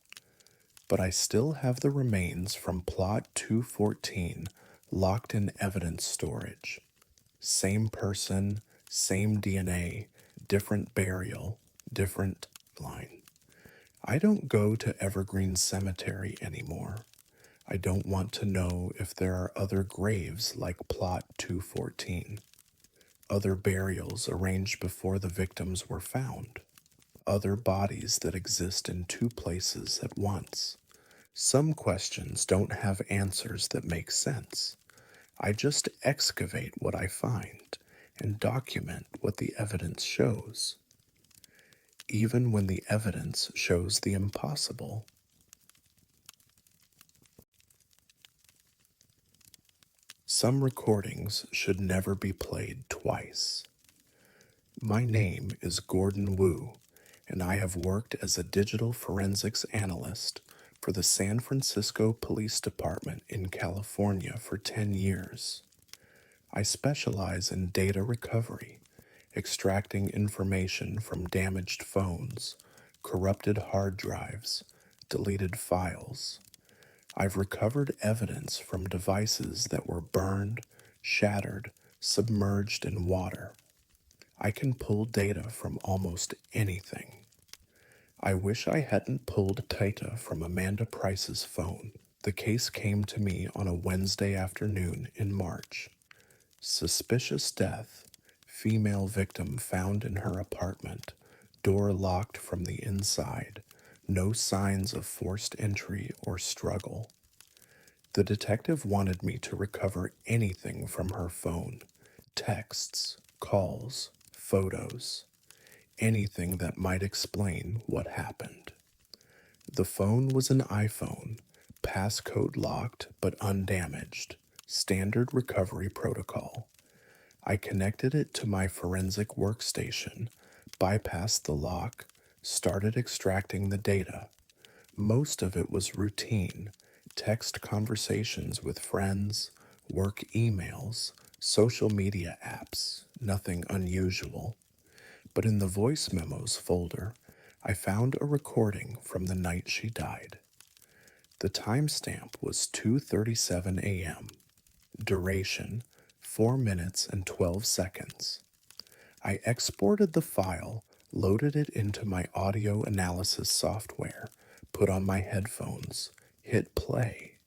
But I still have the remains from Plot 214 locked in evidence storage. Same person, same DNA, different burial, different line. I don't go to Evergreen Cemetery anymore. I don't want to know if there are other graves like Plot 214, other burials arranged before the victims were found, other bodies that exist in 2 places at once. Some questions don't have answers that make sense. I just excavate what I find and document what the evidence shows. Even when the evidence shows the impossible. Some recordings should never be played twice. My name is Gordon Wu, and I have worked as a digital forensics analyst for the San Francisco Police Department in California for 10 years. I specialize in data recovery, extracting information from damaged phones, corrupted hard drives, deleted files. I've recovered evidence from devices that were burned, shattered, submerged in water. I can pull data from almost anything. I wish I hadn't pulled data from Amanda Price's phone. The case came to me on a Wednesday afternoon in March. Suspicious death, female victim found in her apartment, door locked from the inside, no signs of forced entry or struggle. The detective wanted me to recover anything from her phone, texts, calls, photos, anything that might explain what happened. The phone was an iPhone, passcode locked but undamaged, standard recovery protocol. I connected it to my forensic workstation, bypassed the lock, started extracting the data. Most of it was routine, text conversations with friends, work emails, social media apps, nothing unusual. But in the voice memos folder, I found a recording from the night she died. The timestamp was 2:37 a.m. Duration 4 minutes and 12 seconds. I exported the file, loaded it into my audio analysis software, put on my headphones, hit play.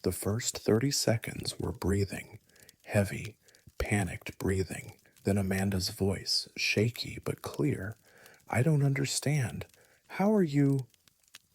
The first 30 seconds were breathing, heavy, panicked breathing. Then Amanda's voice, shaky but clear. I don't understand. How are you?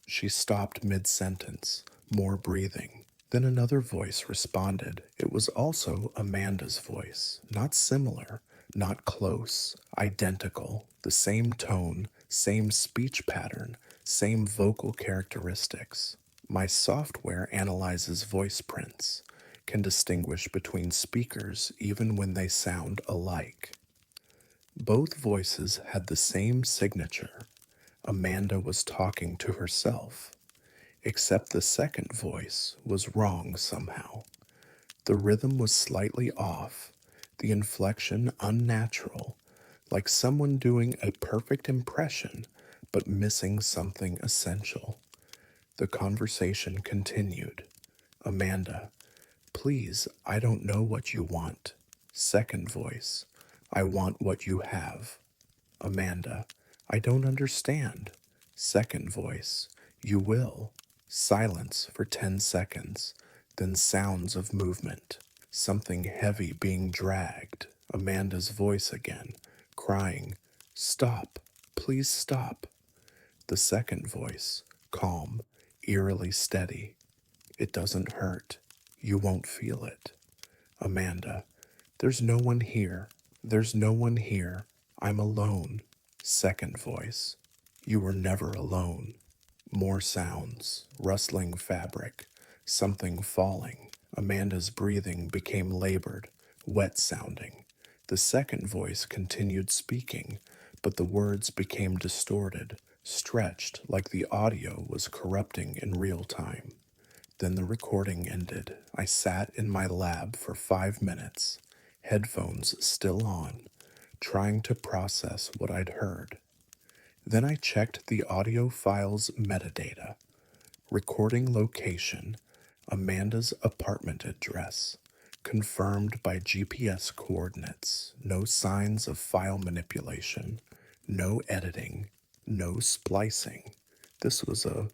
She stopped mid sentence, more breathing. Then another voice responded. It was also Amanda's voice, not similar, not close, identical, the same tone, same speech pattern, same vocal characteristics. My software analyzes voice prints, can distinguish between speakers even when they sound alike. Both voices had the same signature. Amanda was talking to herself, except the second voice was wrong somehow. The rhythm was slightly off, the inflection unnatural, like someone doing a perfect impression but missing something essential. The conversation continued. Amanda, please, I don't know what you want. Second voice, I want what you have. Amanda, I don't understand. Second voice, you will. Silence for 10 seconds, then sounds of movement. Something heavy being dragged. Amanda's voice again, crying, stop, please stop. The second voice, calm, eerily steady. It doesn't hurt. You won't feel it. Amanda, there's no one here. There's no one here. I'm alone. Second voice, you were never alone. More sounds, rustling fabric, something falling. Amanda's breathing became labored, wet sounding. The second voice continued speaking, but the words became distorted, stretched like the audio was corrupting in real time. Then the recording ended. I sat in my lab for 5 minutes, headphones still on, trying to process what I'd heard. Then I checked the audio file's metadata. Recording location, Amanda's apartment address, confirmed by GPS coordinates. No signs of file manipulation, no editing, no splicing. This was a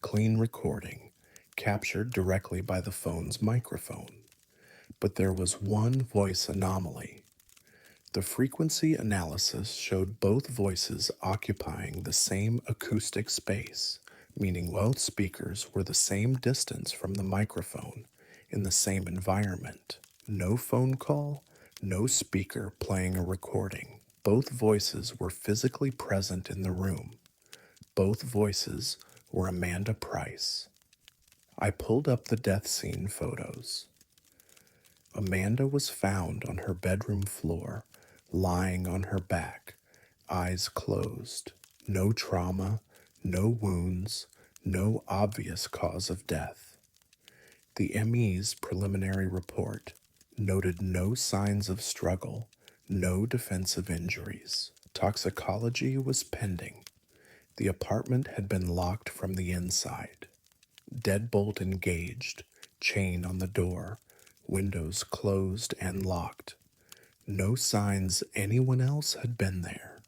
clean recording, captured directly by the phone's microphone. But there was one voice anomaly. The frequency analysis showed both voices occupying the same acoustic space, meaning both speakers were the same distance from the microphone, in the same environment. No phone call, no speaker playing a recording. Both voices were physically present in the room. Both voices were Amanda Price. I pulled up the death scene photos. Amanda was found on her bedroom floor, lying on her back, eyes closed. No trauma, no wounds, no obvious cause of death. The ME's preliminary report noted no signs of struggle, no defensive injuries. Toxicology was pending. The apartment had been locked from the inside. Deadbolt engaged, chain on the door, windows closed and locked. No signs anyone else had been there,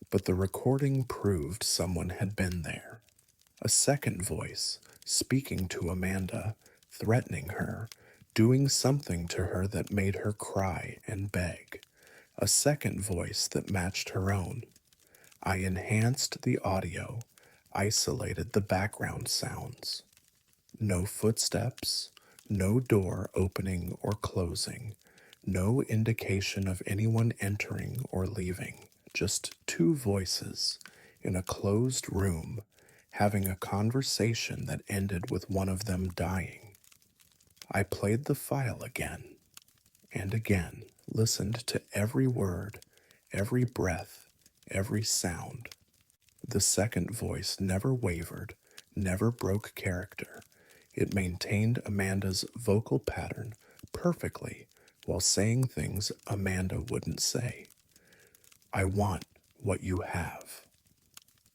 but the recording proved someone had been there. A second voice, speaking to Amanda, threatening her, doing something to her that made her cry and beg. A second voice that matched her own. I enhanced the audio, isolated the background sounds. No footsteps, no door opening or closing, no indication of anyone entering or leaving, just two voices in a closed room having a conversation that ended with one of them dying. I played the file again and again, listened to every word, every breath, every sound. The second voice never wavered, never broke character. It maintained Amanda's vocal pattern perfectly while saying things Amanda wouldn't say. I want what you have.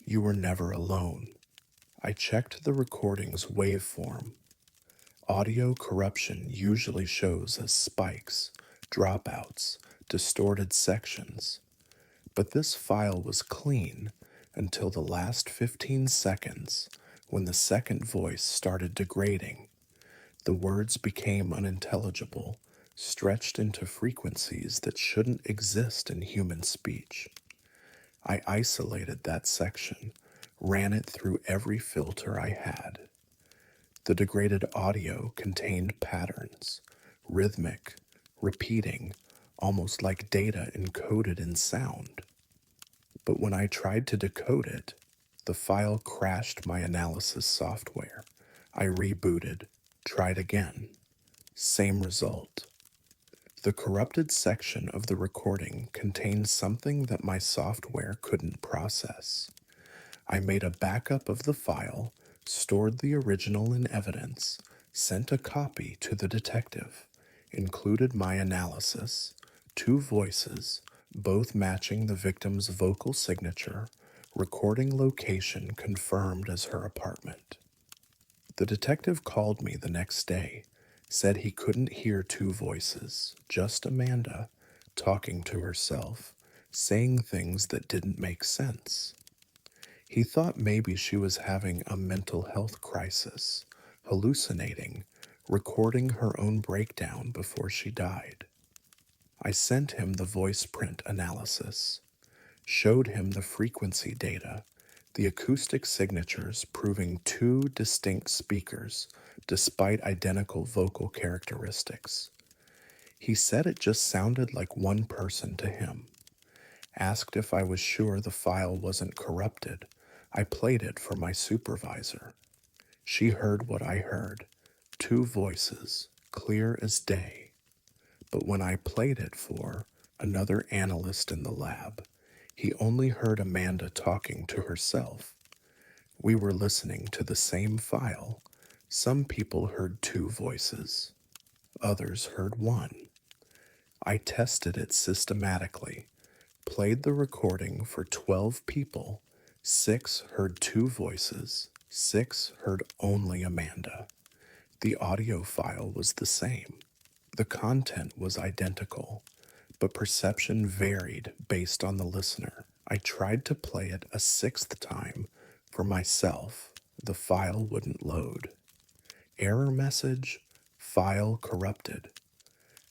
You were never alone. I checked the recording's waveform. Audio corruption usually shows as spikes, dropouts, distorted sections, but this file was clean until the last 15 seconds when the second voice started degrading. The words became unintelligible, stretched into frequencies that shouldn't exist in human speech. I isolated that section, ran it through every filter I had. The degraded audio contained patterns, rhythmic, repeating, almost like data encoded in sound. But when I tried to decode it, the file crashed my analysis software. I rebooted, tried again. Same result. The corrupted section of the recording contained something that my software couldn't process. I made a backup of the file, stored the original in evidence, sent a copy to the detective, included my analysis, two voices, both matching the victim's vocal signature, recording location confirmed as her apartment. The detective called me the next day, said he couldn't hear two voices, just Amanda, talking to herself, saying things that didn't make sense. He thought maybe she was having a mental health crisis, hallucinating, recording her own breakdown before she died. I sent him the voice print analysis, showed him the frequency data, the acoustic signatures proving two distinct speakers despite identical vocal characteristics. He said it just sounded like one person to him. Asked if I was sure the file wasn't corrupted. I played it for my supervisor. She heard what I heard, two voices, clear as day. But when I played it for another analyst in the lab, he only heard Amanda talking to herself. We were listening to the same file. Some people heard two voices, others heard one. I tested it systematically, played the recording for 12 people. 6 heard two voices, 6 heard only Amanda. The audio file was the same. The content was identical, but perception varied based on the listener. I tried to play it a sixth time for myself. The file wouldn't load. Error message, file corrupted.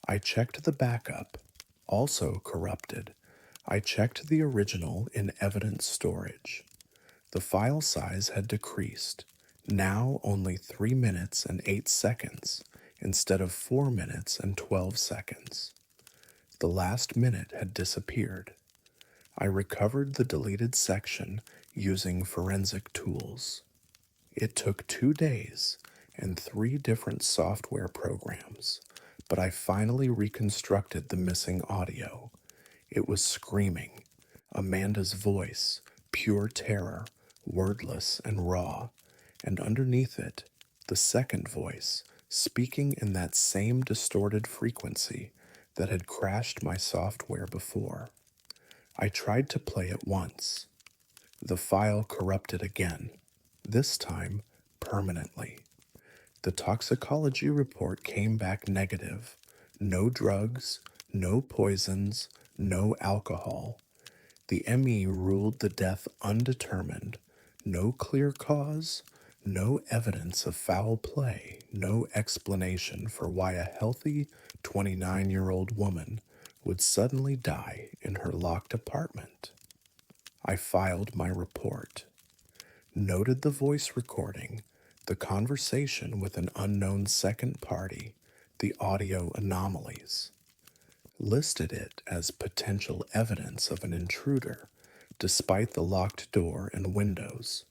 I checked the backup, also corrupted. I checked the original in evidence storage. The file size had decreased, now only 3 minutes and 8 seconds instead of 4 minutes and 12 seconds. The last minute had disappeared. I recovered the deleted section using forensic tools. It took 2 days and 3 different software programs, but I finally reconstructed the missing audio. It was screaming, Amanda's voice, pure terror, wordless and raw, and underneath it, the second voice, speaking in that same distorted frequency that had crashed my software before. I tried to play it once. The file corrupted again, this time permanently. The toxicology report came back negative. No drugs, no poisons, no alcohol. The ME ruled the death undetermined. No clear cause, no evidence of foul play, no explanation for why a healthy 29-year-old woman would suddenly die in her locked apartment. I filed my report, noted the voice recording, the conversation with an unknown second party, the audio anomalies, listed it as potential evidence of an intruder, despite the locked door and windows.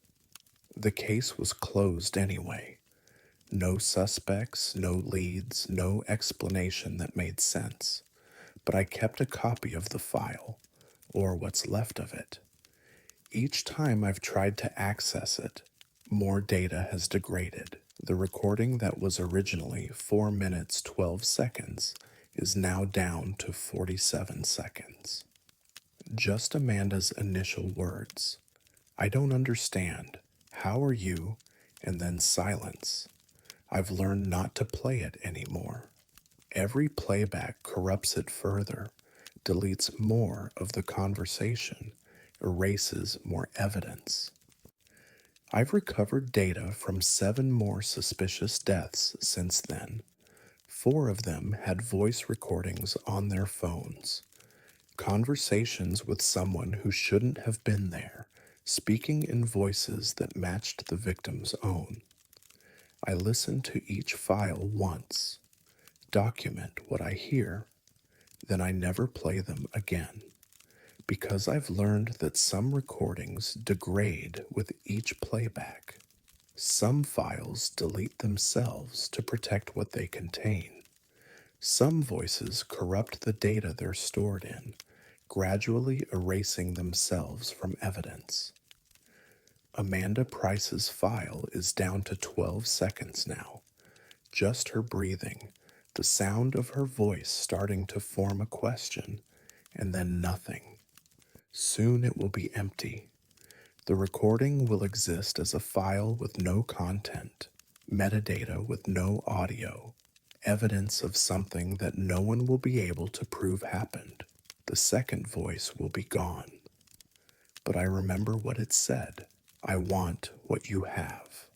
The case was closed anyway. No suspects, no leads, no explanation that made sense. But I kept a copy of the file, or what's left of it. Each time I've tried to access it, more data has degraded. The recording that was originally 4 minutes 12 seconds is now down to 47 seconds. Just Amanda's initial words. I don't understand. How are you? And then silence. I've learned not to play it anymore. Every playback corrupts it further, deletes more of the conversation, erases more evidence. I've recovered data from 7 more suspicious deaths since then. 4 of them had voice recordings on their phones. Conversations with someone who shouldn't have been there, speaking in voices that matched the victim's own. I listen to each file once, document what I hear, then I never play them again, because I've learned that some recordings degrade with each playback. Some files delete themselves to protect what they contain. Some voices corrupt the data they're stored in, gradually erasing themselves from evidence. Amanda Price's file is down to 12 seconds now. Just her breathing, the sound of her voice starting to form a question, and then nothing. Soon it will be empty. The recording will exist as a file with no content, metadata with no audio, evidence of something that no one will be able to prove happened. The second voice will be gone. But I remember what it said. I want what you have.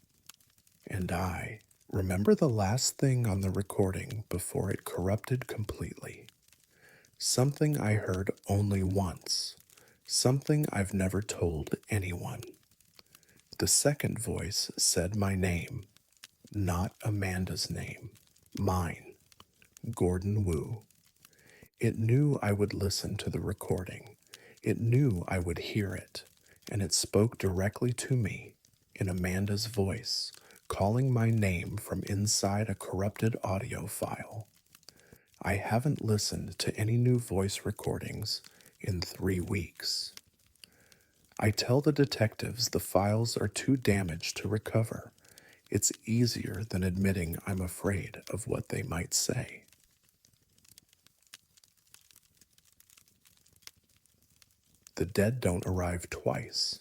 And I remember the last thing on the recording before it corrupted completely. Something I heard only once. Something I've never told anyone. The second voice said my name, not Amanda's name. Mine, Gordon Wu. It knew I would listen to the recording. It knew I would hear it, and it spoke directly to me in Amanda's voice, calling my name from inside a corrupted audio file. I haven't listened to any new voice recordings in 3 weeks. I tell the detectives the files are too damaged to recover. It's easier than admitting I'm afraid of what they might say. The dead don't arrive twice.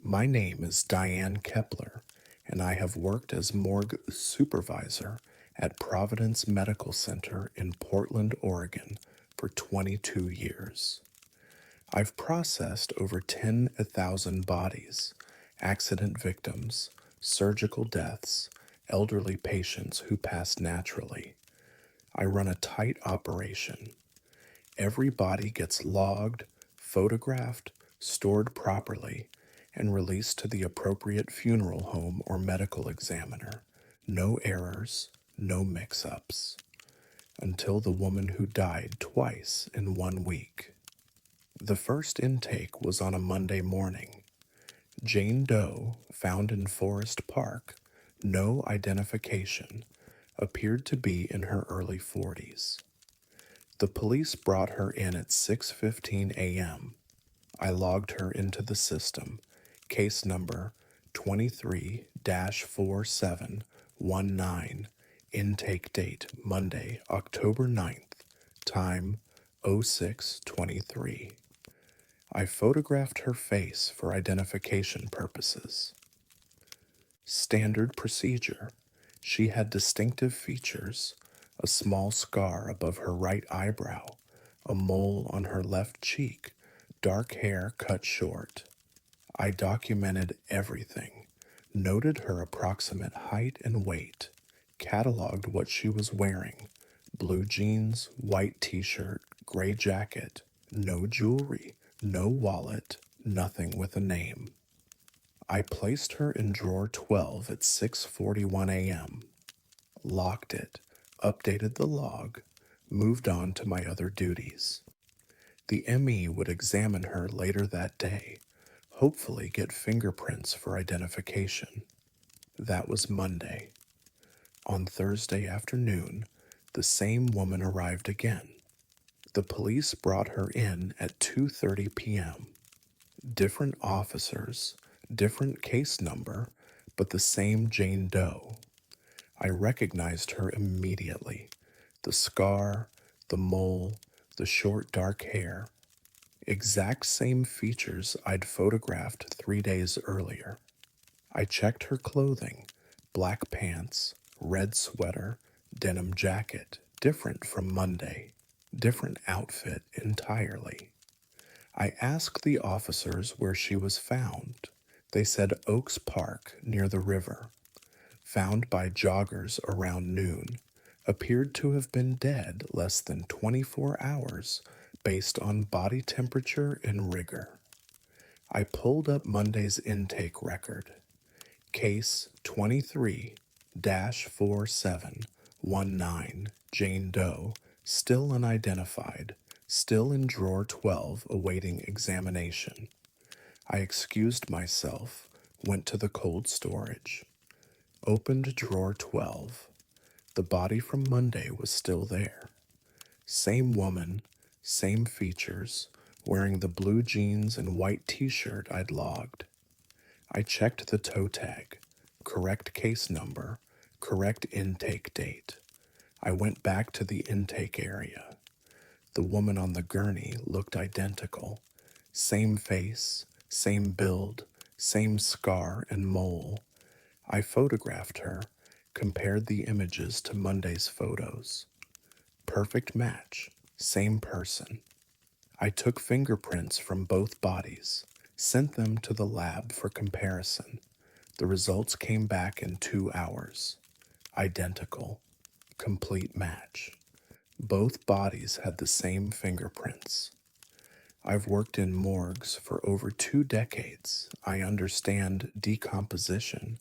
My name is Diane Kepler, and I have worked as morgue supervisor at Providence Medical Center in Portland, Oregon for 22 years. I've processed over 10,000 bodies, accident victims, surgical deaths, elderly patients who passed naturally. I run a tight operation. Every body gets logged, photographed, stored properly, and released to the appropriate funeral home or medical examiner. No errors, no mix-ups. Until the woman who died twice in 1 week. The first intake was on a Monday morning. Jane Doe, found in Forest Park, no identification, appeared to be in her early 40s. The police brought her in at 6:15 a.m. I logged her into the system, case number 23-4719, intake date Monday, October 9th, time 06:23. I photographed her face for identification purposes. Standard procedure. She had distinctive features, a small scar above her right eyebrow, a mole on her left cheek, dark hair cut short. I documented everything, noted her approximate height and weight, cataloged what she was wearing, blue jeans, white t-shirt, gray jacket, no jewelry, no wallet, nothing with a name. I placed her in drawer 12 at 6:41 a.m., locked it, updated the log, moved on to my other duties. The ME would examine her later that day, hopefully get fingerprints for identification. That was Monday. On Thursday afternoon, the same woman arrived again. The police brought her in at 2:30 p.m. Different officers, different case number, but the same Jane Doe. I recognized her immediately. The scar, the mole, the short dark hair. Exact same features I'd photographed 3 days earlier. I checked her clothing: black pants, red sweater, denim jacket, different from Monday, different outfit entirely. I asked the officers where she was found. They said Oaks Park near the river. Found by joggers around noon. Appeared to have been dead less than 24 hours based on body temperature and rigor. I pulled up Monday's intake record. Case 23 4719, Jane Doe, still unidentified, still in drawer 12 awaiting examination. I excused myself, went to the cold storage, opened drawer 12. The body from Monday was still there. Same woman, same features, wearing the blue jeans and white t-shirt I'd logged. I checked the toe tag, correct case number, correct intake date. I went back to the intake area. The woman on the gurney looked identical. Same face, same build, same scar and mole. I photographed her, compared the images to Monday's photos. Perfect match, same person. I took fingerprints from both bodies, sent them to the lab for comparison. The results came back in 2 hours. Identical. Complete match. Both bodies had the same fingerprints. I've worked in morgues for over 2 decades. I understand decomposition,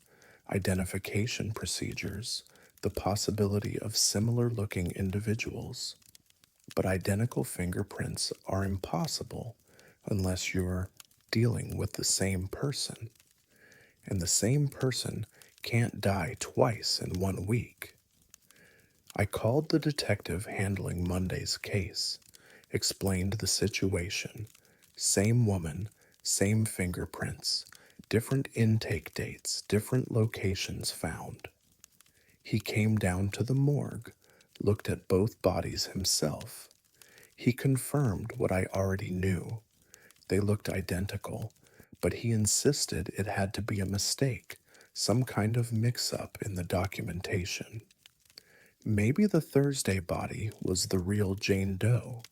identification procedures, the possibility of similar looking individuals. But identical fingerprints are impossible unless you're dealing with the same person. And the same person can't die twice in 1 week. I called the detective handling Monday's case, explained the situation. Same woman, same fingerprints, different intake dates, different locations found. He came down to the morgue, looked at both bodies himself. He confirmed what I already knew. They looked identical, but he insisted it had to be a mistake, some kind of mix-up in the documentation. Maybe the Thursday body was the real Jane Doe,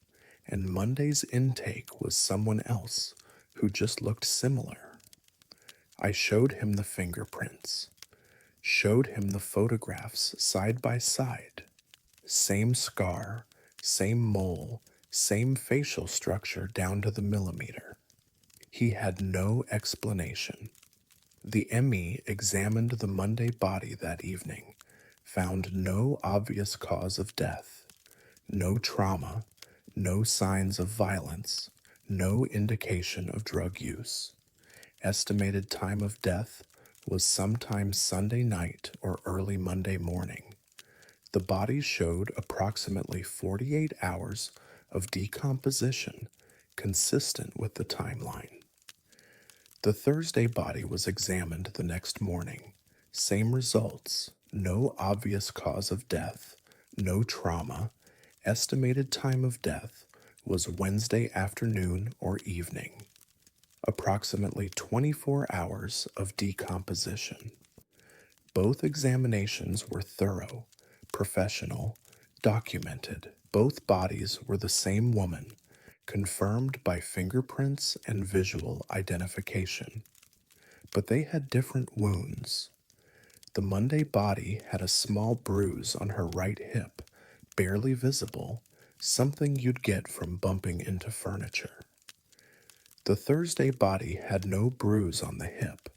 and Monday's intake was someone else who just looked similar. I showed him the fingerprints, showed him the photographs side by side. Same scar, same mole, same facial structure down to the millimeter. He had no explanation. The ME examined the Monday body that evening, found no obvious cause of death, no trauma, no signs of violence, no indication of drug use. Estimated time of death was sometime Sunday night or early Monday morning. The body showed approximately 48 hours of decomposition, consistent with the timeline. The Thursday body was examined the next morning. Same results: no obvious cause of death, no trauma. Estimated time of death was Wednesday afternoon or evening. Approximately 24 hours of decomposition. Both examinations were thorough, professional, documented. Both bodies were the same woman, confirmed by fingerprints and visual identification. But they had different wounds. The Monday body had a small bruise on her right hip, barely visible, something you'd get from bumping into furniture. The Thursday body had no bruise on the hip,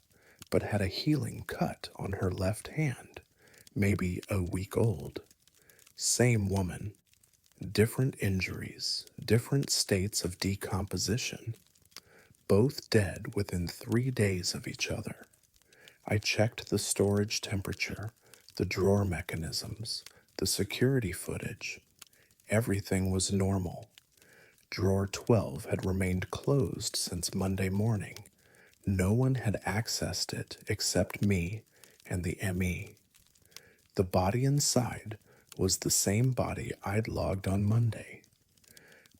but had a healing cut on her left hand, maybe a week old. Same woman, different injuries, different states of decomposition, both dead within 3 days of each other. I checked the storage temperature, the drawer mechanisms, the security footage. Everything was normal. Drawer 12 had remained closed since Monday morning. No one had accessed it except me and the ME. The body inside was the same body I'd logged on Monday.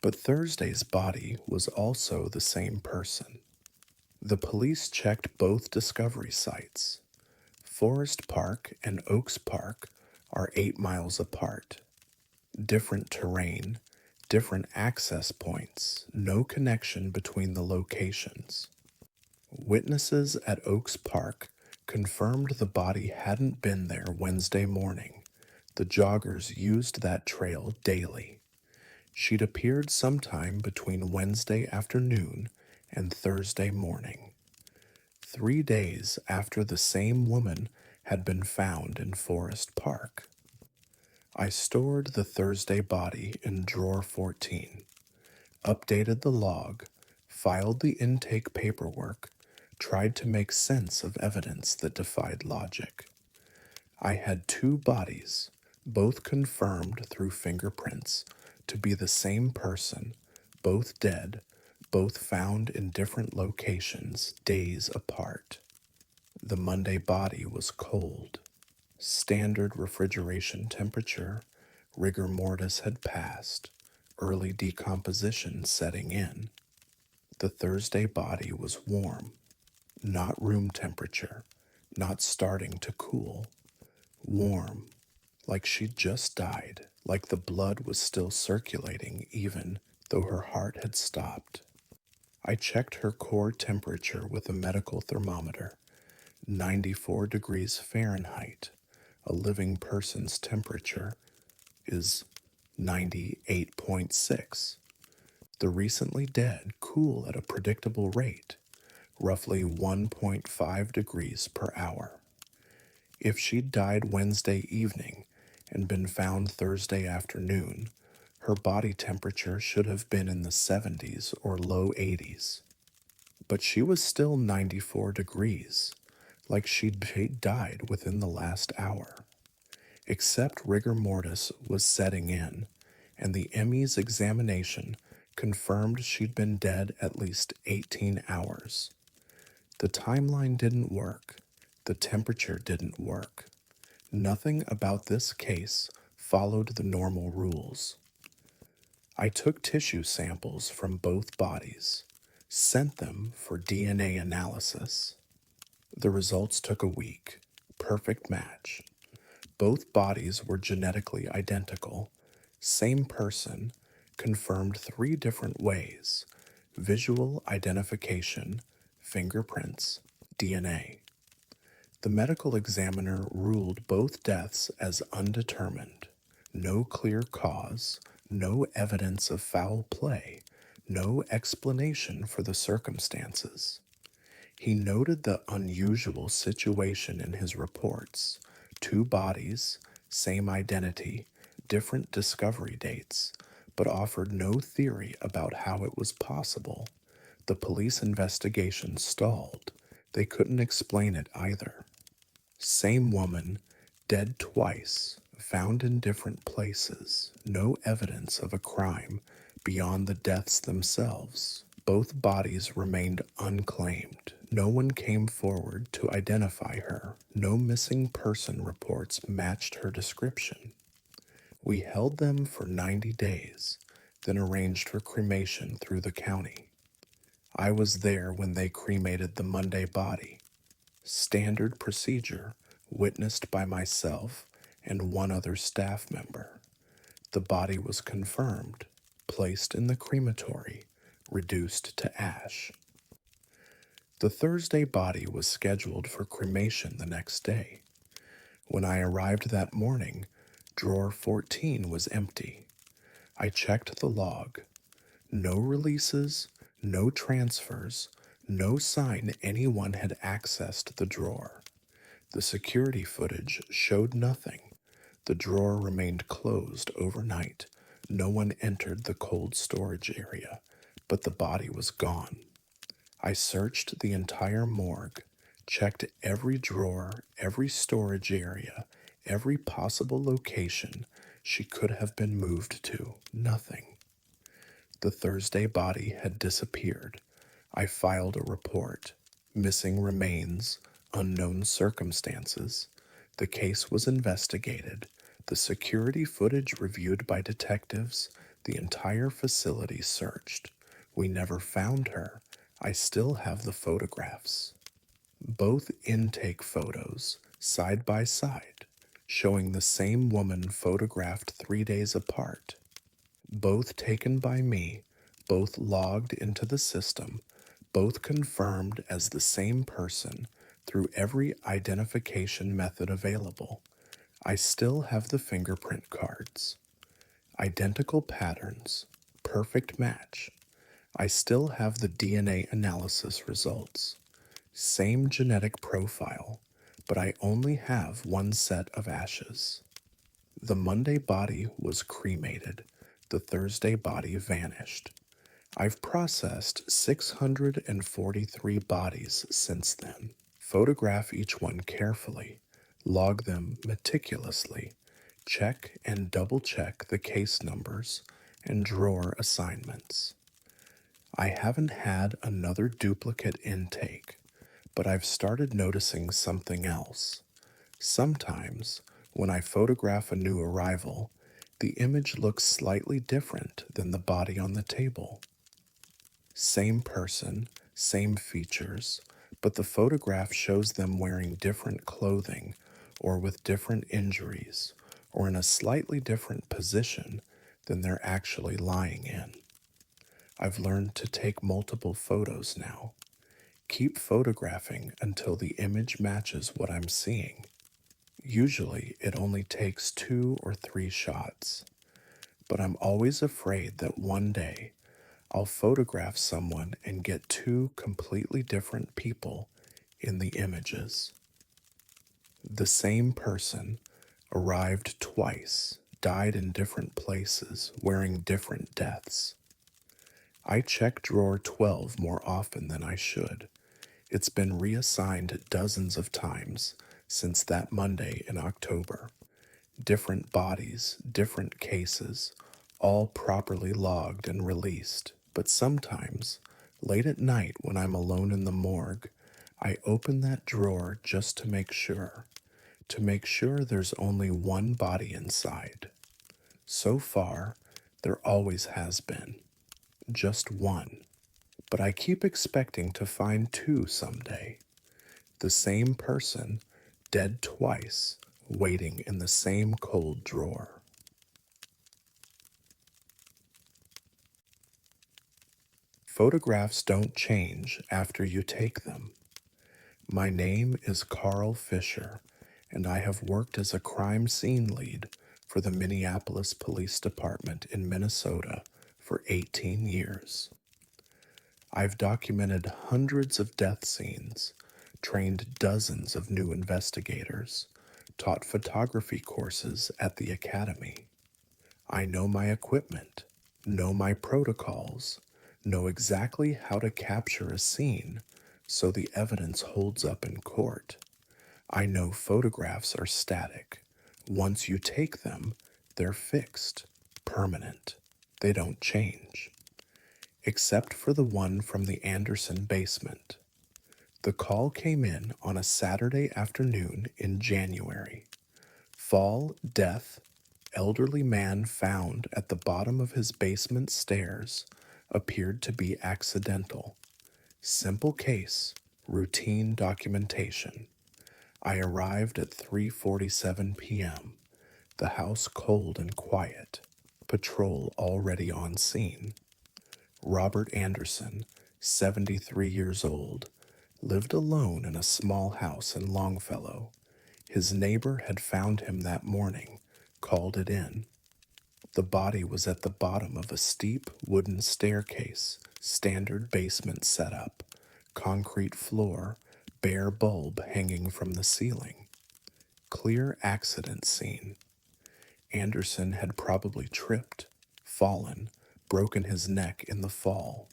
But Thursday's body was also the same person. The police checked both discovery sites. Forest Park and Oaks Park are 8 miles apart. Different terrain, different access points, no connection between the locations. Witnesses at Oaks Park confirmed the body hadn't been there Wednesday morning. The joggers used that trail daily. She'd appeared sometime between Wednesday afternoon and Thursday morning, 3 days after the same woman had been found in Forest Park. I stored the Thursday body in drawer 14, updated the log, filed the intake paperwork, tried to make sense of evidence that defied logic. I had 2 bodies, both confirmed through fingerprints to be the same person, both dead, both found in different locations days apart. The Monday body was cold. Standard refrigeration temperature, rigor mortis had passed, early decomposition setting in. The Thursday body was warm, not room temperature, not starting to cool. Warm, like she'd just died, like the blood was still circulating even though her heart had stopped. I checked her core temperature with a medical thermometer, 94 degrees Fahrenheit. A living person's temperature is 98.6. The recently dead cool at a predictable rate, roughly 1.5 degrees per hour. If she'd died Wednesday evening and been found Thursday afternoon, her body temperature should have been in the 70s or low 80s. But she was still 94 degrees, like she'd died within the last hour. Except rigor mortis was setting in, and the ME's examination confirmed she'd been dead at least 18 hours. The timeline didn't work. The temperature didn't work. Nothing about this case followed the normal rules. I took tissue samples from both bodies, sent them for DNA analysis. The results took a week. Perfect match. Both bodies were genetically identical. Same person, confirmed 3 different ways: visual identification, fingerprints, DNA. The medical examiner ruled both deaths as undetermined. No clear cause, no evidence of foul play, no explanation for the circumstances. He noted the unusual situation in his reports: 2 bodies, same identity, different discovery dates, but offered no theory about how it was possible. The police investigation stalled. They couldn't explain it either. Same woman, dead twice, found in different places, no evidence of a crime beyond the deaths themselves. Both bodies remained unclaimed. No one came forward to identify her. No missing person reports matched her description. We held them for 90 days, then arranged for cremation through the county. I was there when they cremated the Monday body. Standard procedure, witnessed by myself and 1 other staff member. The body was confirmed, placed in the crematory, reduced to ash. The Thursday body was scheduled for cremation the next day. When I arrived that morning, drawer 14 was empty. I checked the log. No releases, no transfers, no sign anyone had accessed the drawer. The security footage showed nothing. The drawer remained closed overnight. No one entered the cold storage area, but the body was gone. I searched the entire morgue, checked every drawer, every storage area, every possible location she could have been moved to. Nothing. The Thursday body had disappeared. I filed a report. Missing remains, unknown circumstances. The case was investigated. The security footage reviewed by detectives, the entire facility searched. We never found her. I still have the photographs. Both intake photos, side by side, showing the same woman photographed 3 days apart. Both taken by me, both logged into the system, both confirmed as the same person through every identification method available. I still have the fingerprint cards. Identical patterns, perfect match. I still have the DNA analysis results. Same genetic profile, but I only have one set of ashes. The Monday body was cremated. The Thursday body vanished. I've processed 643 bodies since then. Photograph each one carefully, log them meticulously, check and double check the case numbers and drawer assignments. I haven't had another duplicate intake, but I've started noticing something else. Sometimes, when I photograph a new arrival, the image looks slightly different than the body on the table. Same person, same features, but the photograph shows them wearing different clothing or with different injuries or in a slightly different position than they're actually lying in. I've learned to take multiple photos now. Keep photographing until the image matches what I'm seeing. Usually, it only takes 2 or 3 shots, but I'm always afraid that one day I'll photograph someone and get 2 completely different people in the images. The same person arrived twice, died in different places, wearing different deaths. I check drawer 12 more often than I should. It's been reassigned dozens of times since that Monday in October. Different bodies, different cases, all properly logged and released. But sometimes, late at night when I'm alone in the morgue, I open that drawer just to make sure there's only one body inside. So far, there always has been. Just one. But I keep expecting to find 2 someday. The same person, dead twice, waiting in the same cold drawer. Photographs don't change after you take them. My name is Carl Fisher, and I have worked as a crime scene lead for the Minneapolis Police Department in Minnesota for 18 years. I've documented hundreds of death scenes, trained dozens of new investigators, taught photography courses at the academy. I know my equipment, know my protocols, know exactly how to capture a scene so the evidence holds up in court. I know photographs are static. Once you take them, they're fixed, permanent. They don't change. Except for the one from the Anderson basement. The call came in on a Saturday afternoon in January. Fall, death, elderly man found at the bottom of his basement stairs appeared to be accidental. Simple case, routine documentation. I arrived at 3:47 p.m. The house cold and quiet. Patrol already on scene. Robert Anderson, 73 years old, lived alone in a small house in Longfellow. His neighbor had found him that morning, called it in. The body was at the bottom of a steep wooden staircase, standard basement setup, concrete floor, bare bulb hanging from the ceiling. Clear accident scene. Anderson had probably tripped, fallen, broken his neck in the fall.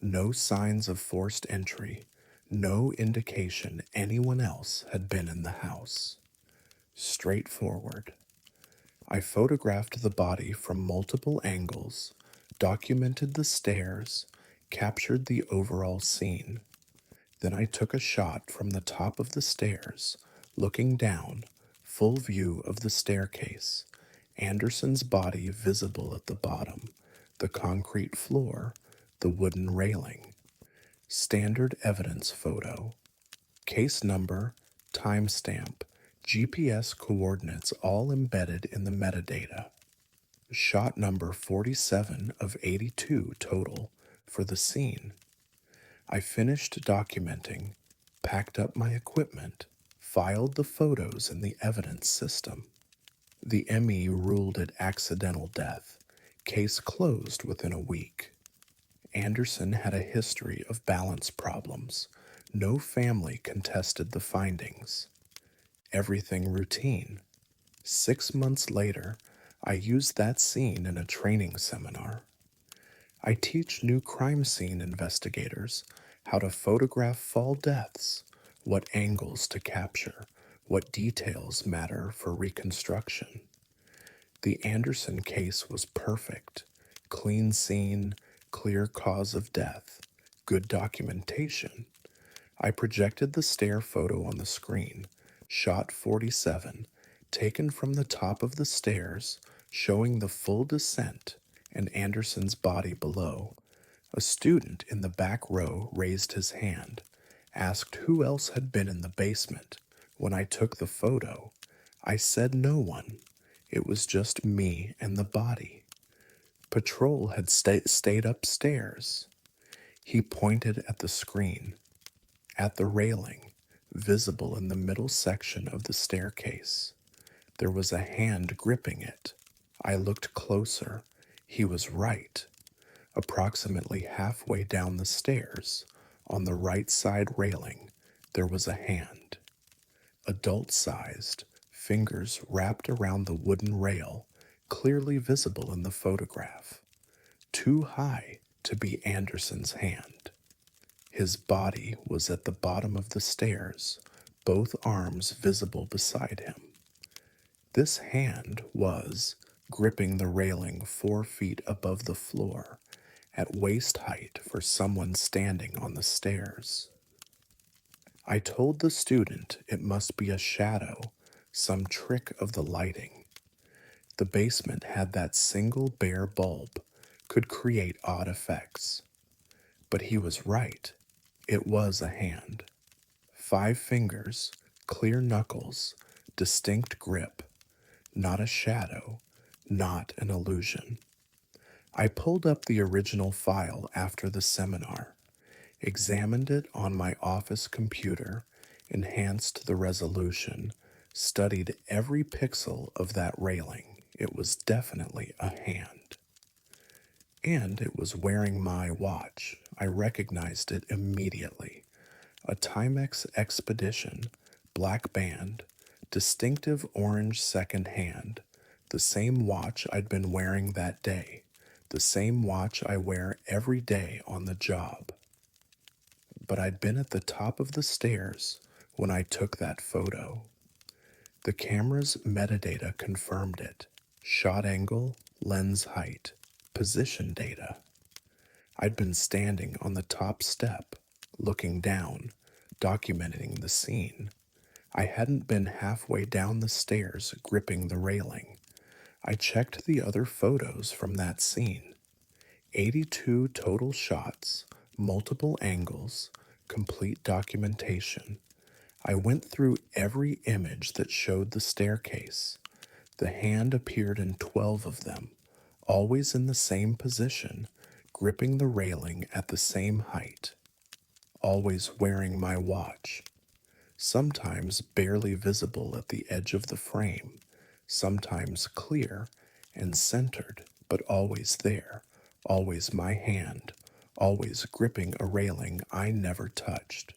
No signs of forced entry, no indication anyone else had been in the house. Straightforward. I photographed the body from multiple angles, documented the stairs, captured the overall scene. Then I took a shot from the top of the stairs, looking down, full view of the staircase, Anderson's body visible at the bottom, the concrete floor, the wooden railing. Standard evidence photo. Case number, timestamp, GPS coordinates all embedded in the metadata. Shot number 47 of 82 total for the scene. I finished documenting, packed up my equipment, filed the photos in the evidence system. The ME ruled it accidental death. Case closed within a week. Anderson had a history of balance problems. No family contested the findings. Everything routine. 6 months later, I used that scene in a training seminar. I teach new crime scene investigators how to photograph fall deaths, what angles to capture, what details matter for reconstruction. The Anderson case was perfect. Clean scene, clear cause of death, good documentation. I projected the stair photo on the screen, shot 47, taken from the top of the stairs, showing the full descent and Anderson's body below. A student in the back row raised his hand, asked who else had been in the basement. When I took the photo, I said no one. It was just me and the body. Patrol had stayed upstairs. He pointed at the screen, at the railing, visible in the middle section of the staircase. There was a hand gripping it. I looked closer. He was right. Approximately halfway down the stairs, on the right side railing, there was a hand. Adult-sized, fingers wrapped around the wooden rail, clearly visible in the photograph. Too high to be Anderson's hand. His body was at the bottom of the stairs, both arms visible beside him. This hand was gripping the railing 4 feet above the floor, at waist height for someone standing on the stairs. I told the student it must be a shadow, some trick of the lighting. The basement had that single bare bulb, could create odd effects. But he was right. It was a hand. 5 fingers, clear knuckles, distinct grip. Not a shadow, not an illusion. I pulled up the original file after the seminar, examined it on my office computer, enhanced the resolution, studied every pixel of that railing. It was definitely a hand. And it was wearing my watch. I recognized it immediately. A Timex Expedition, black band, distinctive orange second hand, the same watch I'd been wearing that day, the same watch I wear every day on the job. But I'd been at the top of the stairs when I took that photo. The camera's metadata confirmed it. Shot angle, lens height, position data. I'd been standing on the top step, looking down, documenting the scene. I hadn't been halfway down the stairs gripping the railing. I checked the other photos from that scene. 82 total shots, multiple angles, complete documentation. I went through every image that showed the staircase. The hand appeared in 12 of them, always in the same position, gripping the railing at the same height, always wearing my watch, sometimes barely visible at the edge of the frame, sometimes clear and centered, but always there, always my hand, always gripping a railing I never touched.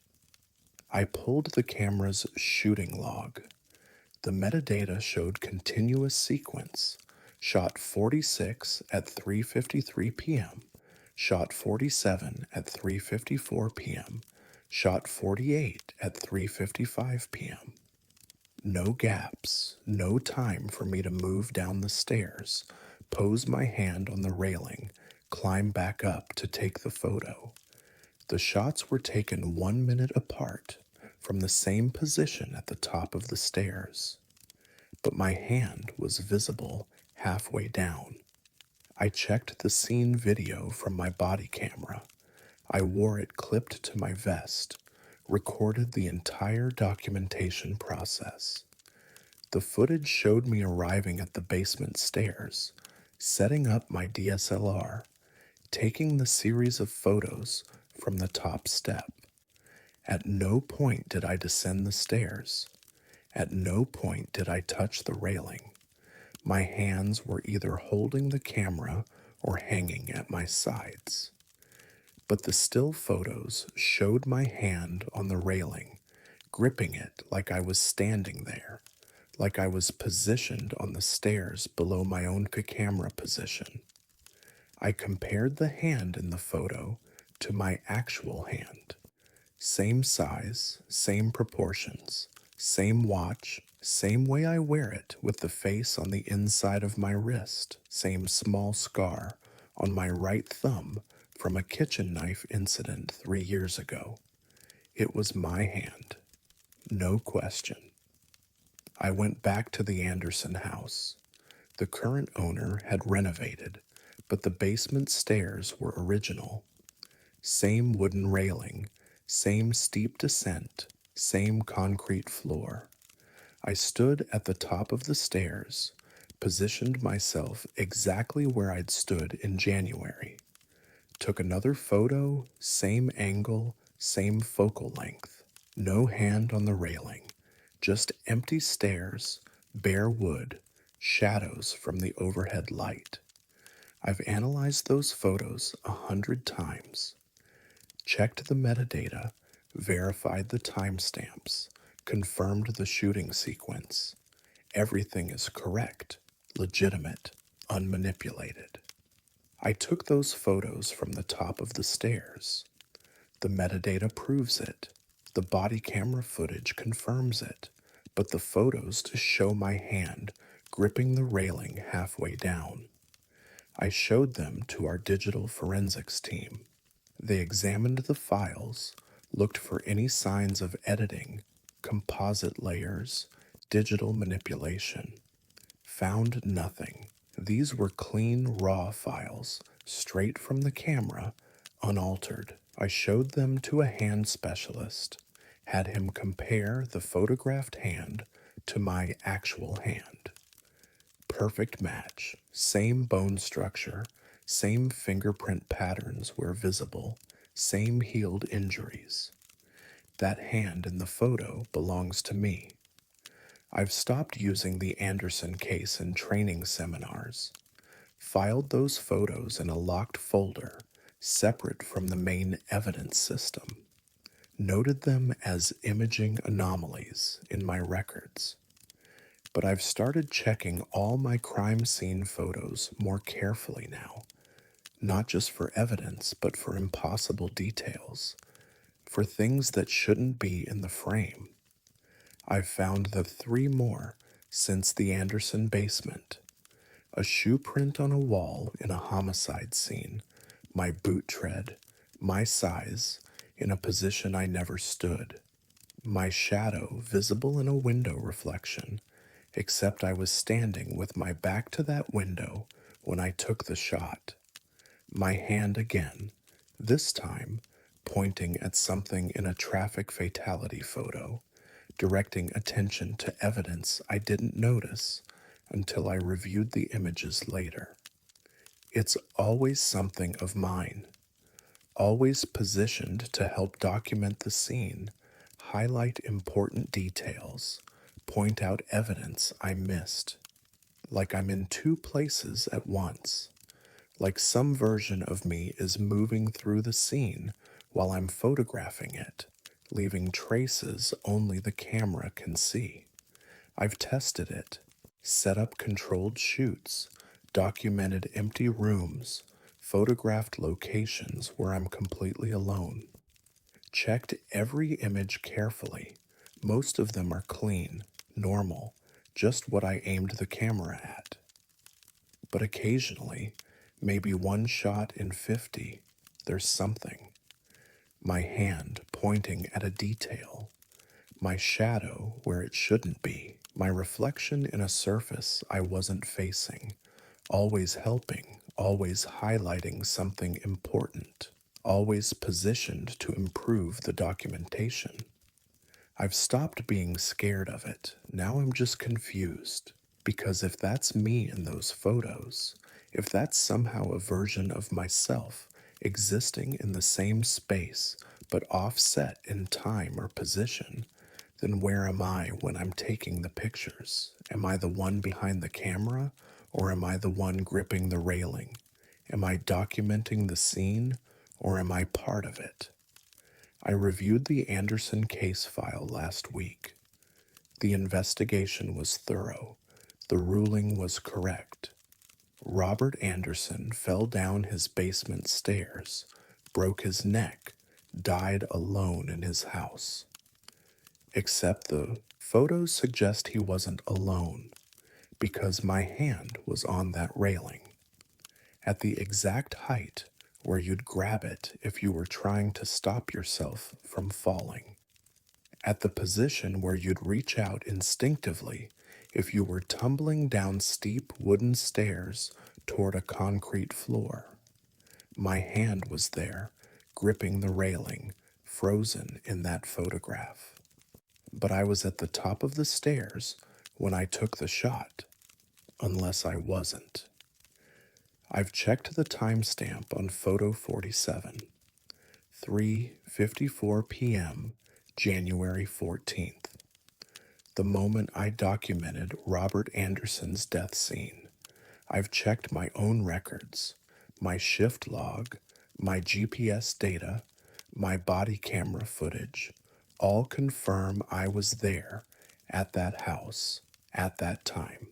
I pulled the camera's shooting log. The metadata showed continuous sequence, shot 46 at 3:53 p.m., shot 47 at 3:54 p.m., shot 48 at 3:55 p.m. No gaps, no time for me to move down the stairs, pose my hand on the railing, climb back up to take the photo. The shots were taken 1 minute apart, from the same position at the top of the stairs. but my hand was visible halfway down. I checked the scene video from my body camera. I wore it clipped to my vest, recorded the entire documentation process. The footage showed me arriving at the basement stairs, setting up my DSLR, taking the series of photos from the top step. At no point did I descend the stairs. At no point did I touch the railing. My hands were either holding the camera or hanging at my sides. But the still photos showed my hand on the railing, gripping it like I was standing there, like I was positioned on the stairs below my own camera position. I compared the hand in the photo to my actual hand. Same size, same proportions, same watch, same way I wear it with the face on the inside of my wrist, same small scar on my right thumb from a kitchen knife incident 3 years ago. It was my hand. No question. I went back to the Anderson house. The current owner had renovated, but the basement stairs were original. Same wooden railing, same steep descent, same concrete floor. I stood at the top of the stairs, positioned myself exactly where I'd stood in January. Took another photo, same angle, same focal length. No hand on the railing, just empty stairs, bare wood, shadows from the overhead light. I've analyzed those photos 100 times, checked the metadata, verified the timestamps, confirmed the shooting sequence. Everything is correct, legitimate, unmanipulated. I took those photos from the top of the stairs. The metadata proves it. The body camera footage confirms it. But the photos to show my hand gripping the railing halfway down. I showed them to our digital forensics team. They examined the files, looked for any signs of editing, composite layers, digital manipulation. Found nothing. These were clean, raw files, straight from the camera, unaltered. I showed them to a hand specialist, had him compare the photographed hand to my actual hand. Perfect match, same bone structure, same fingerprint patterns where visible, same healed injuries. That hand in the photo belongs to me. I've stopped using the Anderson case in training seminars, filed those photos in a locked folder separate from the main evidence system, noted them as imaging anomalies in my records. But I've started checking all my crime scene photos more carefully now, not just for evidence, but for impossible details, for things that shouldn't be in the frame. I've found the 3 more since the Anderson basement. A shoe print on a wall in a homicide scene, my boot tread, my size, in a position I never stood, my shadow visible in a window reflection, except I was standing with my back to that window when I took the shot. My hand again, this time pointing at something in a traffic fatality photo, directing attention to evidence I didn't notice until I reviewed the images later. It's always something of mine, always positioned to help document the scene, highlight important details, point out evidence I missed. Like I'm in 2 places at once. Like some version of me is moving through the scene while I'm photographing it, leaving traces only the camera can see. I've tested it, set up controlled shoots, documented empty rooms, photographed locations where I'm completely alone. Checked every image carefully. Most of them are clean, normal, just what I aimed the camera at. But occasionally, maybe 1 shot in 50, there's something. My hand pointing at a detail, my shadow where it shouldn't be, My reflection in a surface I wasn't facing, always helping, always highlighting something important, always positioned to improve the documentation. I've stopped being scared of it. Now I'm just confused. Because if that's me in those photos, if that's somehow a version of myself existing in the same space but offset in time or position, then where am I when I'm taking the pictures? Am I the one behind the camera or am I the one gripping the railing? Am I documenting the scene or am I part of it? I reviewed the Anderson case file last week. The investigation was thorough. The ruling was correct. Robert Anderson fell down his basement stairs, broke his neck, died alone in his house. Except the photos suggest he wasn't alone, because my hand was on that railing, at the exact height where you'd grab it if you were trying to stop yourself from falling, at the position where you'd reach out instinctively if you were tumbling down steep wooden stairs toward a concrete floor. My hand was there, gripping the railing, frozen in that photograph. But I was at the top of the stairs when I took the shot, unless I wasn't. I've checked the timestamp on photo 47, 3:54 p.m., January 14th, the moment I documented Robert Anderson's death scene. I've checked my own records, my shift log, my GPS data, my body camera footage, all confirm I was there at that house at that time.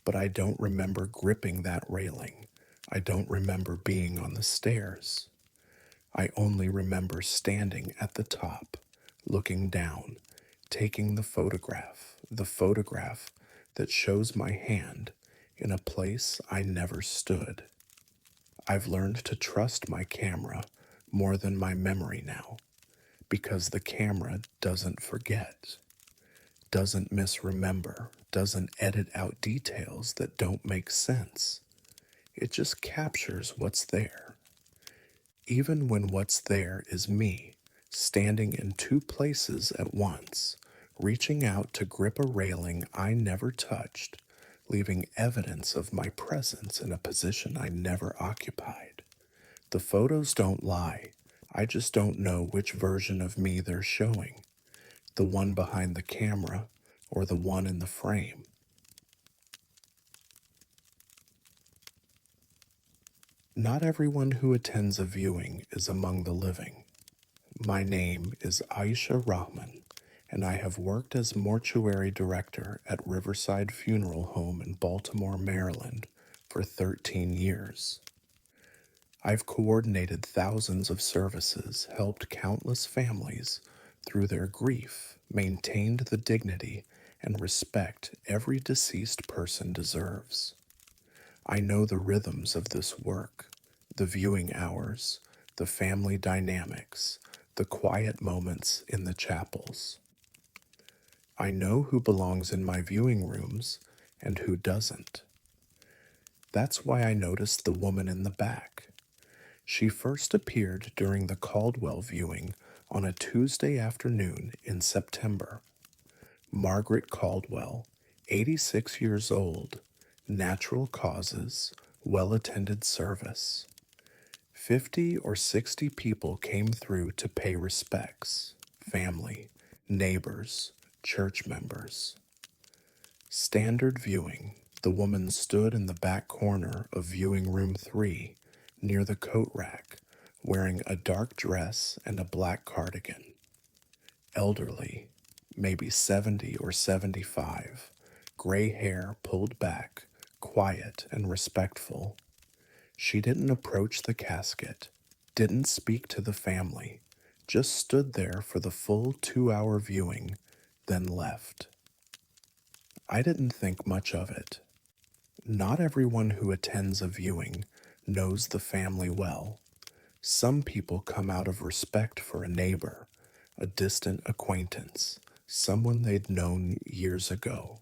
But I don't remember gripping that railing. I don't remember being on the stairs. I only remember standing at the top, looking down, taking the photograph that shows my hand in a place I never stood. I've learned to trust my camera more than my memory now, because the camera doesn't forget, doesn't misremember, doesn't edit out details that don't make sense. It just captures what's there. Even when what's there is me, standing in two places at once, reaching out to grip a railing I never touched, leaving evidence of my presence in a position I never occupied. The photos don't lie. I just don't know which version of me they're showing, the one behind the camera or the one in the frame. Not everyone who attends a viewing is among the living. My name is Aisha Rahman, and I have worked as mortuary director at Riverside Funeral Home in Baltimore, Maryland for 13 years. I've coordinated thousands of services, helped countless families through their grief, maintained the dignity and respect every deceased person deserves. I know the rhythms of this work, the viewing hours, the family dynamics, the quiet moments in the chapels. I know who belongs in my viewing rooms and who doesn't. That's why I noticed the woman in the back. She first appeared during the Caldwell viewing on a Tuesday afternoon in September. Margaret Caldwell, 86 years old, natural causes, well-attended service. 50 or 60 people came through to pay respects, family, neighbors, church members. Standard viewing. The woman stood in the back corner of viewing room 3, near the coat rack, wearing a dark dress and a black cardigan. Elderly, maybe 70 or 75, gray hair pulled back, quiet and respectful. She didn't approach the casket, didn't speak to the family, just stood there for the full 2-hour viewing, then left. I didn't think much of it. Not everyone who attends a viewing knows the family well. Some people come out of respect for a neighbor, a distant acquaintance, someone they'd known years ago.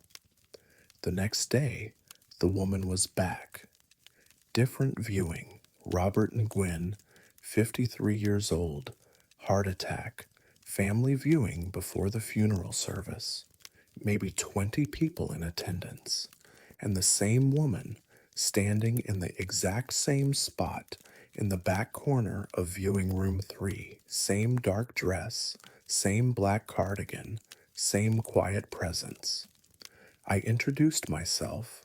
The next day, the woman was back. Different viewing. Robert and Gwen, 53 years old, heart attack, family viewing before the funeral service. Maybe 20 people in attendance, and the same woman standing in the exact same spot in the back corner of viewing room 3. Same dark dress, same black cardigan, same quiet presence. I introduced myself,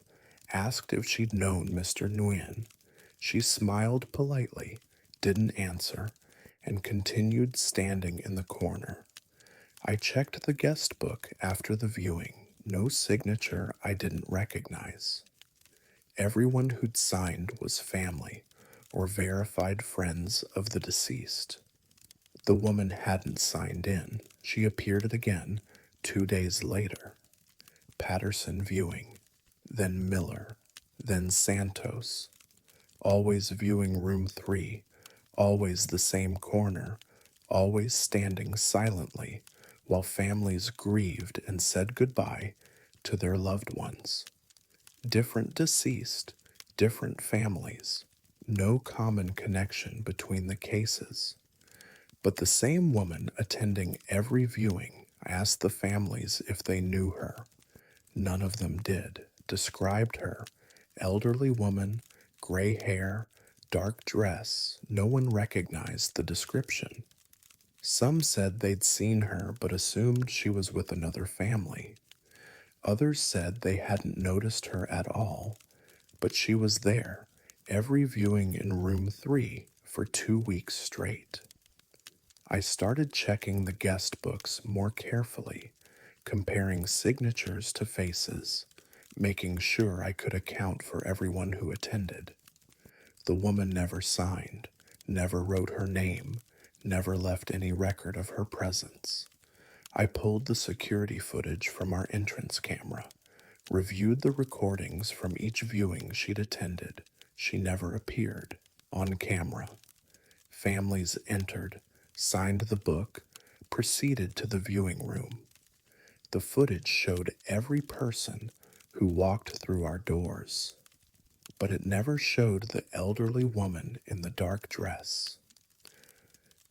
asked if she'd known Mr. Nguyen. She smiled politely, didn't answer, and continued standing in the corner. I checked the guest book after the viewing. No signature I didn't recognize. Everyone who'd signed was family or verified friends of the deceased. The woman hadn't signed in. She appeared again 2 days later. Patterson viewing, then Miller, then Santos, always viewing room 3, always the same corner, always standing silently while families grieved and said goodbye to their loved ones. Different deceased, different families, no common connection between the cases. But the same woman attending every viewing asked the families if they knew her. None of them did. Described her. Elderly woman, gray hair, dark dress. No one recognized the description. Some said they'd seen her but assumed she was with another family. Others said they hadn't noticed her at all, but she was there, every viewing in room 3 for 2 weeks straight. I started checking the guest books more carefully, comparing signatures to faces, making sure I could account for everyone who attended. The woman never signed, never wrote her name, never left any record of her presence. I pulled the security footage from our entrance camera, reviewed the recordings from each viewing she'd attended. She never appeared on camera. Families entered, signed the book, proceeded to the viewing room. The footage showed every person who walked through our doors, but it never showed the elderly woman in the dark dress.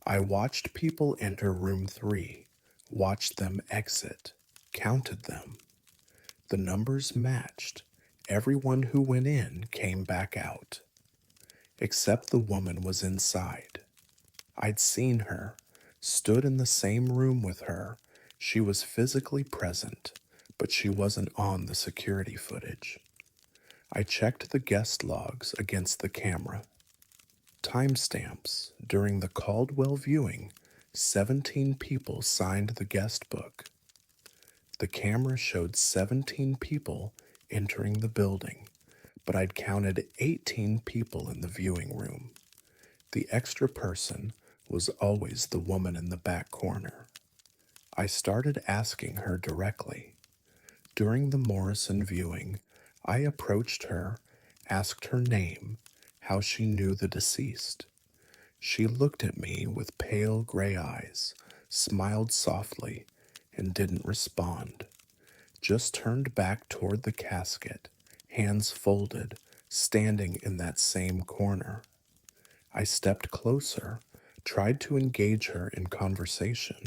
I watched people enter room 3, watched them exit, counted them. The numbers matched. Everyone who went in came back out, except the woman was inside. I'd seen her, stood in the same room with her. She was physically present, but she wasn't on the security footage. I checked the guest logs against the camera. Timestamps. During the Caldwell viewing, 17 people signed the guest book. The camera showed 17 people entering the building, but I'd counted 18 people in the viewing room. The extra person was always the woman in the back corner. I started asking her directly. During the Morrison viewing, I approached her, asked her name, how she knew the deceased. She looked at me with pale gray eyes, smiled softly, and didn't respond. Just turned back toward the casket, hands folded, standing in that same corner. I stepped closer, tried to engage her in conversation.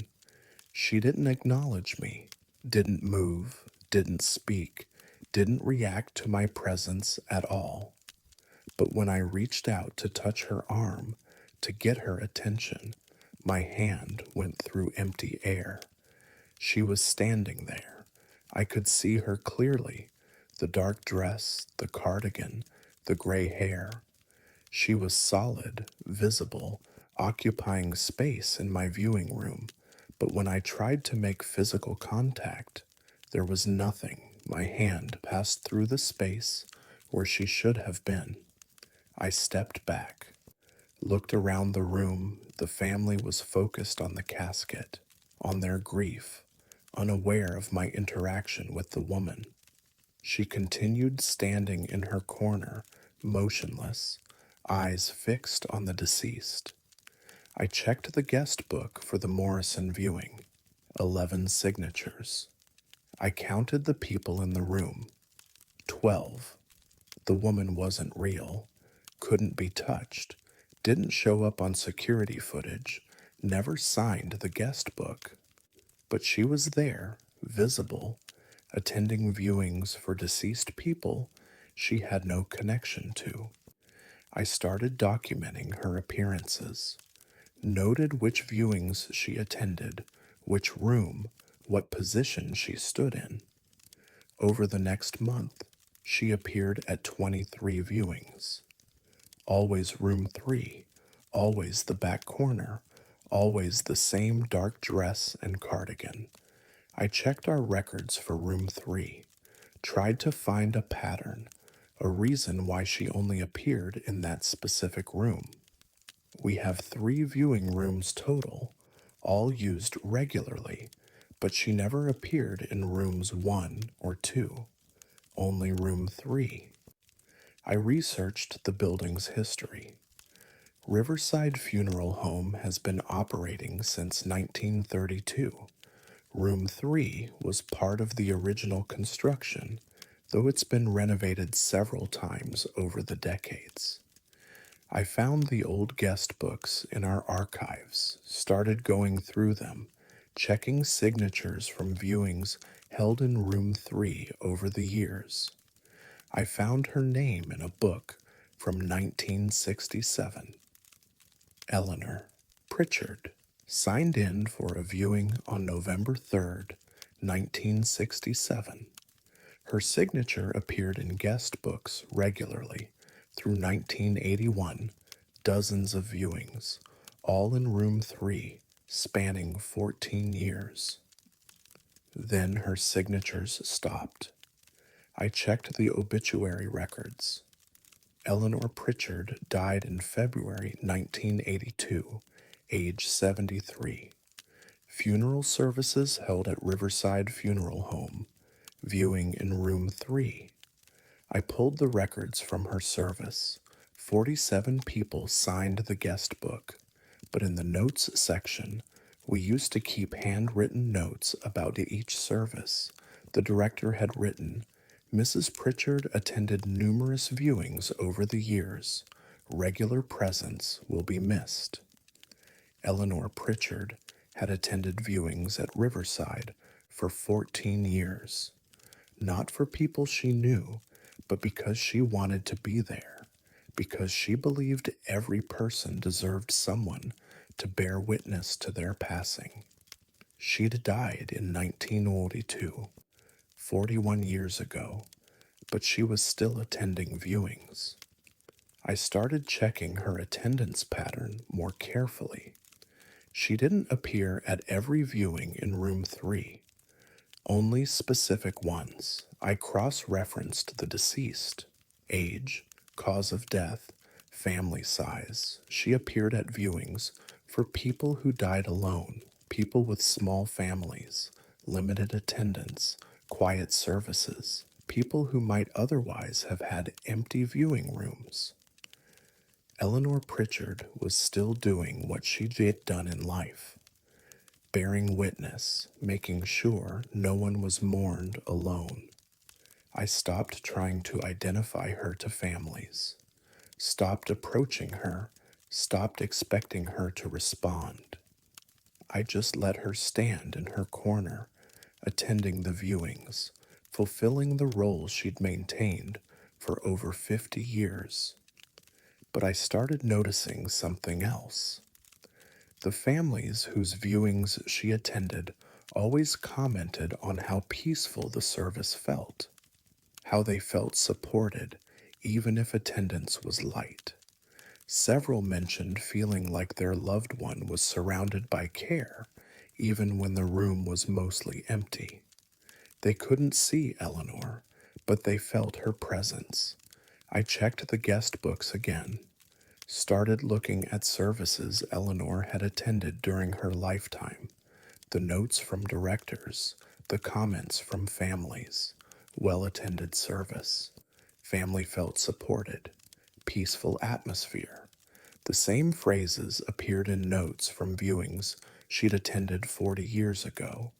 She didn't acknowledge me, didn't move, didn't speak, didn't react to my presence at all. But when I reached out to touch her arm, to get her attention, my hand went through empty air. She was standing there. I could see her clearly, the dark dress, the cardigan, the gray hair. She was solid, visible, occupying space in my viewing room, but when I tried to make physical contact, there was nothing. My hand passed through the space where she should have been. I stepped back, looked around the room. The family was focused on the casket, on their grief, unaware of my interaction with the woman. She continued standing in her corner, motionless, eyes fixed on the deceased. I checked the guest book for the Morrison viewing. 11 signatures. I counted the people in the room. 12. The woman wasn't real, couldn't be touched, didn't show up on security footage, never signed the guest book. But she was there, visible, attending viewings for deceased people she had no connection to. I started documenting her appearances, noted which viewings she attended, which room, what position she stood in. Over the next month, she appeared at 23 viewings. Always room 3, always the back corner, always the same dark dress and cardigan. I checked our records for room 3, tried to find a pattern, a reason why she only appeared in that specific room. We have 3 viewing rooms total, all used regularly, but she never appeared in rooms 1 or 2, only room 3. I researched the building's history. Riverside Funeral Home has been operating since 1932. Room 3 was part of the original construction, though it's been renovated several times over the decades. I found the old guest books in our archives, started going through them, checking signatures from viewings held in room 3 over the years. I found her name in a book from 1967. Eleanor Pritchard signed in for a viewing on November 3rd, 1967. Her signature appeared in guest books regularly through 1981, dozens of viewings, all in room 3, spanning 14 years. Then her signatures stopped. I checked the obituary records. Eleanor Pritchard died in February 1982, age 73. Funeral services held at Riverside Funeral Home, viewing in room 3. I pulled the records from her service. 47 people signed the guest book, but in the notes section, we used to keep handwritten notes about each service. The director had written, Mrs. Pritchard attended numerous viewings over the years. Regular presence will be missed. Eleanor Pritchard had attended viewings at Riverside for 14 years, not for people she knew, but because she wanted to be there, because she believed every person deserved someone to bear witness to their passing. She'd died in 1942, 41 years ago, but she was still attending viewings. I started checking her attendance pattern more carefully. She didn't appear at every viewing in room 3, only specific ones. I cross-referenced the deceased, age, cause of death, family size. She appeared at viewings for people who died alone, people with small families, limited attendance, quiet services, people who might otherwise have had empty viewing rooms. Eleanor Pritchard was still doing what she had done in life, bearing witness, making sure no one was mourned alone. I stopped trying to identify her to families, stopped approaching her, stopped expecting her to respond. I just let her stand in her corner, attending the viewings, fulfilling the role she'd maintained for over 50 years. But I started noticing something else. The families whose viewings she attended always commented on how peaceful the service felt, how they felt supported, even if attendance was light. Several mentioned feeling like their loved one was surrounded by care, even when the room was mostly empty. They couldn't see Eleanor, but they felt her presence. I checked the guest books again, started looking at services Eleanor had attended during her lifetime, the notes from directors, the comments from families, well-attended service. Family felt supported, peaceful atmosphere. The same phrases appeared in notes from viewings she'd attended 40 years ago,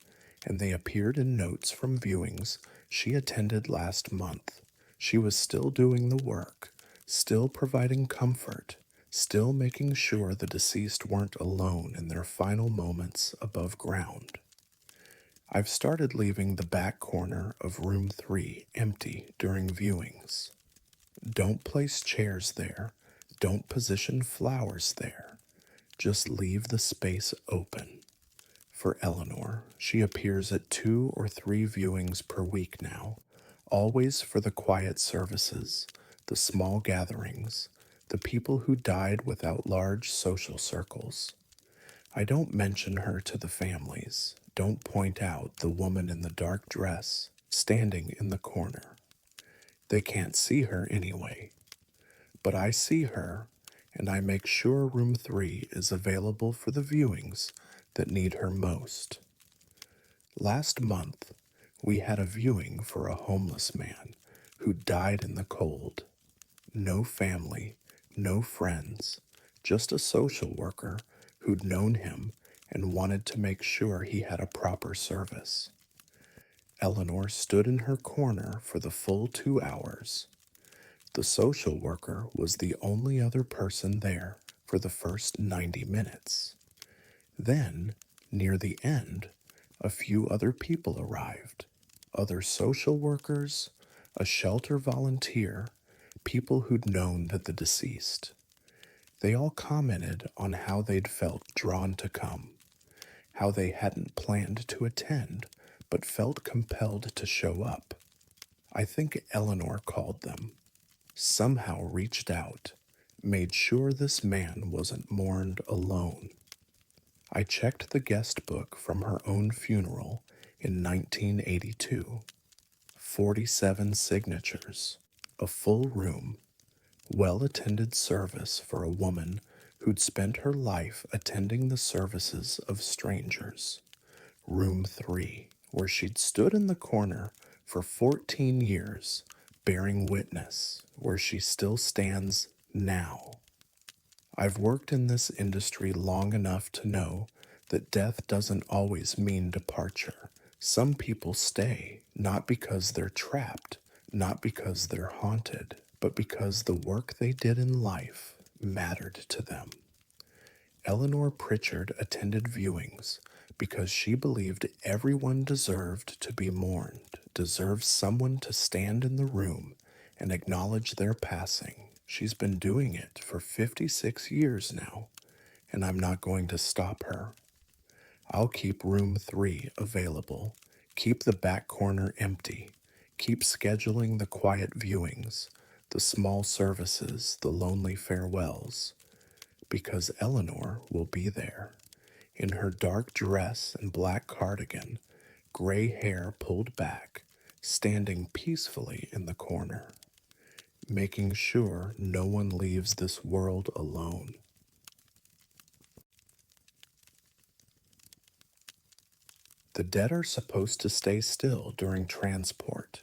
and they appeared in notes from viewings she attended last month. She was still doing the work, still providing comfort, still making sure the deceased weren't alone in their final moments above ground. I've started leaving the back corner of room 3 empty during viewings. Don't place chairs there. Don't position flowers there. Just leave the space open. For Eleanor, she appears at 2 or 3 viewings per week now, always for the quiet services, the small gatherings, the people who died without large social circles. I don't mention her to the families, don't point out the woman in the dark dress standing in the corner. They can't see her anyway, but I see her, and I make sure room 3 is available for the viewings that need her most. Last month, we had a viewing for a homeless man who died in the cold. No family, no friends, just a social worker who'd known him and wanted to make sure he had a proper service. Eleanor stood in her corner for the full 2 hours. The social worker was the only other person there for the first 90 minutes. Then, near the end, a few other people arrived. Other social workers, a shelter volunteer, people who'd known the deceased. They all commented on how they'd felt drawn to come, how they hadn't planned to attend, but felt compelled to show up. I think Eleanor called them, somehow reached out, made sure this man wasn't mourned alone. I checked the guest book from her own funeral in 1982. 47 signatures, a full room, well-attended service for a woman who'd spent her life attending the services of strangers. Room 3, where she'd stood in the corner for 14 years, bearing witness, where she still stands now. I've worked in this industry long enough to know that death doesn't always mean departure. Some people stay, not because they're trapped, not because they're haunted, but because the work they did in life mattered to them. Eleanor Pritchard attended viewings because she believed everyone deserved to be mourned, deserved someone to stand in the room and acknowledge their passing. She's been doing it for 56 years now, and I'm not going to stop her. I'll keep room 3 available, keep the back corner empty, keep scheduling the quiet viewings, the small services, the lonely farewells, because Eleanor will be there, in her dark dress and black cardigan, gray hair pulled back, standing peacefully in the corner, making sure no one leaves this world alone. The dead are supposed to stay still during transport.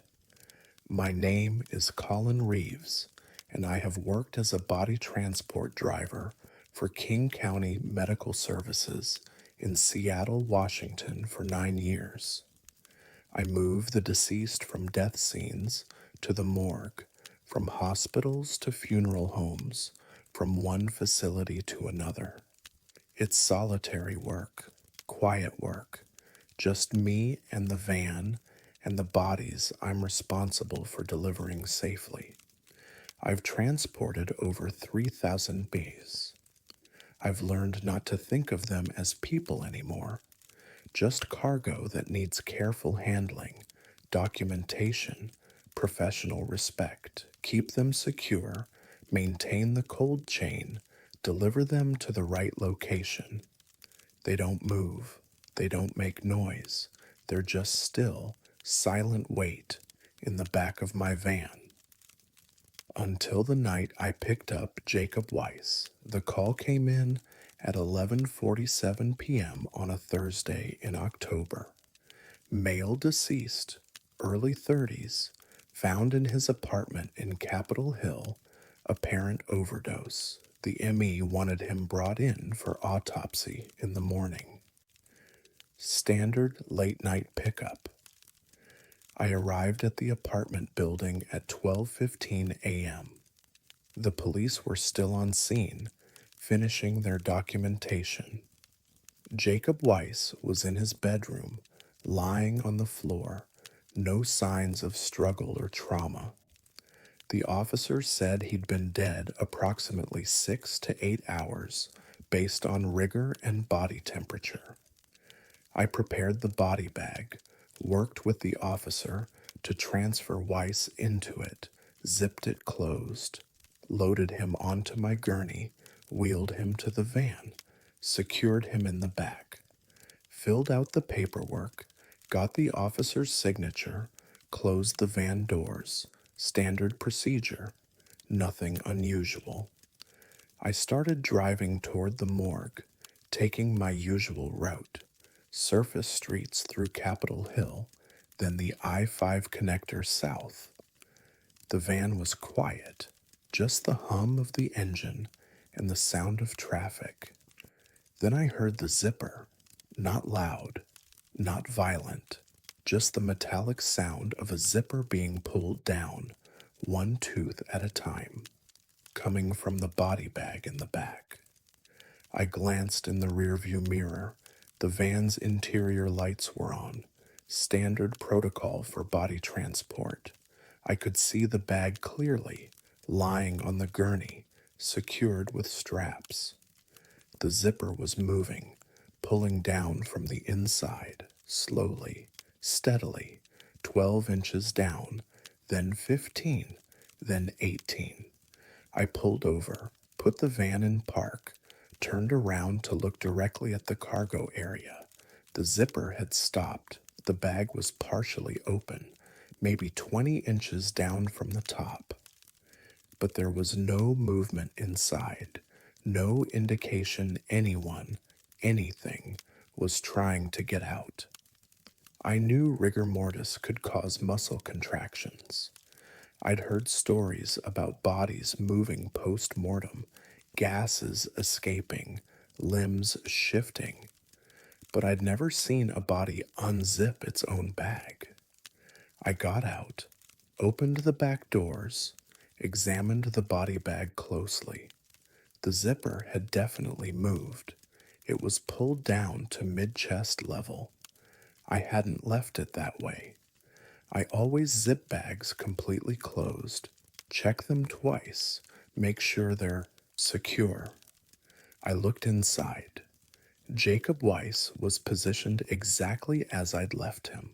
My name is Colin Reeves, and I have worked as a body transport driver for King County Medical Services in Seattle, Washington for 9 years. I move the deceased from death scenes to the morgue, from hospitals to funeral homes, from one facility to another. It's solitary work, quiet work, just me and the van and the bodies I'm responsible for delivering safely. I've transported over 3,000 bees. I've learned not to think of them as people anymore, just cargo that needs careful handling, documentation, professional respect. Keep them secure, maintain the cold chain, deliver them to the right location. They don't move, they don't make noise, they're just still, silent weight in the back of my van. Until the night I picked up Jacob Weiss. The call came in at 11:47 p.m. on a Thursday in October. Male deceased, early 30s, found in his apartment in Capitol Hill, apparent overdose. The ME wanted him brought in for autopsy in the morning. Standard late night pickup. I arrived at the apartment building at 12:15 a.m. The police were still on scene, finishing their documentation. Jacob Weiss was in his bedroom, lying on the floor, no signs of struggle or trauma. The officer said he'd been dead approximately 6 to 8 hours based on rigor and body temperature. I prepared the body bag, worked with the officer to transfer Weiss into it, zipped it closed, loaded him onto my gurney, wheeled him to the van, secured him in the back, filled out the paperwork, got the officer's signature, closed the van doors. Standard procedure, nothing unusual. I started driving toward the morgue, taking my usual route, surface streets through Capitol Hill, then the I-5 connector south. The van was quiet, just the hum of the engine and the sound of traffic. Then I heard the zipper, not loud, not violent, just the metallic sound of a zipper being pulled down, one tooth at a time, coming from the body bag in the back. I glanced in the rearview mirror. The van's interior lights were on, standard protocol for body transport. I could see the bag clearly, lying on the gurney, secured with straps. The zipper was moving, pulling down from the inside, slowly, steadily, 12 inches down, then 15, then 18. I pulled over, put the van in park, turned around to look directly at the cargo area. The zipper had stopped. The bag was partially open, maybe 20 inches down from the top. But there was no movement inside, no indication anyone, anything, was trying to get out. I knew rigor mortis could cause muscle contractions. I'd heard stories about bodies moving post-mortem, gases escaping, limbs shifting, but I'd never seen a body unzip its own bag. I got out, opened the back doors, examined the body bag closely. The zipper had definitely moved. It was pulled down to mid-chest level. I hadn't left it that way. I always zip bags completely closed, check them twice, make sure they're secure. I looked inside. Jacob Weiss was positioned exactly as I'd left him,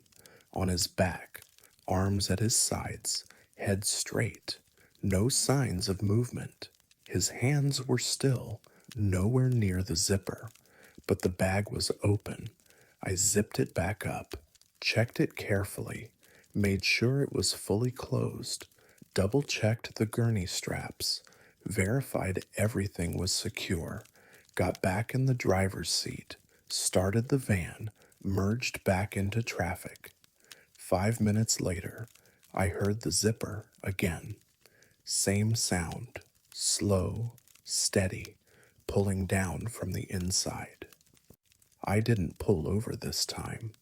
on his back, arms at his sides, head straight, no signs of movement. His hands were still, nowhere near the zipper, but the bag was open. I zipped it back up, checked it carefully, made sure it was fully closed, double-checked the gurney straps, verified everything was secure, got back in the driver's seat, started the van, merged back into traffic. 5 minutes later, I heard the zipper again. Same sound, slow, steady, pulling down from the inside. I didn't pull over this time,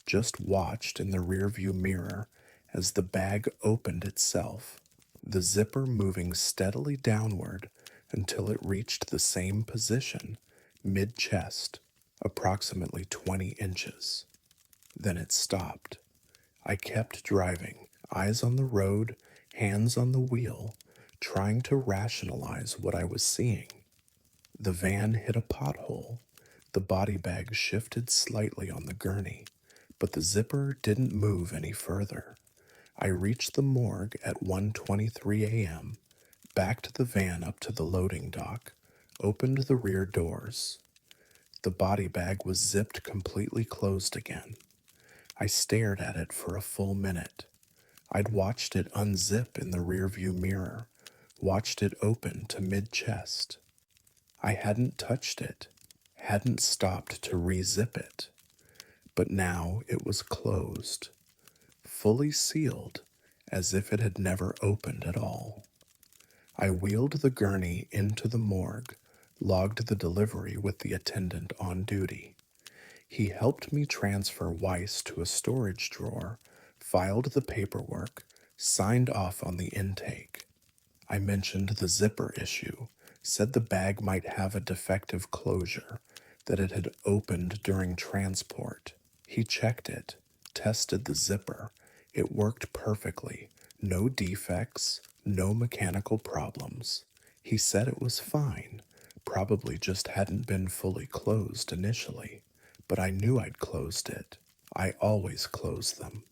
just watched in the rearview mirror as the bag opened itself, the zipper moving steadily downward until it reached the same position, mid-chest, approximately 20 inches. Then it stopped. I kept driving, eyes on the road, hands on the wheel, trying to rationalize what I was seeing. The van hit a pothole. The body bag shifted slightly on the gurney, but the zipper didn't move any further. I reached the morgue at 1:23 a.m., backed the van up to the loading dock, opened the rear doors. The body bag was zipped completely closed again. I stared at it for a full minute. I'd watched it unzip in the rearview mirror, watched it open to mid-chest. I hadn't touched it, hadn't stopped to re-zip it. But now it was closed, fully sealed, as if it had never opened at all. I wheeled the gurney into the morgue, logged the delivery with the attendant on duty. He helped me transfer Weiss to a storage drawer, filed the paperwork, signed off on the intake. I mentioned the zipper issue, said the bag might have a defective closure, that it had opened during transport. He checked it, tested the zipper. It worked perfectly. No defects, no mechanical problems. He said it was fine, probably just hadn't been fully closed initially, but I knew I'd closed it. I always close them.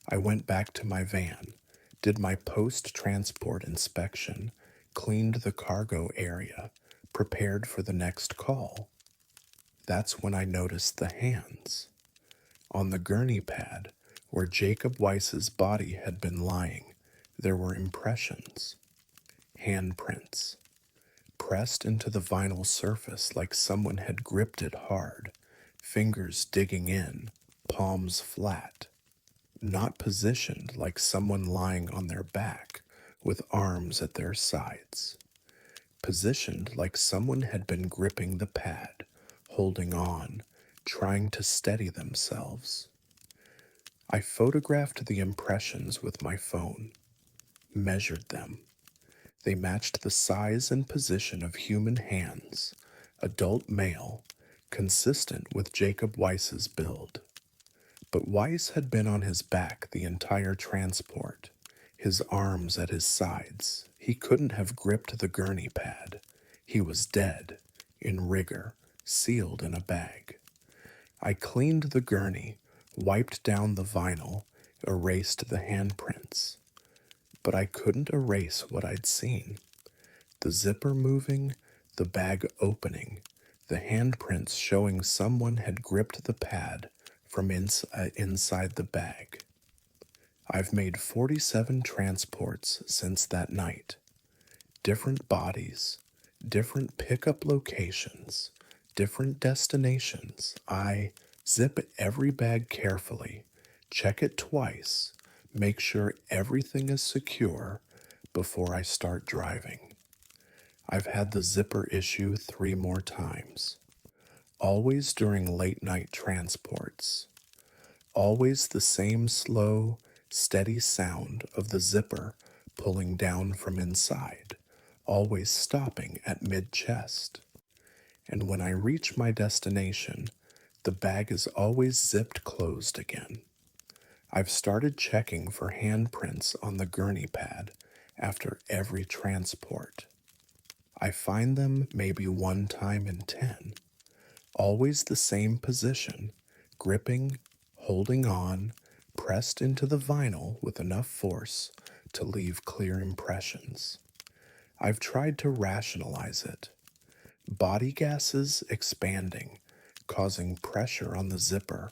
I went back to my van, did my post transport inspection, cleaned the cargo area, prepared for the next call. That's when I noticed the hands. On the gurney pad, where Jacob Weiss's body had been lying, there were impressions, handprints, pressed into the vinyl surface like someone had gripped it hard, fingers digging in, palms flat. Not positioned like someone lying on their back with arms at their sides. Positioned like someone had been gripping the pad, holding on, trying to steady themselves. I photographed the impressions with my phone, measured them. They matched the size and position of human hands, adult male, consistent with Jacob Weiss's build. But Weiss had been on his back the entire transport, his arms at his sides. He couldn't have gripped the gurney pad. He was dead, in rigor, sealed in a bag. I cleaned the gurney, wiped down the vinyl, erased the handprints. But I couldn't erase what I'd seen. The zipper moving, the bag opening, the handprints showing someone had gripped the pad from inside the bag. I've made 47 transports since that night. Different bodies, different pickup locations, different destinations. I zip every bag carefully, check it twice, make sure everything is secure before I start driving. I've had the zipper issue 3 more times, always during late night transports. Always the same slow, steady sound of the zipper pulling down from inside, always stopping at mid-chest. And when I reach my destination, the bag is always zipped closed again. I've started checking for handprints on the gurney pad after every transport. I find them maybe 1 time in 10. Always the same position, gripping, holding on, pressed into the vinyl with enough force to leave clear impressions. I've tried to rationalize it. Body gases expanding, causing pressure on the zipper,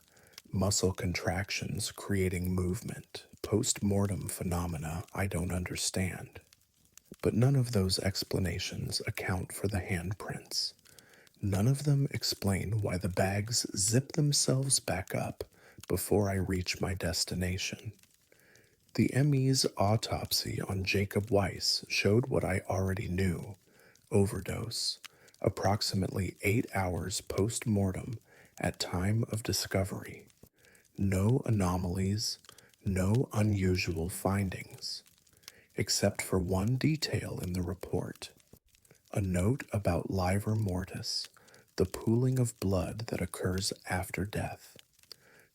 muscle contractions creating movement, post-mortem phenomena I don't understand. But none of those explanations account for the handprints. None of them explain why the bags zip themselves back up before I reach my destination. The ME's autopsy on Jacob Weiss showed what I already knew: overdose, approximately 8 hours post-mortem at time of discovery. No anomalies, no unusual findings, except for one detail in the report. A note about livor mortis, the pooling of blood that occurs after death.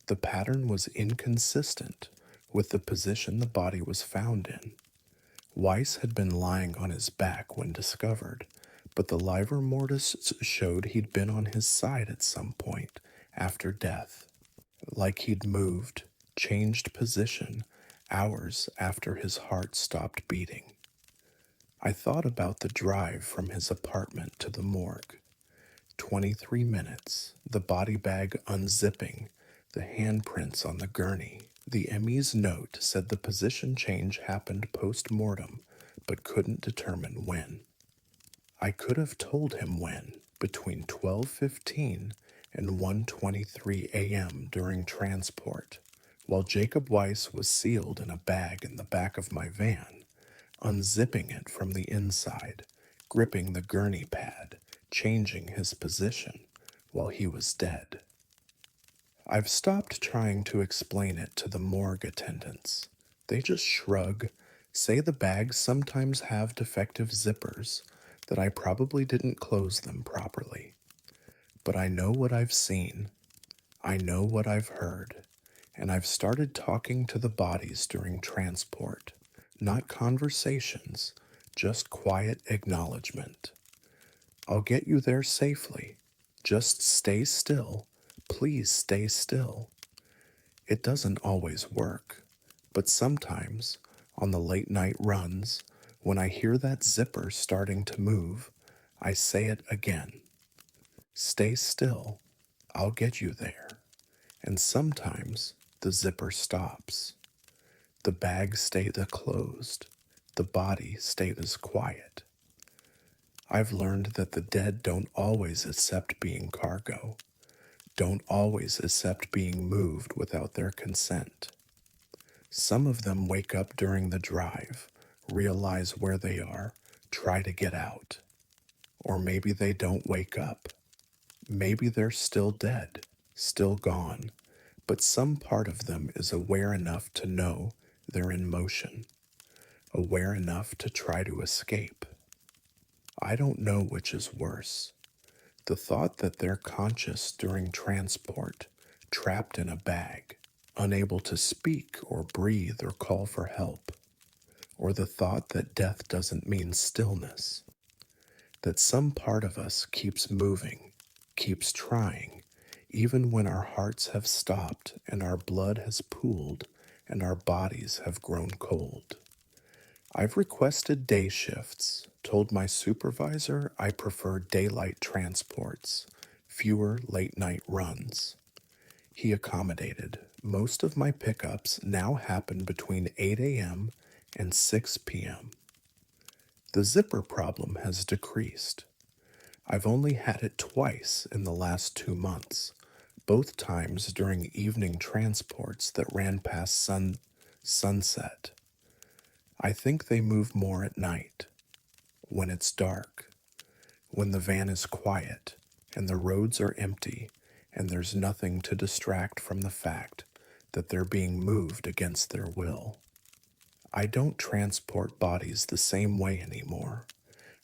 The pattern was inconsistent with the position the body was found in. Weiss had been lying on his back when discovered, but the livor mortis showed he'd been on his side at some point after death, like he'd moved, changed position, hours after his heart stopped beating. I thought about the drive from his apartment to the morgue. 23 minutes, the body bag unzipping, the handprints on the gurney. The ME's note said the position change happened post-mortem, but couldn't determine when. I could have told him when, between 12:15 and 1:23 a.m. during transport, while Jacob Weiss was sealed in a bag in the back of my van, unzipping it from the inside, gripping the gurney pad, changing his position while he was dead. I've stopped trying to explain it to the morgue attendants. They just shrug, say the bags sometimes have defective zippers, that I probably didn't close them properly. But I know what I've seen, I know what I've heard, and I've started talking to the bodies during transport. Not conversations, just quiet acknowledgement. I'll get you there safely. Just stay still. Please stay still. It doesn't always work, but sometimes, on the late night runs, when I hear that zipper starting to move, I say it again. Stay still. I'll get you there. And sometimes the zipper stops. The bag stayed closed. The body stayed as quiet. I've learned that the dead don't always accept being cargo, don't always accept being moved without their consent. Some of them wake up during the drive, realize where they are, try to get out. Or maybe they don't wake up. Maybe they're still dead, still gone, but some part of them is aware enough to know they're in motion, aware enough to try to escape. I don't know which is worse. The thought that they're conscious during transport, trapped in a bag, unable to speak or breathe or call for help, or the thought that death doesn't mean stillness, that some part of us keeps moving, keeps trying, even when our hearts have stopped and our blood has pooled and our bodies have grown cold. I've requested day shifts, told my supervisor I prefer daylight transports, fewer late night runs. He accommodated. Most of my pickups now happen between 8 a.m. and 6 p.m. The zipper problem has decreased. I've only had it twice in the last 2 months, both times during evening transports that ran past sunset. I think they move more at night, when it's dark, when the van is quiet and the roads are empty and there's nothing to distract from the fact that they're being moved against their will. I don't transport bodies the same way anymore.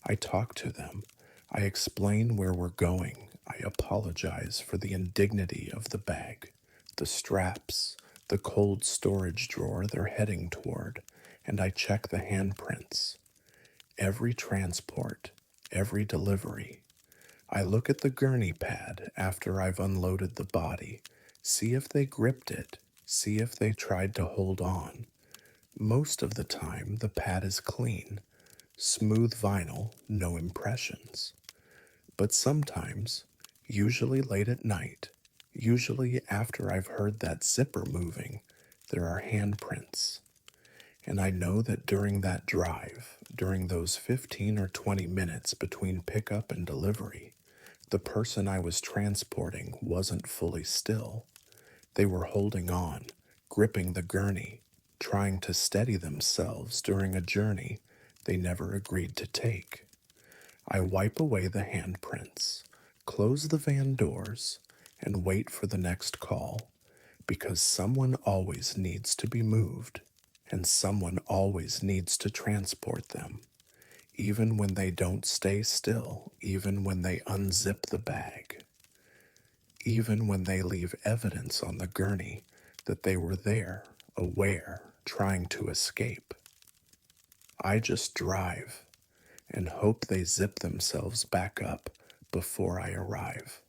I talk to them. I explain where we're going. I apologize for the indignity of the bag, the straps, the cold storage drawer they're heading toward, and I check the handprints. Every transport, every delivery. I look at the gurney pad after I've unloaded the body, see if they gripped it, see if they tried to hold on. Most of the time, the pad is clean, smooth vinyl, no impressions. But sometimes, usually late at night, usually after I've heard that zipper moving, there are handprints. And I know that during that drive, during those 15 or 20 minutes between pickup and delivery, the person I was transporting wasn't fully still. They were holding on, gripping the gurney, trying to steady themselves during a journey they never agreed to take. I wipe away the handprints, close the van doors, and wait for the next call, because someone always needs to be moved, and someone always needs to transport them, even when they don't stay still, even when they unzip the bag, even when they leave evidence on the gurney that they were there, aware, trying to escape. I just drive and hope they zip themselves back up before I arrive.